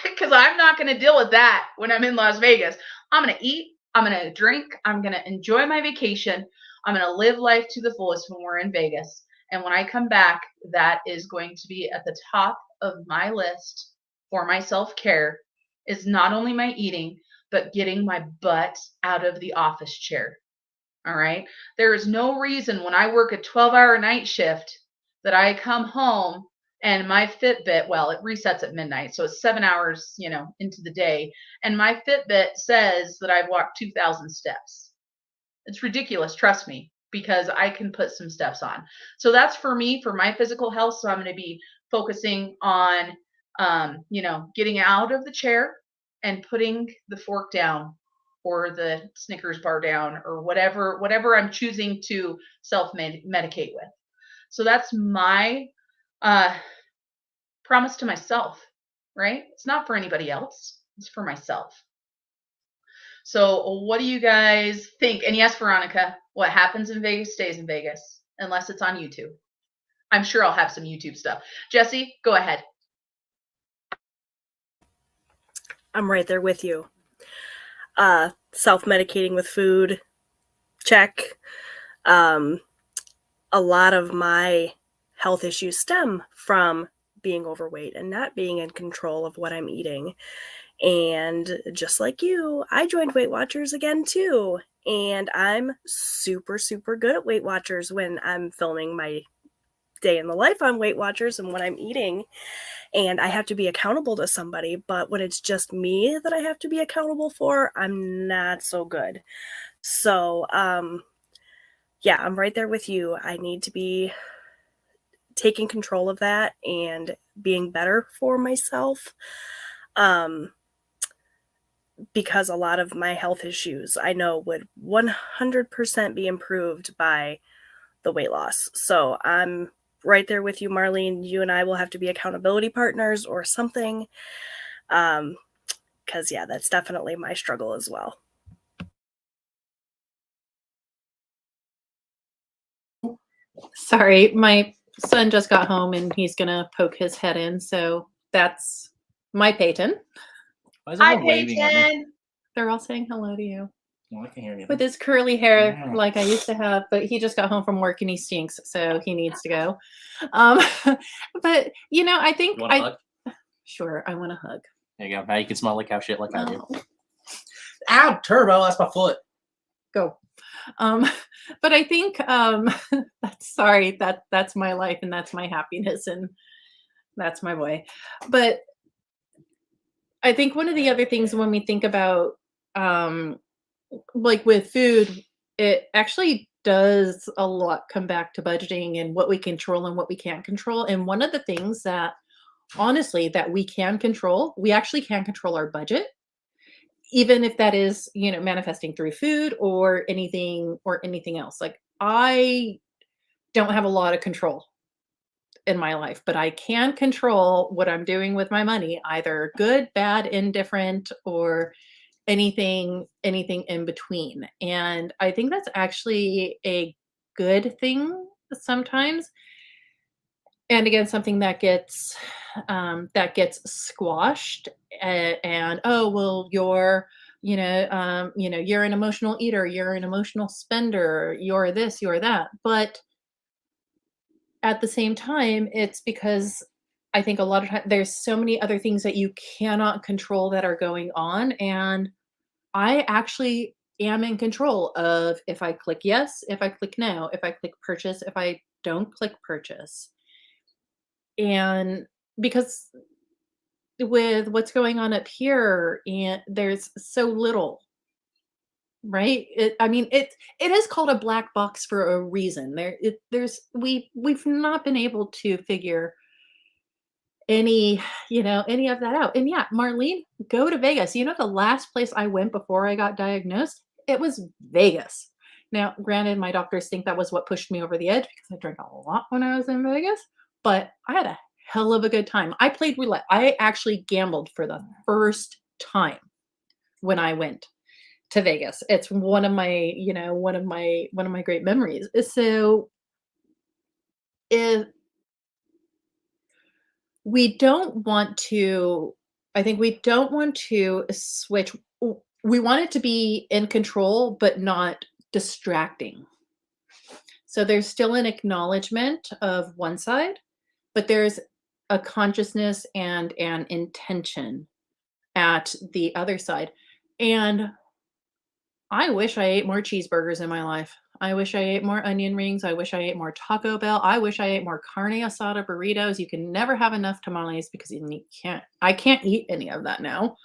Because I'm not going to deal with that when I'm in Las Vegas. I'm going to eat. I'm going to drink. I'm going to enjoy my vacation. I'm going to live life to the fullest when we're in Vegas. And when I come back, that is going to be at the top of my list for my self-care, is not only my eating, but getting my butt out of the office chair. All right. There is no reason when I work a 12-hour night shift that I come home and my Fitbit, well, it resets at midnight. So it's 7 hours, into the day. And my Fitbit says that I've walked 2,000 steps. It's ridiculous. Trust me, because I can put some steps on. So that's for me, for my physical health. So I'm going to be focusing on, getting out of the chair and putting the fork down or the Snickers bar down or whatever I'm choosing to self-medicate with. So that's my promise to myself, right? It's not for anybody else. It's for myself. So what do you guys think? And yes, Veronica, what happens in Vegas stays in Vegas, unless it's on YouTube. I'm sure I'll have some YouTube stuff. Jessi, go ahead. I'm right there with you. Self-medicating with food, check. A lot of my health issues stem from being overweight and not being in control of what I'm eating. And just like you, I joined Weight Watchers again too. And I'm super, super good at Weight Watchers when I'm filming my day in the life on Weight Watchers and what I'm eating. And I have to be accountable to somebody. But when it's just me that I have to be accountable for, I'm not so good. So, yeah, I'm right there with you. I need to be taking control of that and being better for myself. Because a lot of my health issues I know would 100% be improved by the weight loss. So I'm right there with you, Marlene. You and I will have to be accountability partners or something. Because, yeah, that's definitely my struggle as well. Sorry, my son just got home and he's going to poke his head in. So that's my Peyton. Hi, Peyton. They're all saying hello to you. Well, I can hear you. With his curly hair like I used to have, but he just got home from work and he stinks, so he needs to go. But I think You want a hug? Sure, I want a hug. There you go. Now you can smell the cow shit like I do. Oh. Ow, Turbo, that's my foot. Go. But I think that's my life and that's my happiness, and That's my boy. But I think one of the other things when we think about like with food, it actually does a lot come back to budgeting and what we control and what we can't control. And one of the things that honestly that we can control, we actually can control our budget, even if that is, manifesting through food or anything else. Like I don't have a lot of control in my life, but I can control what I'm doing with my money, either good, bad, indifferent, or anything in between. And I think that's actually a good thing sometimes. And again, something that gets squashed and oh well, you're an emotional eater, you're an emotional spender, you're this, you're that. But at the same time, it's because I think a lot of times there's so many other things that you cannot control that are going on. And I actually am in control of if I click yes, if I click no, if I click purchase, if I don't click purchase. And because with what's going on up here, and there's so little, right? It is called a black box for a reason. We've not been able to figure any of that out. And yeah, Marlene, go to Vegas. The last place I went before I got diagnosed, it was Vegas. Now, granted, my doctors think that was what pushed me over the edge because I drank a lot when I was in Vegas, but I had a hell of a good time. I played roulette. I actually gambled for the first time when I went to Vegas. It's one of my great memories. So if we don't want to, I think we don't want to switch. We want it to be in control, but not distracting. So there's still an acknowledgement of one side, but there's a consciousness and an intention at the other side. And I wish I ate more cheeseburgers in my life. I wish I ate more onion rings. I wish I ate more Taco Bell. I wish I ate more carne asada burritos. You can never have enough tamales because I can't eat any of that now.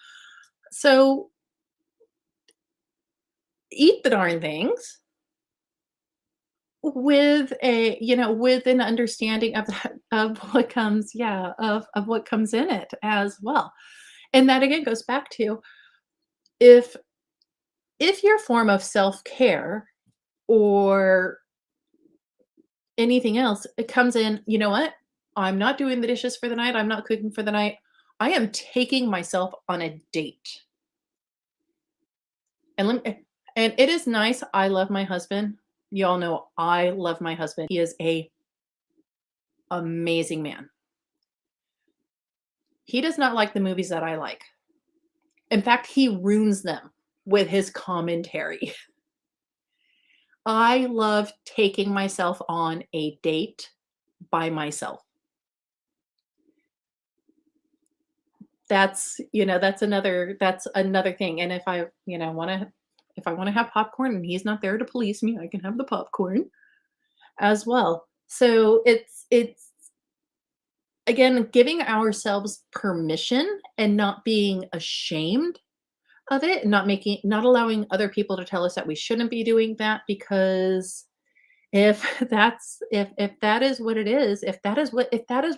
So eat the darn things with with an understanding of what comes, of what comes in it as well. And that again goes back to if your form of self-care or anything else, it comes in, you know what? I'm not doing the dishes for the night. I'm not cooking for the night. I am taking myself on a date. And it is nice. I love my husband. You all know I love my husband. He is a amazing man. He does not like the movies that I like. In fact, he ruins them with his commentary. I love taking myself on a date by myself. That's another thing. And if I want to have popcorn and he's not there to police me, I can have the popcorn as well. So it's again giving ourselves permission and not being ashamed of it, not allowing other people to tell us that we shouldn't be doing that, because if that is what it is, if that is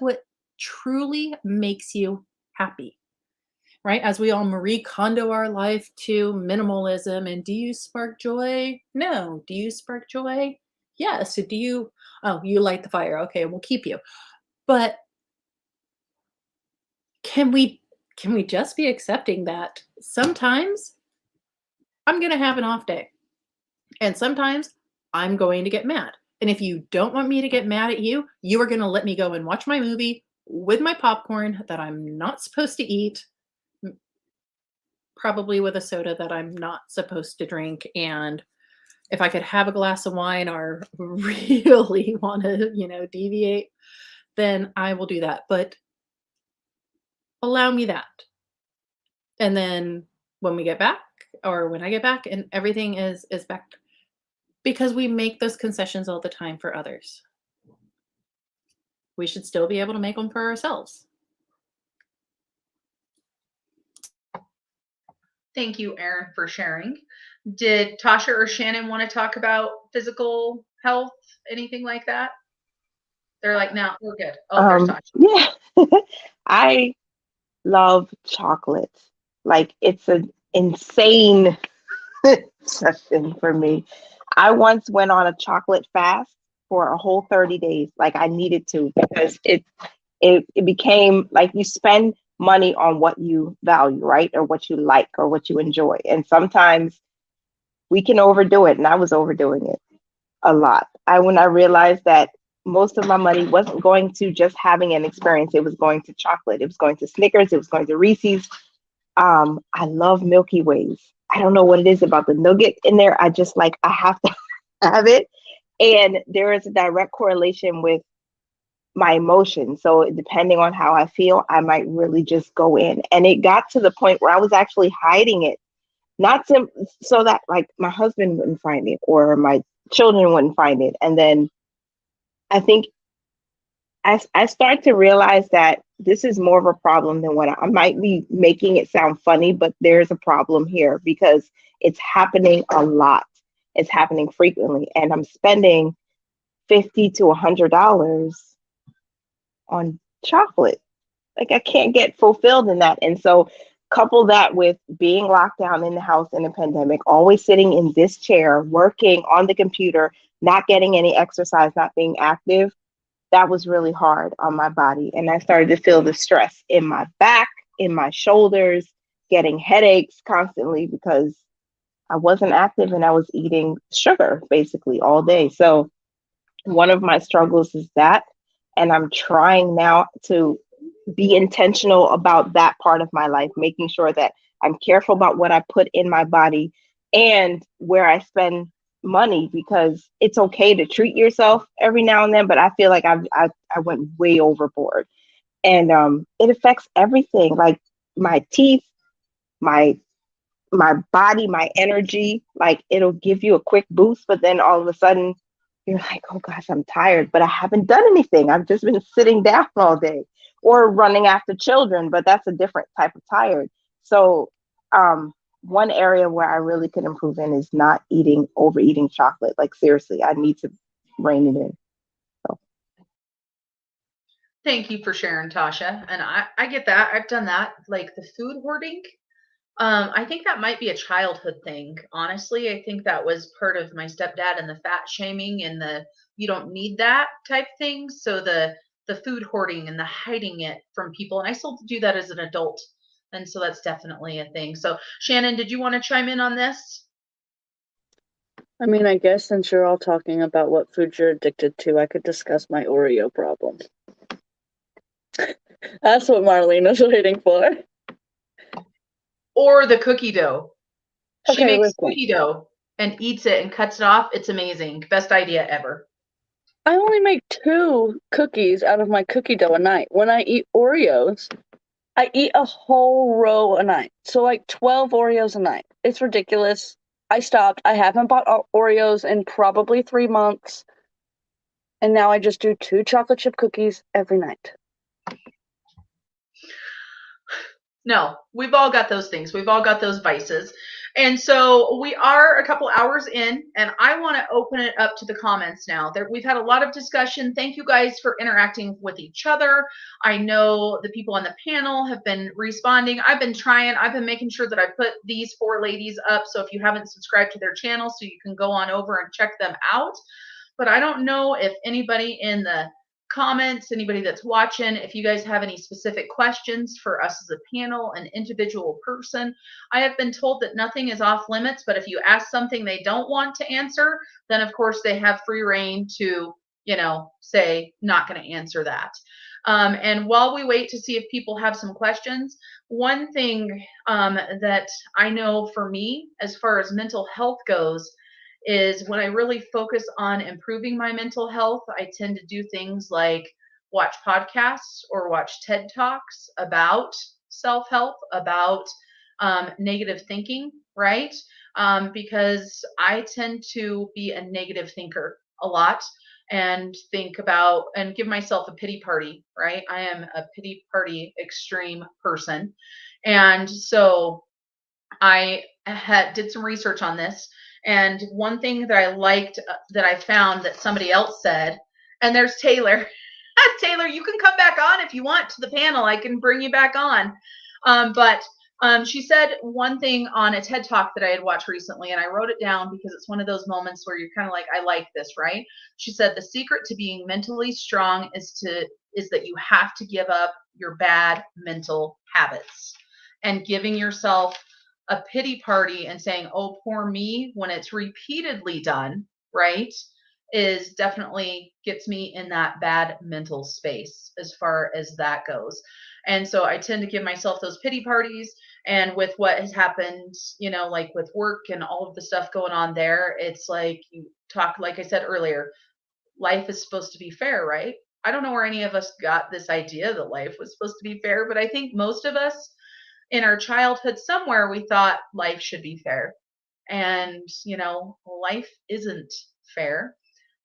what truly makes you happy, right? As we all Marie Kondo our life to minimalism. And do you spark joy? No. Do you spark joy? Yes. Do you? Oh, you light the fire. Okay, we'll keep you. But can we just be accepting that sometimes I'm going to have an off day and sometimes I'm going to get mad. And if you don't want me to get mad at you, you are going to let me go and watch my movie with my popcorn that I'm not supposed to eat, probably with a soda that I'm not supposed to drink. And if I could have a glass of wine or really want to, deviate, then I will do that. But allow me that. And then when we get back, or when I get back, and everything is back, because we make those concessions all the time for others. we should still be able to make them for ourselves. Thank you, Erin, for sharing. Did Tasha or Shannon want to talk about physical health, anything like that? They're like, no, we're good. Oh, there's Tasha. Yeah. I love chocolate. Like, it's an insane session for me. I once went on a chocolate fast for a whole 30 days. Like, I needed to, because it became like you spend money on what you value, right? Or what you like or what you enjoy. And sometimes we can overdo it. And I was overdoing it a lot. When I realized that most of my money wasn't going to just having an experience, it was going to chocolate, it was going to Snickers, it was going to Reese's. I love Milky Ways. I don't know what it is about the nugget in there. I just like, I have to have it. And there is a direct correlation with my emotions. So depending on how I feel, I might really just go in. And it got to the point where I was actually hiding it, not to, so that like my husband wouldn't find it or my children wouldn't find it. And then I think I start to realize that this is more of a problem than what I might be making it sound funny, but there's a problem here because it's happening a lot. It's happening frequently. And I'm spending $50 to $100 on chocolate. Like, I can't get fulfilled in that. And so couple that with being locked down in the house in a pandemic, always sitting in this chair, working on the computer, not getting any exercise, not being active, that was really hard on my body. And I started to feel the stress in my back, in my shoulders, getting headaches constantly because I wasn't active and I was eating sugar basically all day. So one of my struggles is that. And I'm trying now to be intentional about that part of my life, making sure that I'm careful about what I put in my body and where I spend money, because it's okay to treat yourself every now and then, but I feel like I went way overboard, and it affects everything, like my teeth, my body, my energy. Like, it'll give you a quick boost, but then all of a sudden you're like, oh gosh, I'm tired, but I haven't done anything. I've just been sitting down all day or running after children, but that's a different type of tired. So one area where I really could improve in is not overeating chocolate. Like, seriously, I need to rein it in. So. Thank you for sharing, Tasha. And I get that. I've done that. Like the food hoarding. I think that might be a childhood thing. Honestly, I think that was part of my stepdad and the fat shaming and the you don't need that type thing. So the food hoarding and the hiding it from people. And I still do that as an adult. And so that's definitely a thing. So Shannon, did you want to chime in on this? I mean, I guess since you're all talking about what foods you're addicted to, I could discuss my Oreo problem. That's what Marlene was waiting for. Or the cookie dough. She Okay, makes listen. cookie dough and eats it and cuts it off. It's amazing. Best idea ever. I only make 2 cookies out of my cookie dough a night. When I eat Oreos, I eat a whole row a night. So like 12 Oreos a night. It's ridiculous. I stopped. I haven't bought Oreos in probably 3 months. And now I just do 2 chocolate chip cookies every night. No, we've all got those things. We've all got those vices. And so we are a couple hours in, and I want to open it up to the comments now. We've had a lot of discussion. Thank you guys for interacting with each other. I know the people on the panel have been responding. I've been making sure that I put these 4 ladies up. So if you haven't subscribed to their channel, so you can go on over and check them out. But I don't know if anybody in the comments, anybody that's watching, if you guys have any specific questions for us as a panel, an individual person. I have been told that nothing is off limits, but if you ask something they don't want to answer, then of course they have free reign to, say not going to answer that. And while we wait to see if people have some questions, one thing that I know for me, as far as mental health goes, is when I really focus on improving my mental health, I tend to do things like watch podcasts or watch TED Talks about self-help, about negative thinking, right? Because I tend to be a negative thinker a lot. and think about and give myself a pity party, right? I am a pity party extreme person. And so I did some research on this. And one thing that I liked that I found that somebody else said, and there's Taylor. Taylor, you can come back on if you want to the panel. I can bring you back on. But she said one thing on a TED Talk that I had watched recently, and I wrote it down because it's one of those moments where you're kind of like, I like this, right? She said the secret to being mentally strong is that you have to give up your bad mental habits, and giving yourself a pity party and saying, oh, poor me, when it's repeatedly done, right, is definitely gets me in that bad mental space as far as that goes. And so I tend to give myself those pity parties. And with what has happened, like with work and all of the stuff going on there, it's like you talk, like I said earlier, life is supposed to be fair, right? I don't know where any of us got this idea that life was supposed to be fair, but I think most of us in our childhood somewhere we thought life should be fair. And, life isn't fair.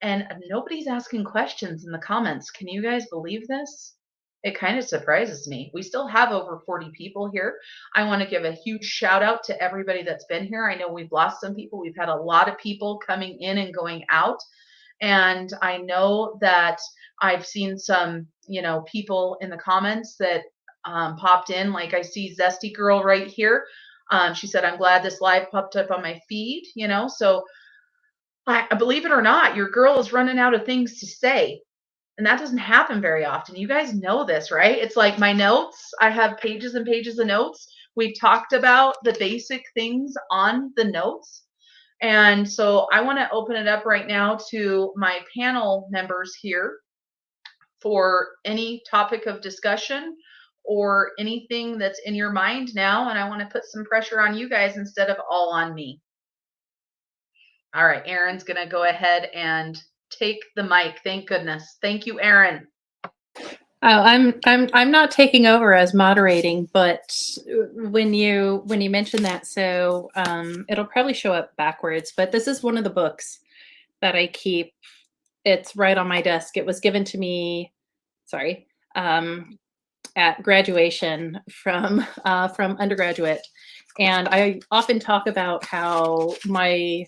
And nobody's asking questions in the comments. Can you guys believe this? It kind of surprises me. We still have over 40 people here. I want to give a huge shout out to everybody that's been here. I know we've lost some people. We've had a lot of people coming in and going out. And I know that I've seen some, people in the comments that popped in. Like I see Zesty Girl right here. She said, I'm glad this live popped up on my feed, so I believe it or not, your girl is running out of things to say. And that doesn't happen very often. You guys know this, right? It's like my notes. I have pages and pages of notes. We've talked about the basic things on the notes. And so I want to open it up right now to my panel members here for any topic of discussion or anything that's in your mind now. And I want to put some pressure on you guys instead of all on me. All right, Erin's going to go ahead and take the mic. Thank goodness. Thank you, Erin. Oh, I'm not taking over as moderating, but when you mention that, so it'll probably show up backwards. But this is one of the books that I keep. It's right on my desk. It was given to me, at graduation from undergraduate, and I often talk about how my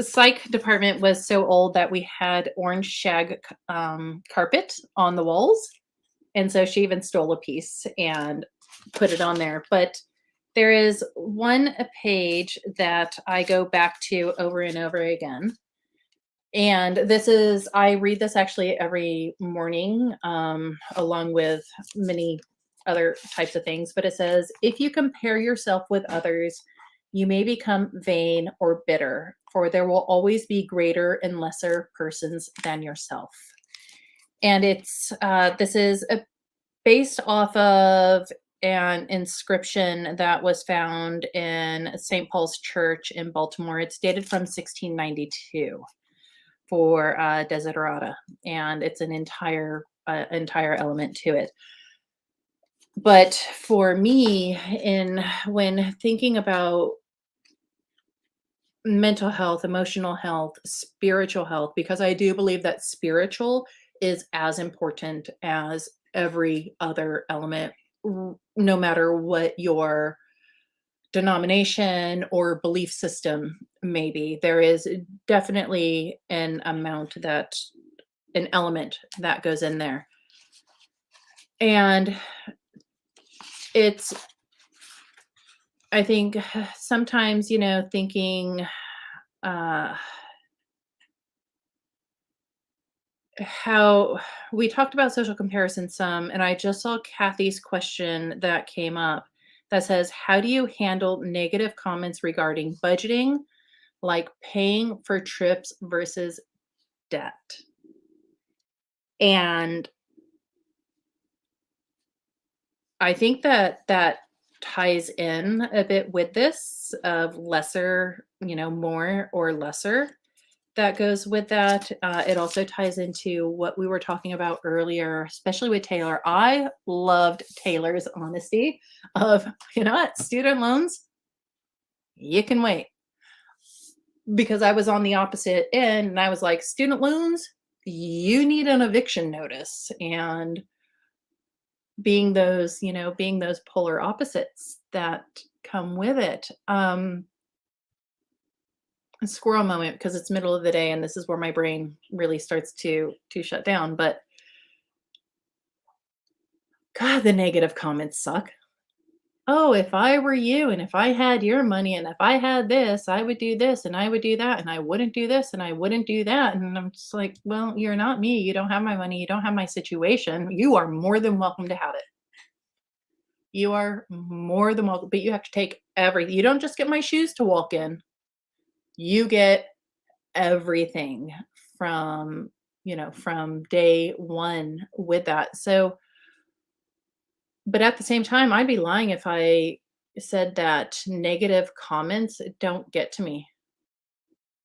psych department was so old that we had orange shag carpet on the walls. And so she even stole a piece and put it on there. But there is one page that I go back to over and over again. And I read this actually every morning, along with many other types of things. But it says, if you compare yourself with others, you may become vain or bitter, for there will always be greater and lesser persons than yourself. And this is based off of an inscription that was found in St. Paul's Church in Baltimore. It's dated from 1692 for Desiderata, and it's an entire element to it. But for me, when thinking about mental health, emotional health, spiritual health, because I do believe that spiritual is as important as every other element, no matter what your denomination or belief system may be. There is definitely an element that goes in there. And I think sometimes, thinking how we talked about social comparison some, and I just saw Kathy's question that came up that says, how do you handle negative comments regarding budgeting, like paying for trips versus debt? And I think that ties in a bit with this of lesser, more or lesser that goes with that. It also ties into what we were talking about earlier, especially with Taylor. I loved Taylor's honesty of, student loans, you can wait. Because I was on the opposite end and I was like, student loans, you need an eviction notice, and being those, being those polar opposites that come with it. A squirrel moment, because it's middle of the day and this is where my brain really starts to shut down. But God, the negative comments suck. Oh, if I were you and if I had your money and if I had this, I would do this and I would do that and I wouldn't do this and I wouldn't do that. And I'm just like, well, you're not me. You don't have my money. You don't have my situation. You are more than welcome to have it. You are more than welcome, but you have to take everything. You don't just get my shoes to walk in. You get everything from, from day one with that. So, but at the same time, I'd be lying if I said that negative comments don't get to me.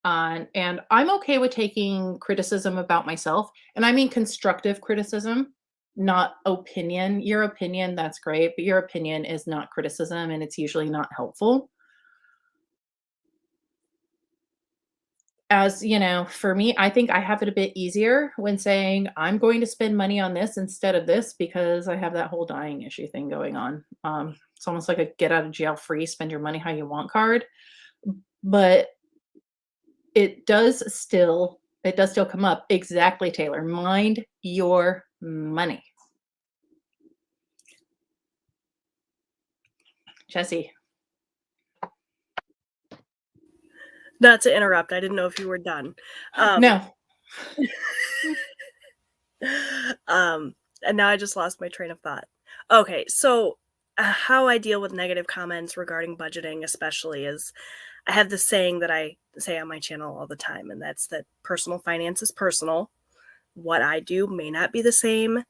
And I'm okay with taking criticism about myself. And I mean constructive criticism, not opinion. Your opinion, that's great, but your opinion is not criticism and it's usually not helpful. As for me, I think I have it a bit easier when saying I'm going to spend money on this instead of this because I have that whole dying issue thing going on. It's almost like a get out of jail free, spend your money how you want card. But it does still come up. Exactly, Taylor. Mind your money. Jessi. Not to interrupt. I didn't know if you were done. No. And now I just lost my train of thought. Okay, so how I deal with negative comments regarding budgeting especially is I have this saying that I say on my channel all the time, and that's that personal finance is personal. What I do may not be the same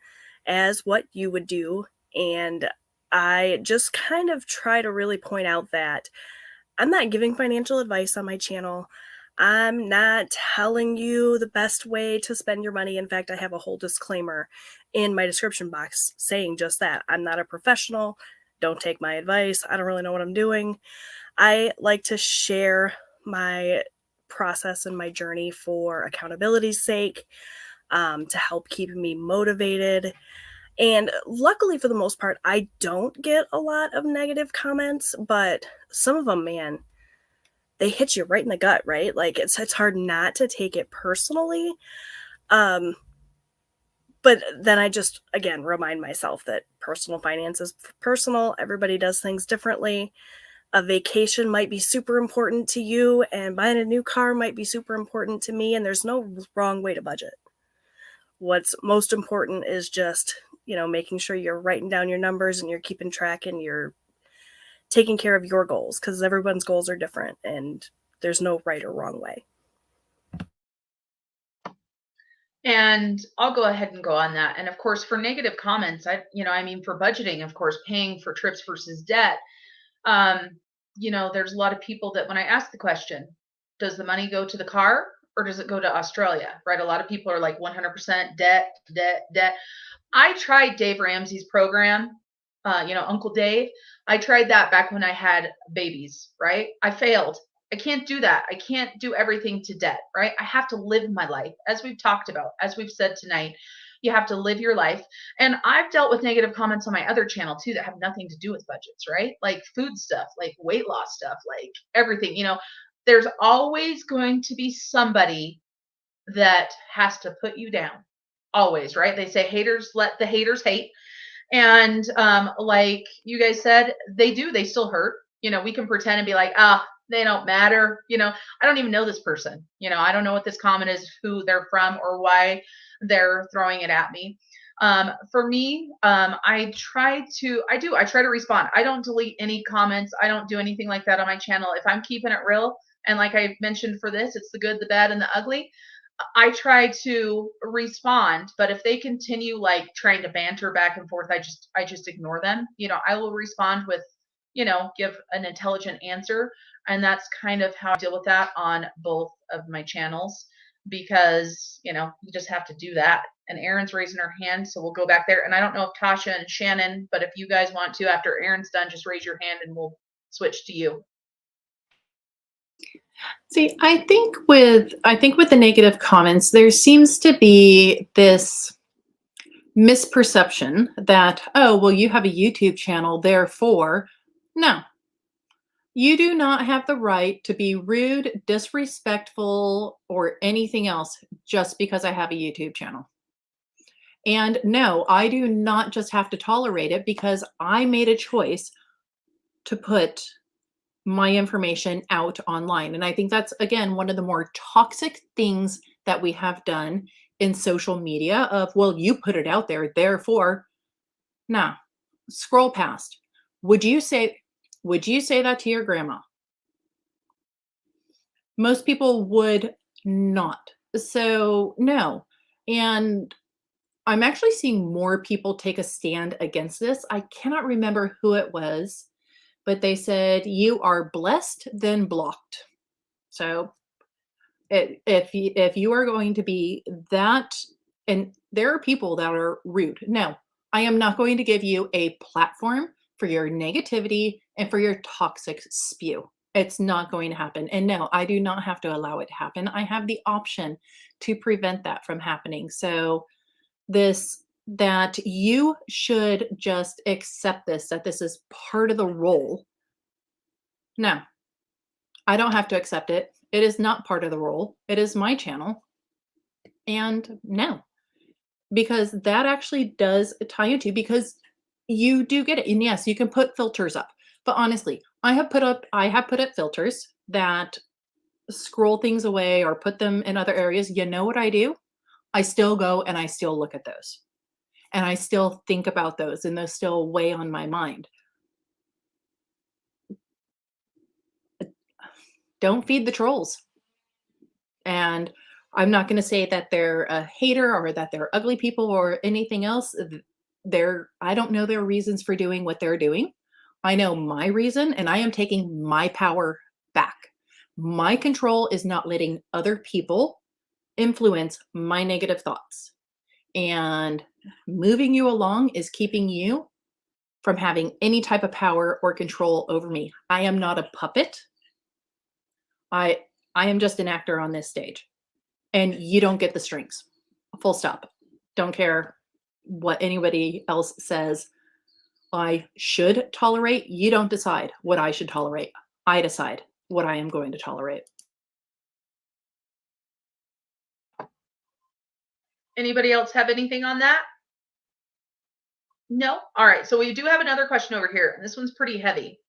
as what you would do, and I just kind of try to really point out that I'm not giving financial advice on my channel. I'm not telling you the best way to spend your money. In fact, I have a whole disclaimer in my description box saying just that. I'm not a professional. Don't take my advice. I don't really know what I'm doing. I like to share my process and my journey for accountability's sake, to help keep me motivated. And luckily, for the most part, I don't get a lot of negative comments, but some of them, man, they hit you right in the gut, right? Like it's hard not to take it personally. But then I just, again, remind myself that personal finance is personal. Everybody does things differently. A vacation might be super important to you, and buying a new car might be super important to me, and there's no wrong way to budget. What's most important is just, making sure you're writing down your numbers and you're keeping track and you're taking care of your goals, because everyone's goals are different and there's no right or wrong way. And I'll go ahead and go on that. And of course, for negative comments, for budgeting, of course, paying for trips versus debt, there's a lot of people that when I ask the question, does the money go to the car or does it go to Australia, right? A lot of people are like 100% debt. I tried Dave Ramsey's program, Uncle Dave. I tried that back when I had babies, right? I failed. I can't do that. I can't do everything to debt, right? I have to live my life. As we've talked about, as we've said tonight, you have to live your life. And I've dealt with negative comments on my other channel too that have nothing to do with budgets, right? Like food stuff, like weight loss stuff, like everything. There's always going to be somebody that has to put you down. Always, right? They say haters let the haters hate. And like you guys said, they still hurt. We can pretend and be like, they don't matter. I don't even know this person. I don't know what this comment is, who they're from, or why they're throwing it at me. For me, I try to respond. I don't delete any comments. I don't do anything like that on my channel. If I'm keeping it real, and like I mentioned for this, it's the good, the bad, and the ugly. I try to respond, but if they continue like trying to banter back and forth, I just ignore them. I will respond with, give an intelligent answer. And that's kind of how I deal with that on both of my channels, because, you just have to do that. And Erin's raising her hand, so we'll go back there. And I don't know if Tasha and Shannon, but if you guys want to, after Erin's done, just raise your hand and we'll switch to you. See, I think with the negative comments, there seems to be this misperception that, oh, well, you have a YouTube channel, therefore, no. You do not have the right to be rude, disrespectful, or anything else just because I have a YouTube channel. And no, I do not just have to tolerate it because I made a choice to put my information out online. And I think that's, again, one of the more toxic things that we have done in social media of, well, you put it out there, therefore, nah, scroll past. Would you say that to your grandma? Most people would not. So, no. And I'm actually seeing more people take a stand against this. I cannot remember who it was, but they said, you are blessed, then blocked. So if you are going to be that, and there are people that are rude. No, I am not going to give you a platform for your negativity and for your toxic spew. It's not going to happen. And no, I do not have to allow it to happen. I have the option to prevent that from happening. So that you should just accept this, that this is part of the role. No, I don't have to accept it. It is not part of the role. It is my channel. And no, because that actually does tie into, because you do get it. And yes, you can put filters up. But honestly, I have put up filters that scroll things away or put them in other areas. You know what I do? I still go and I still look at those. And I still think about those, and those still weigh on my mind. Don't feed the trolls. And I'm not going to say that they're a hater or that they're ugly people or anything else. I don't know their reasons for doing what they're doing. I know my reason, and I am taking my power back. My control is not letting other people influence my negative thoughts. And moving you along is keeping you from having any type of power or control over me. I am not a puppet. I am just an actor on this stage. And you don't get the strings. Full stop. Don't care what anybody else says I should tolerate. You don't decide what I should tolerate. I decide what I am going to tolerate. Anybody else have anything on that? No? All right. So we do have another question over here, and this one's pretty heavy.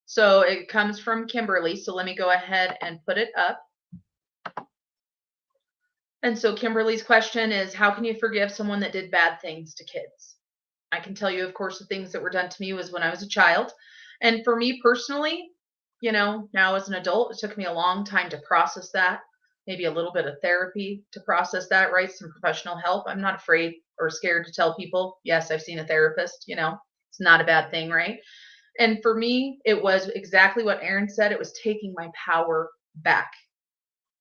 So it comes from Kimberly. So let me go ahead and put it up. And so Kimberly's question is, how can you forgive someone that did bad things to kids? I can tell you, of course, the things that were done to me was when I was a child. And for me personally, now as an adult, it took me a long time to process that. Maybe a little bit of therapy to process that, right? Some professional help. I'm not afraid or scared to tell people, yes, I've seen a therapist, it's not a bad thing, right? And for me, it was exactly what Erin said. It was taking my power back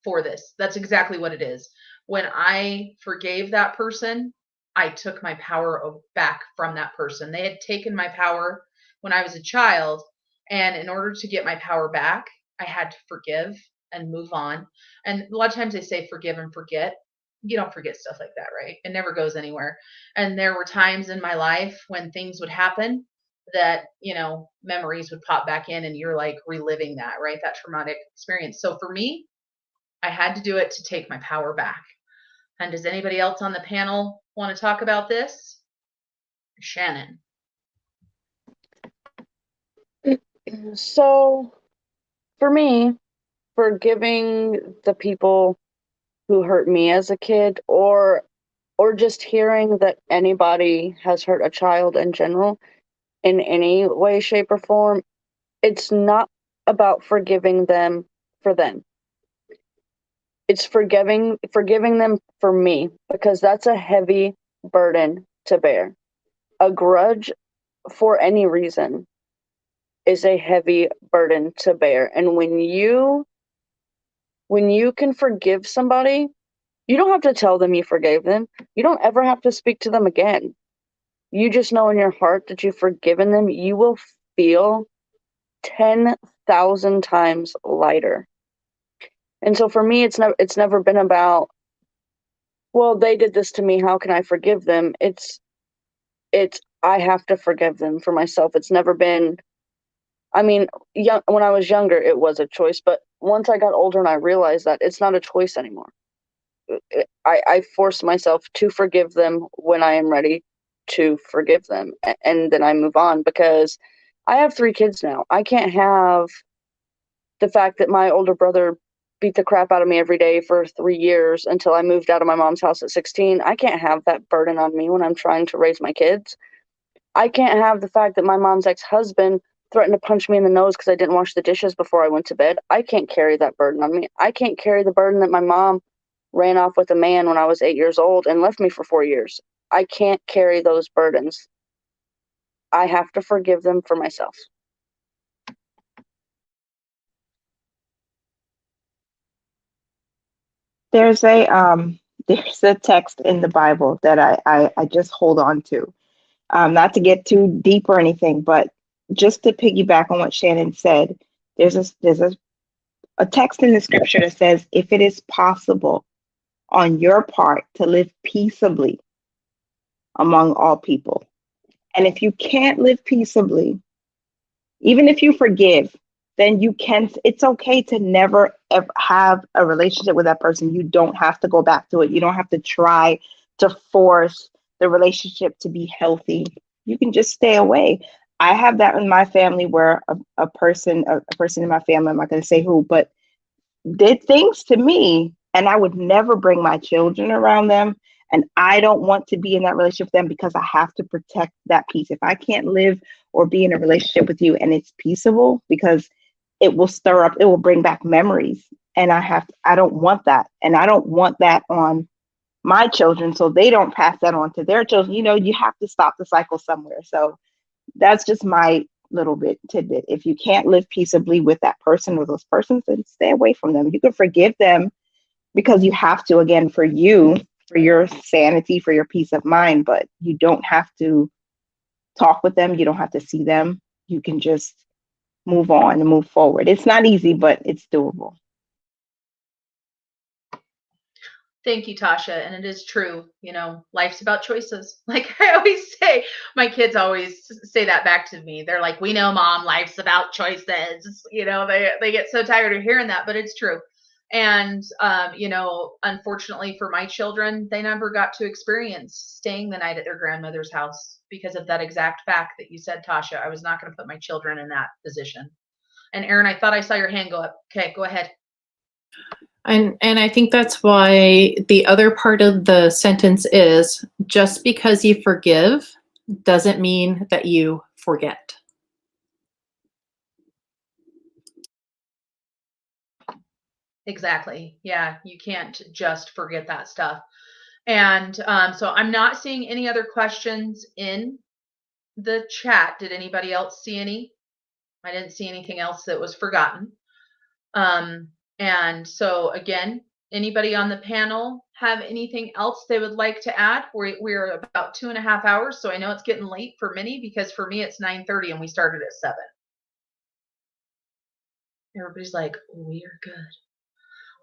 for this. That's exactly what it is. When I forgave that person, I took my power back from that person. They had taken my power when I was a child. And in order to get my power back, I had to forgive and move on. And a lot of times they say forgive and forget. You don't forget stuff like that, right? It never goes anywhere. And there were times in my life when things would happen that, memories would pop back in and you're like reliving that, right? That traumatic experience. So for me, I had to do it to take my power back. And does anybody else on the panel want to talk about this? Shannon. So, for me, forgiving the people who hurt me as a kid, or just hearing that anybody has hurt a child in general in any way, shape, or form, it's not about forgiving them for them. It's forgiving them for me, because that's a heavy burden to bear. A grudge for any reason is a heavy burden to bear. And when you can forgive somebody, you don't have to tell them you forgave them. You don't ever have to speak to them again. You just know in your heart that you've forgiven them. You will feel 10,000 times lighter. And so for me, it's never been about, well, they did this to me, how can I forgive them? It's I have to forgive them for myself. It's never been, I mean, when I was younger, it was a choice, but once I got older and I realized that it's not a choice anymore. I force myself to forgive them when I am ready to forgive them, and then I move on, because I have 3 kids now. I can't have the fact that my older brother beat the crap out of me every day for 3 years until I moved out of my mom's house at 16. I can't have that burden on me when I'm trying to raise my kids. I can't have the fact that my mom's ex-husband threatened to punch me in the nose because I didn't wash the dishes before I went to bed. I can't carry that burden on me. I can't carry the burden that my mom ran off with a man when I was 8 years old and left me for 4 years. I can't carry those burdens. I have to forgive them for myself. There's a text in the Bible that I just hold on to. Not to get too deep or anything, but just to piggyback on what Shannon said, there's a text in the scripture that says, if it is possible on your part to live peaceably among all people. And if you can't live peaceably, even if you forgive, then it's okay to never ever have a relationship with that person. You don't have to go back to it. You don't have to try to force the relationship to be healthy. You can just stay away. I have that in my family where a person in my family, I'm not going to say who, but did things to me, and I would never bring my children around them. And I don't want to be in that relationship with them because I have to protect that peace. If I can't live or be in a relationship with you and it's peaceable, because it will bring back memories. And I don't want that. And I don't want that on my children, so they don't pass that on to their children. You have to stop the cycle somewhere. So that's just my little bit tidbit. If you can't live peaceably with that person or those persons, then stay away from them. You can forgive them because you have to, again, for you, for your sanity, for your peace of mind, but you don't have to talk with them. You don't have to see them. You can just move on and move forward. It's not easy, but it's doable. Thank you, Tasha. And it is true, life's about choices. Like I always say, my kids always say that back to me. They're like, we know, Mom, life's about choices. They get so tired of hearing that, but it's true. And, unfortunately for my children, they never got to experience staying the night at their grandmother's house because of that exact fact that you said, Tasha. I was not going to put my children in that position. And Erin, I thought I saw your hand go up. Okay, go ahead. And I think that's why the other part of the sentence is, just because you forgive doesn't mean that you forget. Exactly. Yeah, you can't just forget that stuff. And so I'm not seeing any other questions in the chat. Did anybody else see any? I didn't see anything else that was forgotten. And so again, anybody on the panel have anything else they would like to add? We're about 2.5 hours, so I know it's getting late for many, because for me it's 9:30 and we started at 7. Everybody's like, we're good.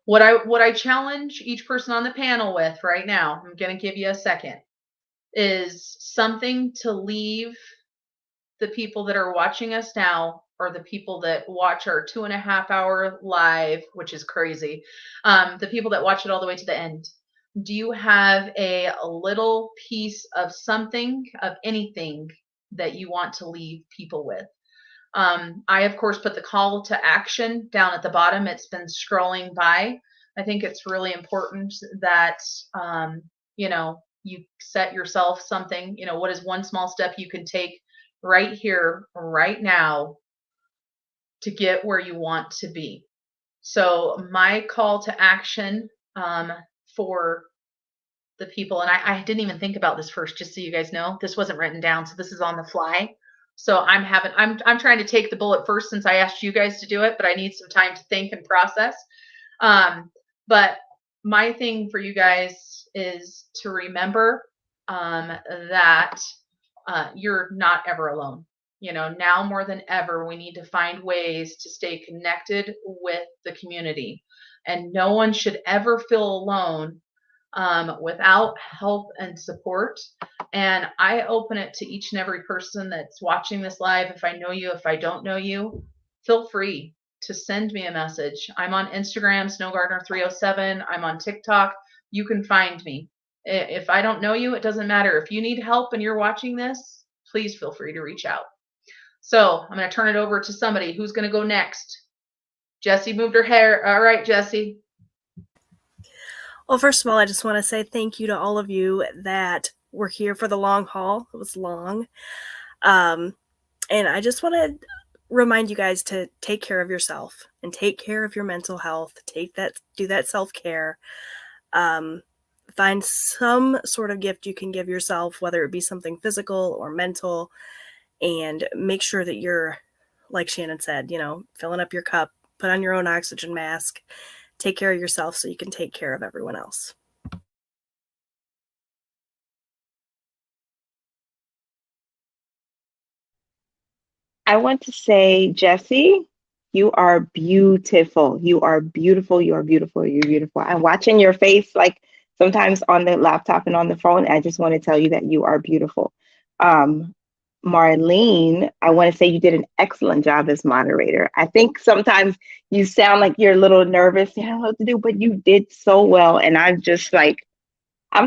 What I challenge each person on the panel with right now, I'm going to give you a second, is something to leave the people that are watching us now, or the people that watch our 2.5 hour live, which is crazy. The people that watch it all the way to the end. Do you have a little piece of something, of anything that you want to leave people with? I, of course, put the call to action down at the bottom. It's been scrolling by. I think it's really important that, you set yourself something. What is one small step you can take right here, right now, to get where you want to be? So my call to action for the people, and I didn't even think about this first, just so you guys know, this wasn't written down, so this is on the fly. So I'm trying to take the bullet first, since I asked you guys to do it, but I need some time to think and process. But my thing for you guys is to remember that you're not ever alone. Now more than ever, we need to find ways to stay connected with the community. and no one should ever feel alone without help and support. And I open it to each and every person that's watching this live. If I know you, if I don't know you, feel free to send me a message. I'm on Instagram, snowgardener307. I'm on TikTok. You can find me. If I don't know you, it doesn't matter. If you need help and you're watching this, please feel free to reach out. So I'm going to turn it over to somebody. Who's going to go next? Jessi moved her hair. All right, Jessi. Well, first of all, I just want to say thank you to all of you that were here for the long haul. It was long. And I just want to remind you guys to take care of yourself and take care of your mental health. Do that self-care. Find some sort of gift you can give yourself, whether it be something physical or mental, and make sure that you're, like Shannon said, filling up your cup, put on your own oxygen mask, take care of yourself so you can take care of everyone else. I want to say, Jessi, you are beautiful. You are beautiful. You are beautiful. You're beautiful. I'm watching your face like sometimes on the laptop and on the phone. I just want to tell you that you are beautiful. Marlene, I want to say you did an excellent job as moderator. I think sometimes you sound like you're a little nervous, you don't know what to do, but you did so well. And I'm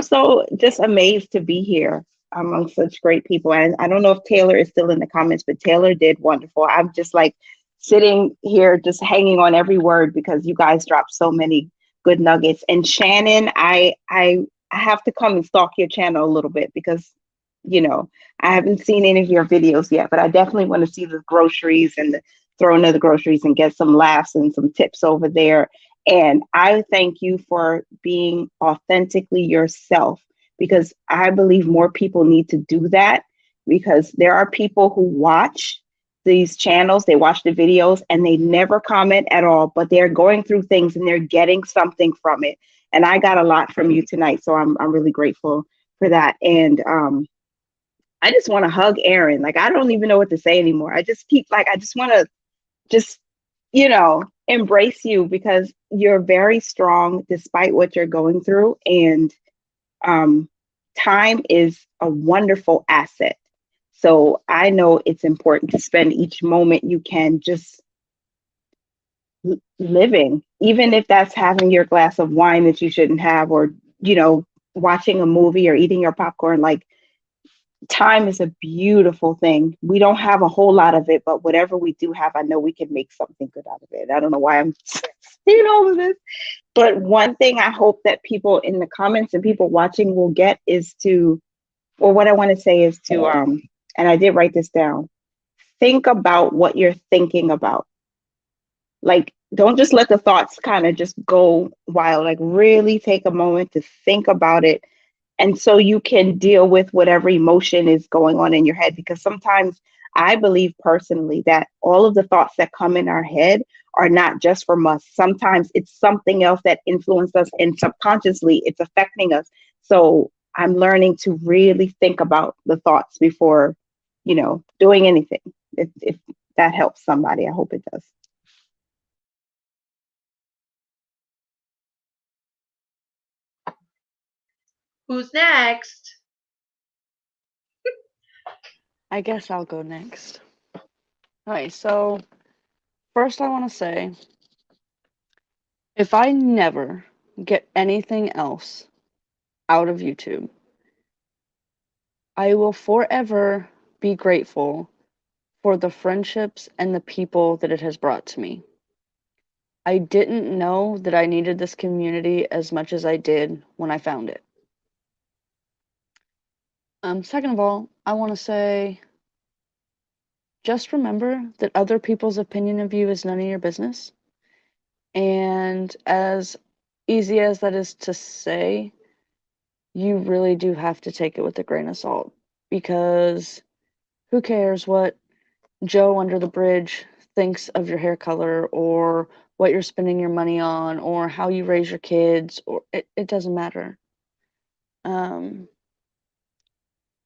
so just amazed to be here among such great people. And I don't know if Taylor is still in the comments, but Taylor did wonderful. I'm just like sitting here, just hanging on every word because you guys dropped so many good nuggets. And Shannon, I have to come and stalk your channel a little bit because, I haven't seen any of your videos yet, but I definitely want to see the groceries and the throwing of the groceries and get some laughs and some tips over there. And I thank you for being authentically yourself, because I believe more people need to do that, because there are people who watch these channels, they watch the videos and they never comment at all, but they're going through things and they're getting something from it. And I got a lot from you tonight. So I'm really grateful for that. And I just want to hug Erin. Like, I don't even know what to say anymore. I just want to just, embrace you, because you're very strong despite what you're going through. And time is a wonderful asset. So I know it's important to spend each moment you can just living, even if that's having your glass of wine that you shouldn't have, or, watching a movie or eating your popcorn. Like, time is a beautiful thing. We don't have a whole lot of it, but whatever we do have, I know we can make something good out of it. I don't know why I'm saying all of this, but one thing I hope that people in the comments and people watching will get is what I want to say is to, and I did write this down, think about what you're thinking about. Like, don't just let the thoughts kind of just go wild. Like, really take a moment to think about it. And so you can deal with whatever emotion is going on in your head, because sometimes I believe personally that all of the thoughts that come in our head are not just from us. Sometimes it's something else that influenced us, and subconsciously it's affecting us. So I'm learning to really think about the thoughts before, doing anything. If that helps somebody, I hope it does. Who's next? I guess I'll go next. All right, so first I want to say, if I never get anything else out of YouTube, I will forever be grateful for the friendships and the people that it has brought to me. I didn't know that I needed this community as much as I did when I found it. Second of all, I want to say, just remember that other people's opinion of you is none of your business. And as easy as that is to say, you really do have to take it with a grain of salt, because who cares what Joe under the bridge thinks of your hair color, or what you're spending your money on, or how you raise your kids, or it doesn't matter.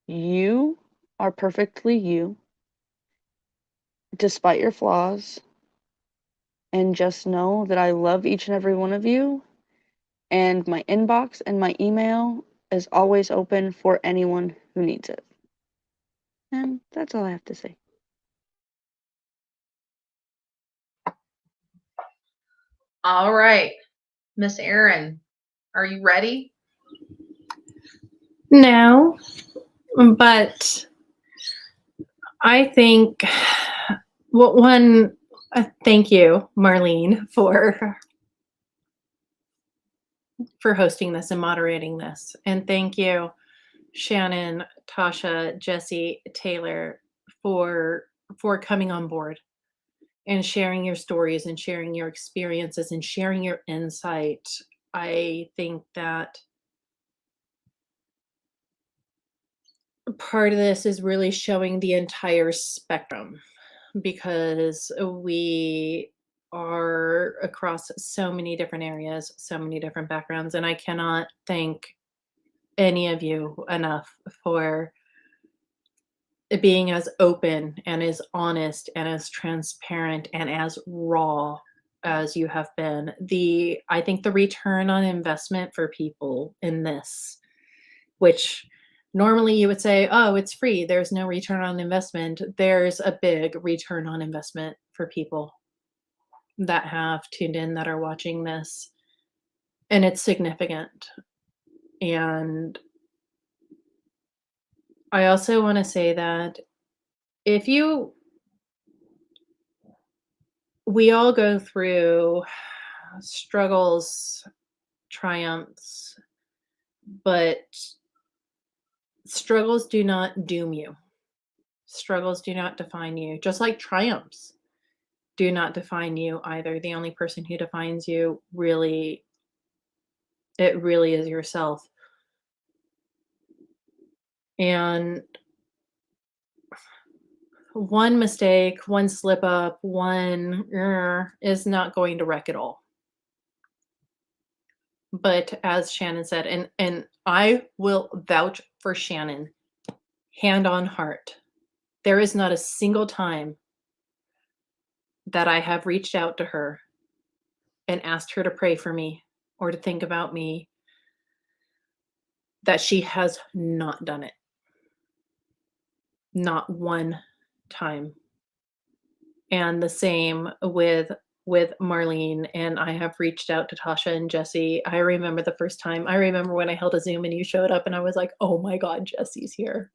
You are perfectly you, despite your flaws, And just know that I love each and every one of you. And my inbox and my email is always open for anyone who needs it. And that's all I have to say. All right, Miss Erin, are you ready? No, but I think thank you, Marlene, for hosting this and moderating this. And thank you, Shannon, Tasha, Jessi, Taylor, for coming on board and sharing your stories and sharing your experiences and sharing your insight. I think that part of this is really showing the entire spectrum, because we are across so many different areas, so many different backgrounds, and I cannot thank any of you enough for being as open and as honest and as transparent and as raw as you have been. I think the return on investment for people in this, which normally you would say, oh, it's free, there's no return on investment. There's a big return on investment for people that have tuned in, that are watching this, and it's significant. And I also want to say that we all go through struggles, triumphs, but struggles do not doom you. Struggles do not define you, just like triumphs do not define you either. The only person who defines you really is yourself. And one mistake, one slip up, one is not going to wreck it all. But as Shannon said, and I will vouch for Shannon, hand on heart, there is not a single time that I have reached out to her and asked her to pray for me or to think about me that she has not done it. Not one time. And the same with Marlene, and I have reached out to Tasha and Jessi. I remember the first time. I remember when I held a Zoom and you showed up and I was like, oh my God, Jessi's here.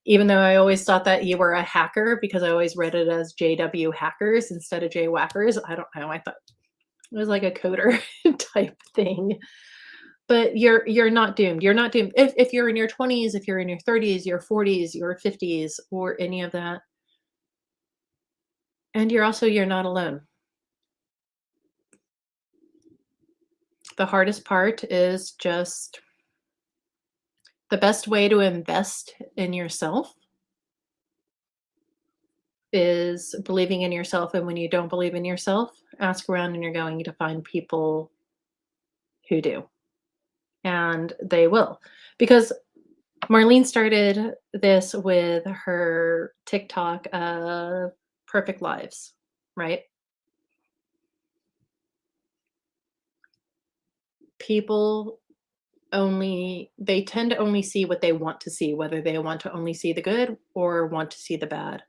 Even though I always thought that you were a hacker, because I always read it as Jwhackers instead of Jwhackers. I don't know. I thought it was like a coder type thing. But you're not doomed. You're not doomed. If you're in your 20s, if you're in your 30s, your 40s, your 50s, or any of that. And you're not alone. The hardest part is just the best way to invest in yourself is believing in yourself. And when you don't believe in yourself, ask around and you're going to find people who do. And they will. Because Marlene started this with her TikTok of perfect lives, right? People they tend to only see what they want to see, whether they want to only see the good or want to see the bad.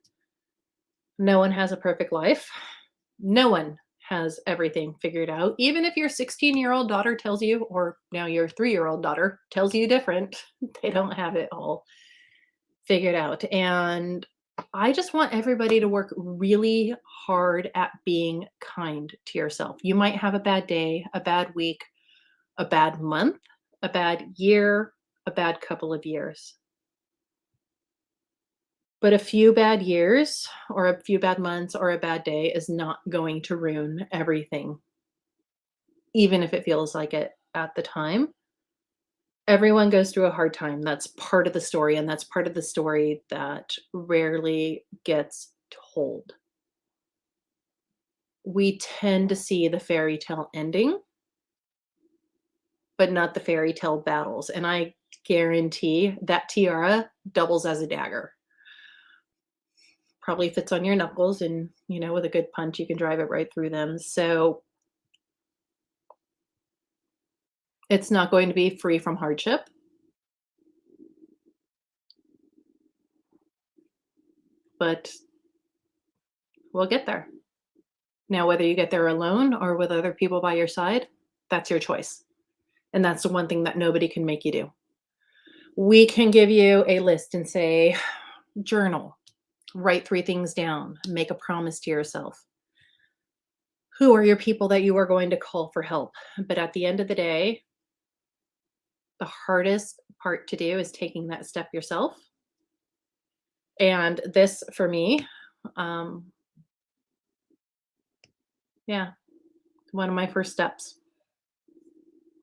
No one has a perfect life. No one has everything figured out. Even if your 16-year-old daughter tells you, or now your 3-year-old daughter tells you different, they don't have it all figured out. And I just want everybody to work really hard at being kind to yourself. You might have a bad day, a bad week, a bad month, a bad year, a bad couple of years. But a few bad years or a few bad months or a bad day is not going to ruin everything, even if it feels like it at the time. Everyone goes through a hard time. That's part of the story, and that's part of the story that rarely gets told. We tend to see the fairy tale ending, but not the fairy tale battles. And I guarantee that tiara doubles as a dagger. probably fits on your knuckles, and with a good punch you can drive it right through them. So it's not going to be free from hardship, but we'll get there. Now, whether you get there alone or with other people by your side, that's your choice. And that's the one thing that nobody can make you do. We can give you a list and say, journal, write 3 things down, make a promise to yourself. Who are your people that you are going to call for help? But at the end of the day, the hardest part to do is taking that step yourself. And this, for me, yeah, one of my first steps.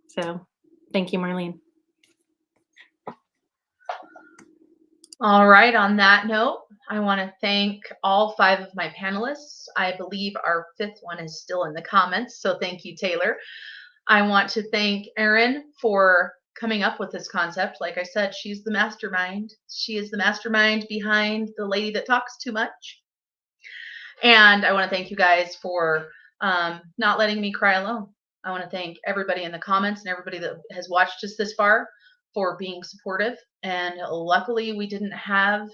So thank you, Marlene. All right. On that note, I want to thank all 5 of my panelists. I believe our 5th one is still in the comments. So thank you, Taylor. I want to thank Erin for coming up with this concept. Like I said, she's the mastermind. She is the mastermind behind the lady that talks too much. And I want to thank you guys for not letting me cry alone. I want to thank everybody in the comments and everybody that has watched us this far for being supportive. And luckily we didn't have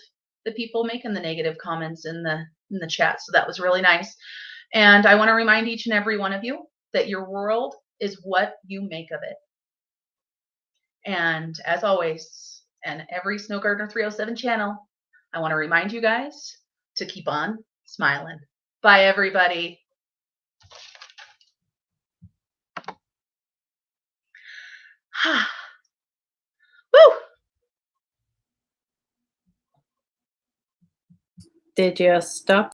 the people making the negative comments in the chat. So that was really nice. And I want to remind each and every one of you that your world is what you make of it. And as always, and every Snow Gardener 307 channel, I want to remind you guys to keep on smiling. Bye, everybody. Woo! Did you stop